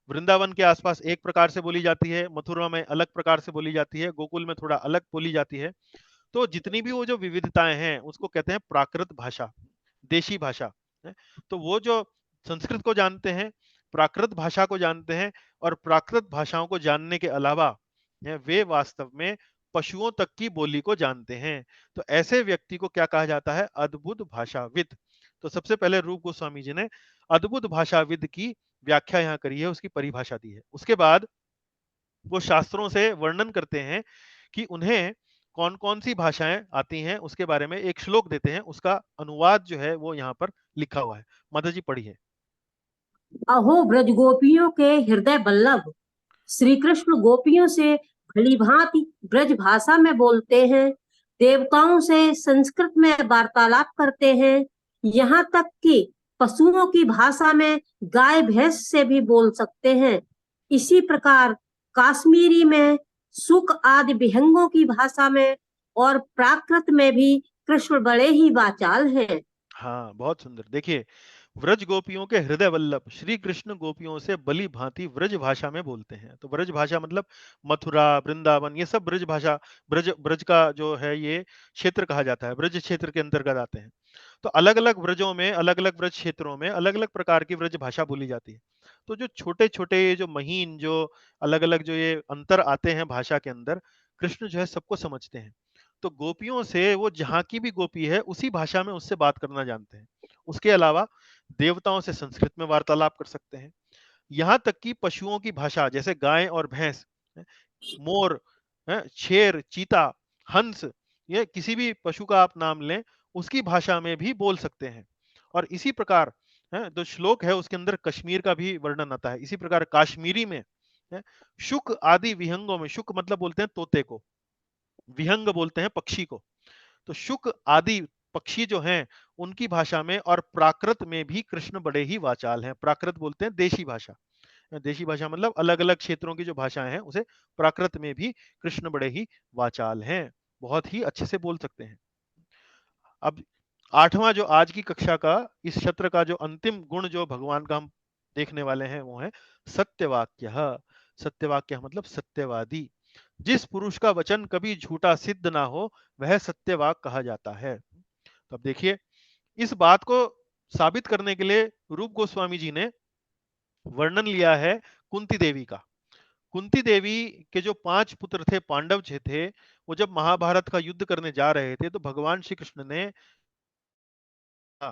वृंदावन के आसपास एक प्रकार से बोली जाती है, मथुरा में अलग प्रकार से बोली जाती है, गोकुल में थोड़ा अलग बोली जाती है। तो जितनी भी वो जो विविधताएं हैं उसको कहते हैं प्राकृत भाषा, देशी भाषा है। तो वो जो संस्कृत को जानते हैं, प्राकृत भाषा को जानते हैं, और प्राकृत भाषाओं को जानने के अलावा वे वास्तव में पशुओं तक की बोली को जानते हैं। तो ऐसे व्यक्ति को क्या कहा जाता है? अद्भुत भाषाविद। तो सबसे पहले रूप गोस्वामी जी ने अद्भुत भाषाविद की व्याख्या यहाँ करी है, उसकी परिभाषा दी है। उसके बाद वो शास्त्रों से वर्णन करते हैं कि उन्हें कौन कौन सी भाषाएं आती हैं, उसके बारे में एक श्लोक देते हैं, उसका अनुवाद जो है वो यहाँ पर लिखा हुआ है। माता जी पढ़िए। अहो ब्रज गोपियों के हृदय बल्लभ, श्री कृष्ण गोपियों से भली भांति ब्रज भाषा में बोलते हैं, देवताओं से संस्कृत में वार्तालाप करते हैं, यहाँ तक कि पशुओं की भाषा में गाय भैंस से भी बोल सकते हैं। इसी प्रकार काश्मीरी में सुक आदि विहंगों की भाषा में और प्राकृत में भी कृष्ण बड़े ही वाचाल हैं। हाँ, बहुत सुंदर। देखिए, व्रज गोपियों के हृदय वल्लभ श्री कृष्ण गोपियों से बली भांति व्रज भाषा में बोलते हैं। तो व्रज भाषा मतलब मथुरा, वृंदावन, ये सब ब्रज भाषा, ब्रज ब्रज का जो है ये क्षेत्र कहा जाता है, ब्रज क्षेत्र के अंतर्गत आते हैं। तो अलग अलग व्रजों में, अलग अलग व्रज क्षेत्रों में अलग अलग प्रकार की व्रज भाषा बोली जाती है। तो जो छोटे छोटे जो महीन जो अलग अलग जो ये अंतर आते हैं भाषा के अंदर, कृष्ण जो है सबको समझते हैं। तो गोपियों से वो जहाँ की भी गोपी है उसी भाषा में उससे बात करना जानते हैं। उसके अलावा देवताओं से संस्कृत में वार्तालाप कर सकते हैं। यहाँ तक कि पशुओं की भाषा, जैसे गाय और भैंस, मोर, शेर, चीता, हंस, ये किसी भी पशु का आप नाम लें, उसकी भाषा में भी बोल सकते हैं। और इसी प्रकार जो श्लोक है उसके अंदर कश्मीर का भी वर्णन आता है। इसी प्रकार काश्मीरी में शुक आदि विहंगों में, शुक मतलब बोलते हैं तोते को, विहंग बोलते हैं पक्षी को। तो शुक आदि पक्षी जो हैं उनकी भाषा में और प्राकृत में भी कृष्ण बड़े ही वाचाल हैं। प्राकृत बोलते हैं देशी भाषा। देशी भाषा मतलब अलग अलग क्षेत्रों की जो भाषाएं हैं उसे प्राकृत में भी कृष्ण बड़े ही वाचाल हैं, बहुत ही अच्छे से बोल सकते हैं। अब आठवां जो आज की कक्षा का इस सत्र का जो अंतिम गुण जो भगवान का हम देखने वाले हैं वो है सत्यवाक्य। सत्यवाक्य मतलब सत्यवादी। जिस पुरुष का वचन कभी झूठा सिद्ध ना हो वह सत्यवाक कहा जाता है। तो अब देखिए, इस बात को साबित करने के लिए रूप गोस्वामी जी ने वर्णन लिया है कुंती देवी का। कुंती देवी के जो 5 पुत्र थे, पांडव थे, वो जब महाभारत का युद्ध करने जा रहे थे तो भगवान श्री कृष्ण ने कहा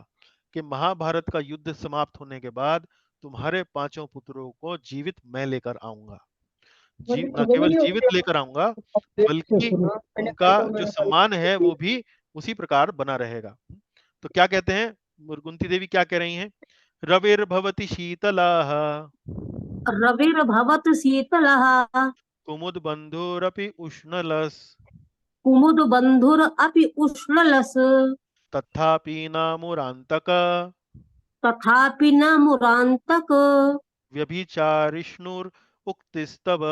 कि महाभारत का युद्ध समाप्त होने के बाद तुम्हारे 5 पुत्रों को जीवित मैं लेकर आऊंगा। न केवल जीवित लेकर आऊंगा बल्कि उनका जो सम्मान है वो भी उसी प्रकार बना रहेगा। तो क्या कहते हैं, कुंती देवी क्या कह रही हैं? रविर्भवति शीतलाः रविर्भवत शीतलः कुमुद बंधुरपि उष्णलस् कुमुद बंधुर अपि उष्णलस तथापि न मुरान्तक तथापि न मुरान्तक व्यभिचारिष्णुर उक्तिस्तव।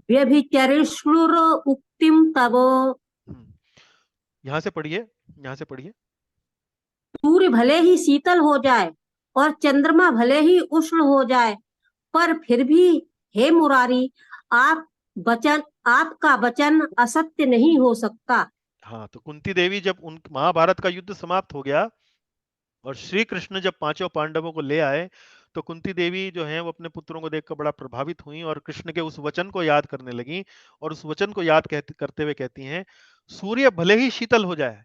व्यभिचरिष्णुर उक्तिम तव। यहां से पढ़िए, यहां से पढ़िए। सूर्य भले ही शीतल हो जाए और चंद्रमा भले ही उष्ण हो जाए, पर फिर भी हे मुरारी, आपका वचन असत्य नहीं हो सकता। हाँ, तो कुंती देवी जब उन महाभारत का युद्ध समाप्त हो गया और श्री कृष्ण जब 5 पांडवों को ले आए तो कुंती देवी जो है वो अपने पुत्रों को देखकर बड़ा प्रभावित हुई और कृष्ण के उस वचन को याद करने लगी और उस वचन को याद करते हुए कहती हैं, सूर्य भले ही शीतल हो जाए,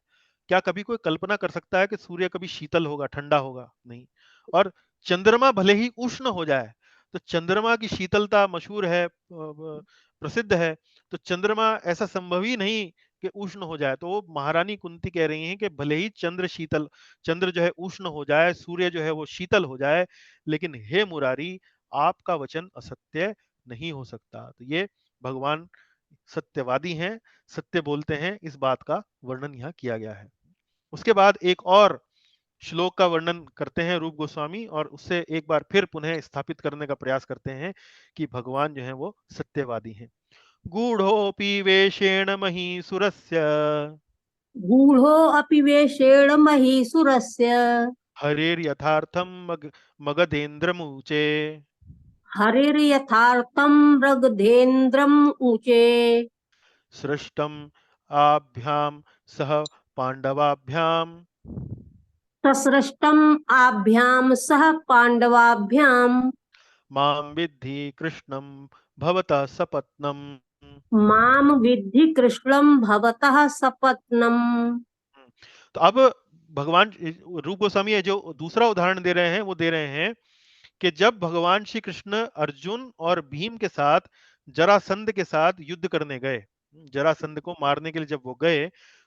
क्या कभी कोई कल्पना कर सकता है कि सूर्य कभी शीतल होगा, ठंडा होगा? नहीं। और चंद्रमा भले ही उष्ण हो जाए, तो चंद्रमा की शीतलता मशहूर है, प्रसिद्ध है, तो चंद्रमा ऐसा संभव ही नहीं कि उष्ण हो जाए। तो वो महारानी कुंती कह रही हैं कि भले ही चंद्र जो है उष्ण हो जाए, सूर्य जो है वो शीतल हो जाए, लेकिन हे मुरारी, आपका वचन असत्य नहीं हो सकता। तो ये भगवान सत्यवादी हैं, सत्य बोलते हैं, इस बात का वर्णन यहाँ किया गया है। उसके बाद एक और श्लोक का वर्णन करते हैं रूप गोस्वामी और उससे एक बार फिर पुनः स्थापित करने का प्रयास करते हैं कि भगवान जो है वो सत्यवादी हैं। गूढ़ोऽपि वेषेण महीसुरस्य गूढ़ो अपि वेषेण महीसुरस्य हरेर्यथार्थं मगधेन्द्रमुचे। हरिर्यथार्थं मृगधेन्द्रम् ऊचे। सृष्टम आभ्याम सह पांडवाभ्याम ससृष्टम् आभ्याम सह पांडवाभ्याम मां विद्धि कृष्णं भवतः सपत्नम। माम विद्धि कृष्णं भवतः सपत्नम्। तो अब भगवान रूप गोस्वामी ये जो दूसरा उदाहरण दे रहे हैं वो दे रहे हैं कि जब भगवान श्री कृष्ण अर्जुन और भीम के साथ जरासंध के साथ युद्ध करने गए, जरासंध को मारने के लिए जब वो गए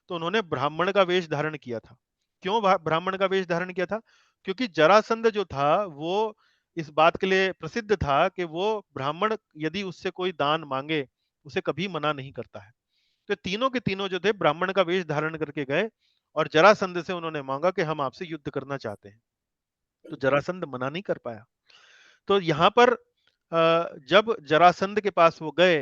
तो उन्होंने ब्राह्मण का वेश धारण किया था। क्यों ब्राह्मण का वेश धारण किया था? क्योंकि जरासंध जो था वो इस बात के लिए प्रसिद्ध था कि वो ब्राह्मण यदि उससे कोई दान मांगे उसे कभी मना नहीं करता है। तो तीनों के तीनों जो थे ब्राह्मण का वेश धारण करके गए और जरासंध से उन्होंने मांगा कि हम आपसे युद्ध करना चाहते हैं। तो जरासंध मना नहीं कर पाया। तो यहाँ पर जब जरासंध के पास वो गए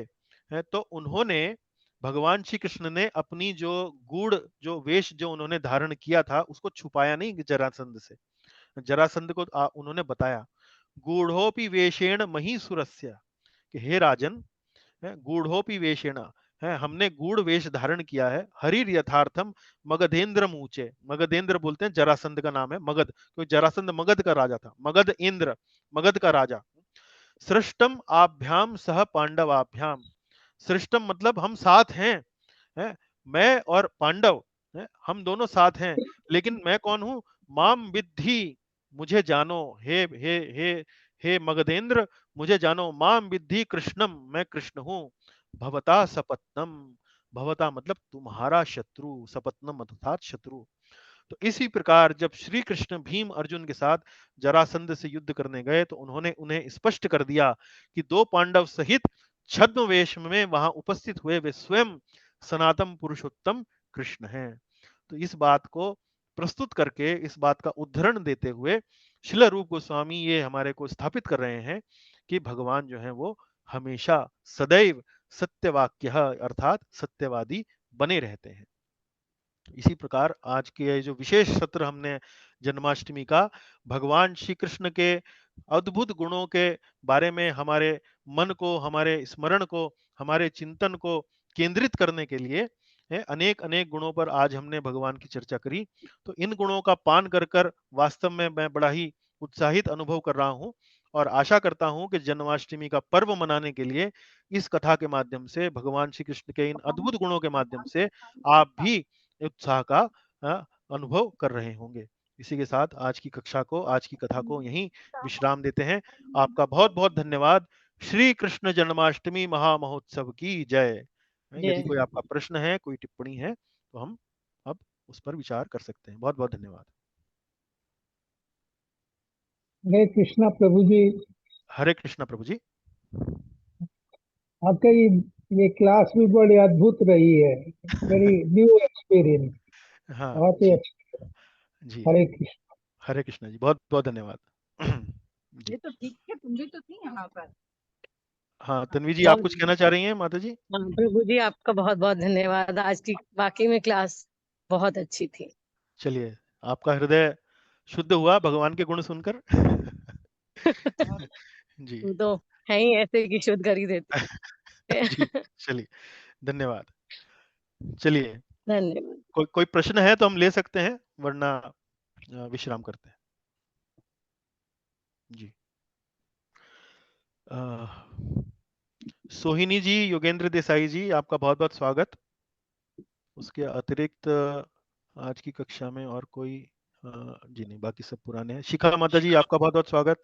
हैं तो उन्होंने भगवान श्री कृष्ण ने अपनी जो गूढ़ जो वेश जो उन्होंने धारण किया था उसको छुपाया नहीं जरासंध से। जरासंध को उन्होंने बताया, गूढ़ोपि वेशेण महीसुरस्य, कि हे राजन, गूढ़ोपि वेशेण, है हमने गूढ़ वेश धारण किया है, हरिर यथार्थम मगधेंद्र मूचे। मगधेंद्र बोलते हैं जरासंध का नाम है, मगध, क्योंकि जरासंध मगध का राजा था, मगध इंद्र, मगध का राजा। सृष्टम आभ्याम सह पांडवाभ्याम, सृष्टम मतलब हम साथ हैं, है? मैं और पांडव, है? हम दोनों साथ हैं, लेकिन मैं कौन हूं? माम विद्धि, मुझे जानो, हे मगधेंद्र, मुझे जानो, माम विद्धि कृष्णम, मैं कृष्ण हूं, भवता सपत्नम, भवता मतलब तुम्हारा शत्रु, सपत्नम अर्थात शत्रु। तो इसी प्रकार जब श्री कृष्ण भीम अर्जुन के साथ जरासंध से युद्ध करने गए तो उन्होंने उन्हें स्पष्ट कर दिया कि 2 पांडव सहित छद्म वेश में वहां उपस्थित हुए वे स्वयं सनातन पुरुषोत्तम कृष्ण हैं। तो इस बात को प्रस्तुत करके, इस बात का उद्धरण देते हुए श्रील रूप गोस्वामी ये हमारे को स्थापित कर रहे हैं कि भगवान जो है वो हमेशा सदैव सत्यवाक्य अर्थात सत्यवादी बने रहते हैं। इसी प्रकार आज के ये जो विशेष सत्र हमने जन्माष्टमी का भगवान श्री कृष्ण के अद्भुत गुणों के बारे में हमारे मन को, हमारे स्मरण को, हमारे चिंतन को केंद्रित करने के लिए अनेक अनेक गुणों पर आज हमने भगवान की चर्चा करी। तो इन गुणों का पान कर कर वास्तव में मैं बड़ा ही उत्साहित अनुभव कर रहा हूं और आशा करता हूं कि जन्माष्टमी का पर्व मनाने के लिए इस कथा के माध्यम से, भगवान श्री कृष्ण के इन अद्भुत गुणों के माध्यम से आप भी उत्साह का अनुभव कर रहे होंगे। इसी के साथ आज की कक्षा को, आज की कथा को यहीं विश्राम देते हैं। आपका बहुत बहुत धन्यवाद। श्री कृष्ण जन्माष्टमी महामहोत्सव की जय। यदि कोई आपका प्रश्न है, कोई टिप्पणी है, तो हम अब उस पर विचार कर सकते हैं। बहुत बहुत धन्यवाद। हरे कृष्णा प्रभु जी। हरे कृष्णा प्रभु जी। आपका ये क्लास भी बड़ी अद्भुत रही है, वेरी न्यू एक्सपीरियंस, हाँ बहुत ही जी, अच्छा। जी हरे कृष्ण। हरे कृष्णा जी, बहुत बहुत धन्यवाद। जी ये तो ठीक है, तुम भी तो थी यहाँ पर। हाँ तन्वी जी, आप कुछ कहना चाह रही हैं माता जी? हाँ प्रभु जी, आपका बहुत बहुत धन्यवाद। आज की वाकई में क्लास बहुत अच्छी थी। चलिए, आपका हृदय शुद्ध हुआ भगवान के गुण सुनकर। जी तुम तो है ही ऐसे कि शुद्ध कर ही देते। जी, चलिए धन्यवाद। चलिए, धन्यवाद। कोई प्रश्न है तो हम ले सकते हैं, वरना विश्राम करते हैं। जी सोहिनी जी, योगेंद्र देसाई जी, आपका बहुत बहुत स्वागत। उसके अतिरिक्त आज की कक्षा में और कोई जी नहीं, बाकी सब पुराने हैं। शिखा माता जी, आपका बहुत बहुत स्वागत।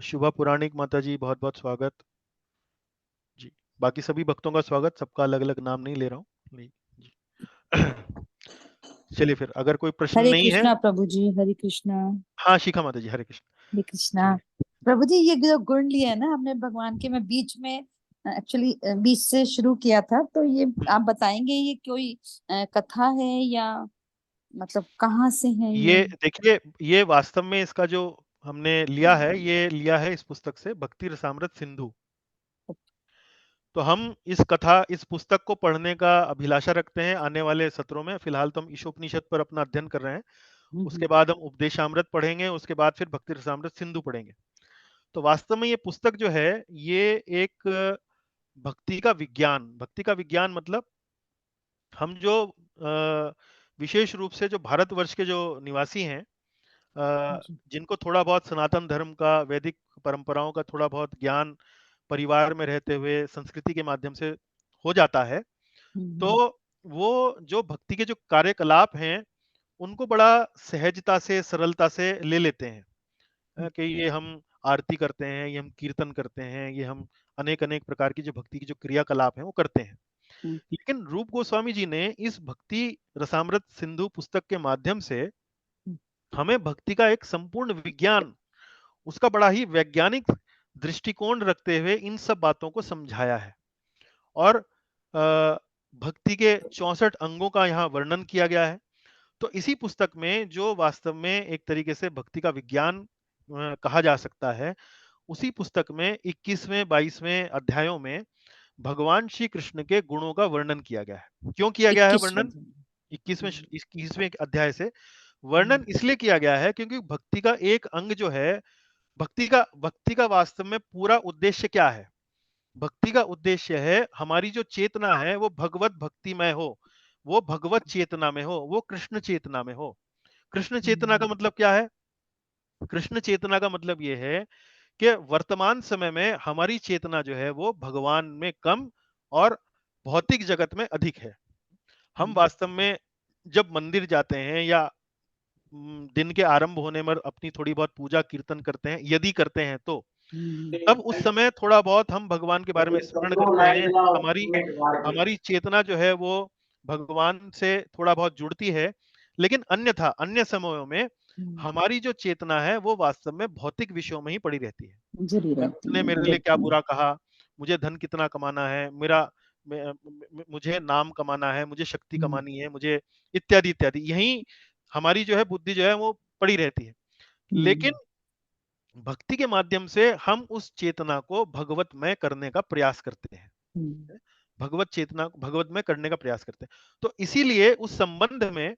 शुभा पुराणिक माता जी, बहुत बहुत स्वागत जी। बाकी सभी भक्तों का स्वागत, सबका अलग अलग नाम नहीं ले रहा हूँ नहीं जी। चलिए फिर, अगर कोई प्रश्न हरे नहीं है। कृष्णा प्रभु जी, हरे कृष्णा। हाँ शिखा माता जी, हरे कृष्ण। हरे कृष्णा प्रभु जी। ये जो गुण लिया है ना हमने भगवान के, मैं बीच में एक्चुअली बीच से शुरू किया था, तो ये आप बताएंगे ये कोई कथा है या मतलब कहाँ से है ये ये? देखिए, ये वास्तव में इसका जो हमने लिया है, ये लिया है इस पुस्तक से, भक्ति रसामृत सिंधु। तो हम इस पुस्तक को पढ़ने का अभिलाषा रखते हैं आने वाले सत्रों में। फिलहाल तो हम ईशोपनिषद पर अपना अध्ययन कर रहे हैं। उसके बाद हम उपदेशामृत पढ़ेंगे, उसके बाद फिर भक्ति रसामृत सिंधु पढ़ेंगे। तो वास्तव में ये पुस्तक जो है, ये एक भक्ति का विज्ञान मतलब हम जो विशेष रूप से जो भारतवर्ष के जो निवासी हैं, जिनको थोड़ा बहुत सनातन धर्म का, वैदिक परंपराओं का थोड़ा बहुत ज्ञान परिवार में रहते हुए संस्कृति के माध्यम से हो जाता है, तो वो जो भक्ति के जो कार्यकलाप हैं उनको बड़ा सहजता से, सरलता से ले लेते हैं कि ये हम आरती करते हैं, ये हम कीर्तन करते हैं, ये हम अनेक अनेक प्रकार की जो भक्ति की जो क्रियाकलाप हैं वो करते हैं। लेकिन रूप गोस्वामी जी ने इस भक्ति रसामृत सिंधु पुस्तक के माध्यम से हमें भक्ति का एक संपूर्ण विज्ञान, उसका बड़ा ही वैज्ञानिक दृष्टिकोण रखते हुए इन सब बातों को समझाया है। और भक्ति के 64 अंगों का यहाँ वर्णन किया गया है। तो इसी पुस्तक में जो वास्तव में एक तरीके से भक्ति का विज्ञान कहा जा सकता है, उसी पुस्तक में 21वें 22वें अध्यायों में भगवान श्री कृष्ण के गुणों का वर्णन किया गया है। क्यों किया गया है वर्णन? 21वें अध्याय से वर्णन इसलिए किया गया है क्योंकि भक्ति का एक अंग जो है, भक्ति का वास्तव में पूरा उद्देश्य क्या है? भक्ति का उद्देश्य है हमारी जो चेतना है वो भगवत भक्तिमय हो, वो भगवत चेतना में हो, वो कृष्ण चेतना में हो। कृष्ण चेतना का मतलब क्या है? कृष्ण चेतना का मतलब ये है कि वर्तमान समय में हमारी चेतना जो है वो भगवान में कम और भौतिक जगत में अधिक है। हम वास्तव में जब मंदिर जाते हैं या दिन के आरंभ होने में अपनी थोड़ी बहुत पूजा कीर्तन करते हैं, यदि करते हैं तो तब उस समय थोड़ा बहुत हम भगवान के बारे में स्मरण करते हैं। हमारी चेतना जो है वो भगवान से थोड़ा बहुत जुड़ती है। लेकिन अन्यथा अन्य समयों में हमारी जो चेतना है वो वास्तव में भौतिक विषयों में ही पड़ी रहती है। उसने मेरे लिए क्या बुरा कहा, मुझे धन कितना कमाना है, मुझे नाम कमाना है, मुझे शक्ति कमानी है, मुझे इत्यादि इत्यादि, यही हमारी जो है बुद्धि जो है वो पड़ी रहती है। लेकिन भक्ति के माध्यम से हम उस चेतना को भगवतमय करने का प्रयास करते हैं, भगवत चेतना को भगवतमय करने का प्रयास करते हैं। तो इसीलिए उस संबंध में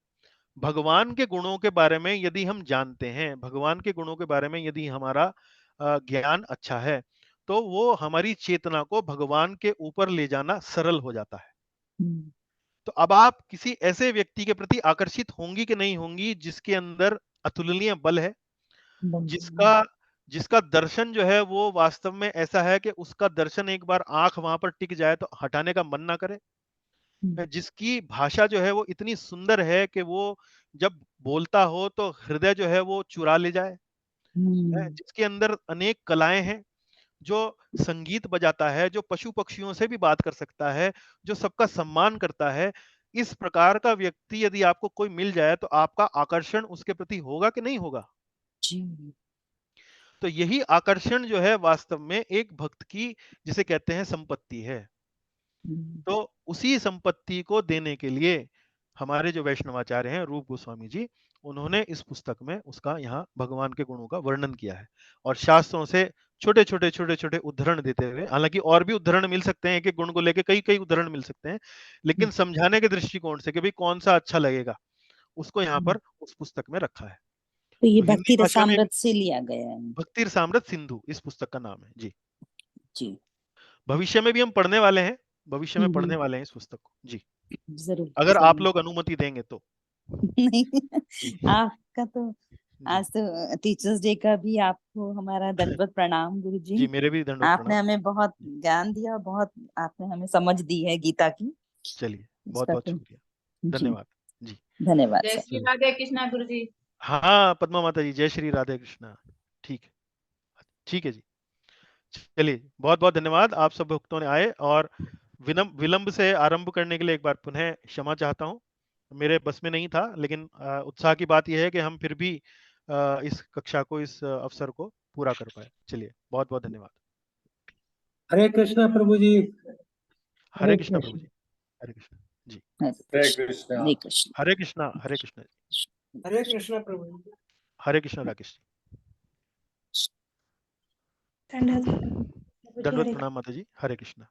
भगवान के गुणों के बारे में यदि हम जानते हैं, भगवान के गुणों के बारे में यदि हमारा ज्ञान अच्छा है, तो वो हमारी चेतना को भगवान के ऊपर ले जाना सरल हो जाता है। तो अब आप किसी ऐसे व्यक्ति के प्रति आकर्षित होंगी कि नहीं होंगी जिसके अंदर अतुलनीय बल है, जिसका दर्शन जो है वो वास्तव में ऐसा है कि उसका दर्शन एक बार आंख वहां पर टिक जाए तो हटाने का मन ना करे, जिसकी भाषा जो है वो इतनी सुंदर है कि वो जब बोलता हो तो हृदय जो है वो चुरा ले जाए, जिसके अंदर अनेक कलाएं हैं, जो संगीत बजाता है, जो पशु पक्षियों से भी बात कर सकता है, जो सबका सम्मान करता है। इस प्रकार का व्यक्ति यदि आपको कोई मिल जाए तो आपका आकर्षण उसके प्रति होगा कि नहीं होगा? तो यही आकर्षण जो है वास्तव में एक भक्त की, जिसे कहते हैं, संपत्ति है। तो उसी संपत्ति को देने के लिए हमारे जो वैष्णवाचार्य हैं रूप गोस्वामी जी, उन्होंने इस पुस्तक में उसका यहाँ भगवान के गुणों का वर्णन किया है, और शास्त्रों से छोटे छोटे उद्धरण देते हुए, हालांकि और भी उद्धरण मिल सकते हैं, एक एक गुण को लेके कई कई उद्धरण मिल सकते हैं, लेकिन समझाने के दृष्टिकोण से कि भाई कौन सा अच्छा लगेगा, उसको यहाँ पर उस पुस्तक में रखा है। तो ये तो हिंदी भक्ति भाषा में रसामृत से लिया गया है। भक्ति रसामृत सिंधु इस पुस्तक का नाम है जी। जी भविष्य में भी हम पढ़ने वाले हैं, भविष्य में पढ़ने वाले हैं इस पुस्तक को जी, जरूर अगर आप जरूर। लोग अनुमति देंगे तो। नहीं जी आपका तो आज तो टीचर्स डे का भी आपको हमारा दंडवत प्रणाम गुरु जी, जी। मेरे भी दंडवत आपने प्रणाम। हमें बहुत ज्ञान दिया, बहुत आपने हमें समझ दी है गीता की। चलिए, बहुत इसका बहुत तो शुक्रिया, जी धन्यवाद जी। धन्यवाद जय सर। श्री राधे कृष्णा गुरु जी। हाँ पद्मा माता जी, जय श्री राधे कृष्णा। ठीक है, ठीक है जी। चलिए, बहुत बहुत धन्यवाद, आप सब भक्तों ने आए, और विलंब से आरंभ करने के लिए एक बार पुनः क्षमा चाहता हूँ, मेरे बस में नहीं था, लेकिन उत्साह की बात यह है कि हम फिर भी इस कक्षा को, इस अवसर को पूरा कर पाए। चलिए, बहुत बहुत धन्यवाद। हरे कृष्णा प्रभु जी। हरे कृष्णा प्रभु जी, हरे कृष्णा जी, हरे कृष्ण हरे कृष्ण हरे कृष्णा, हरे कृष्णा जी, हरे कृष्णा प्रभु जी। हरे कृष्णा राकेश जी। दंडवत प्रणाम माता जी, हरे कृष्णा।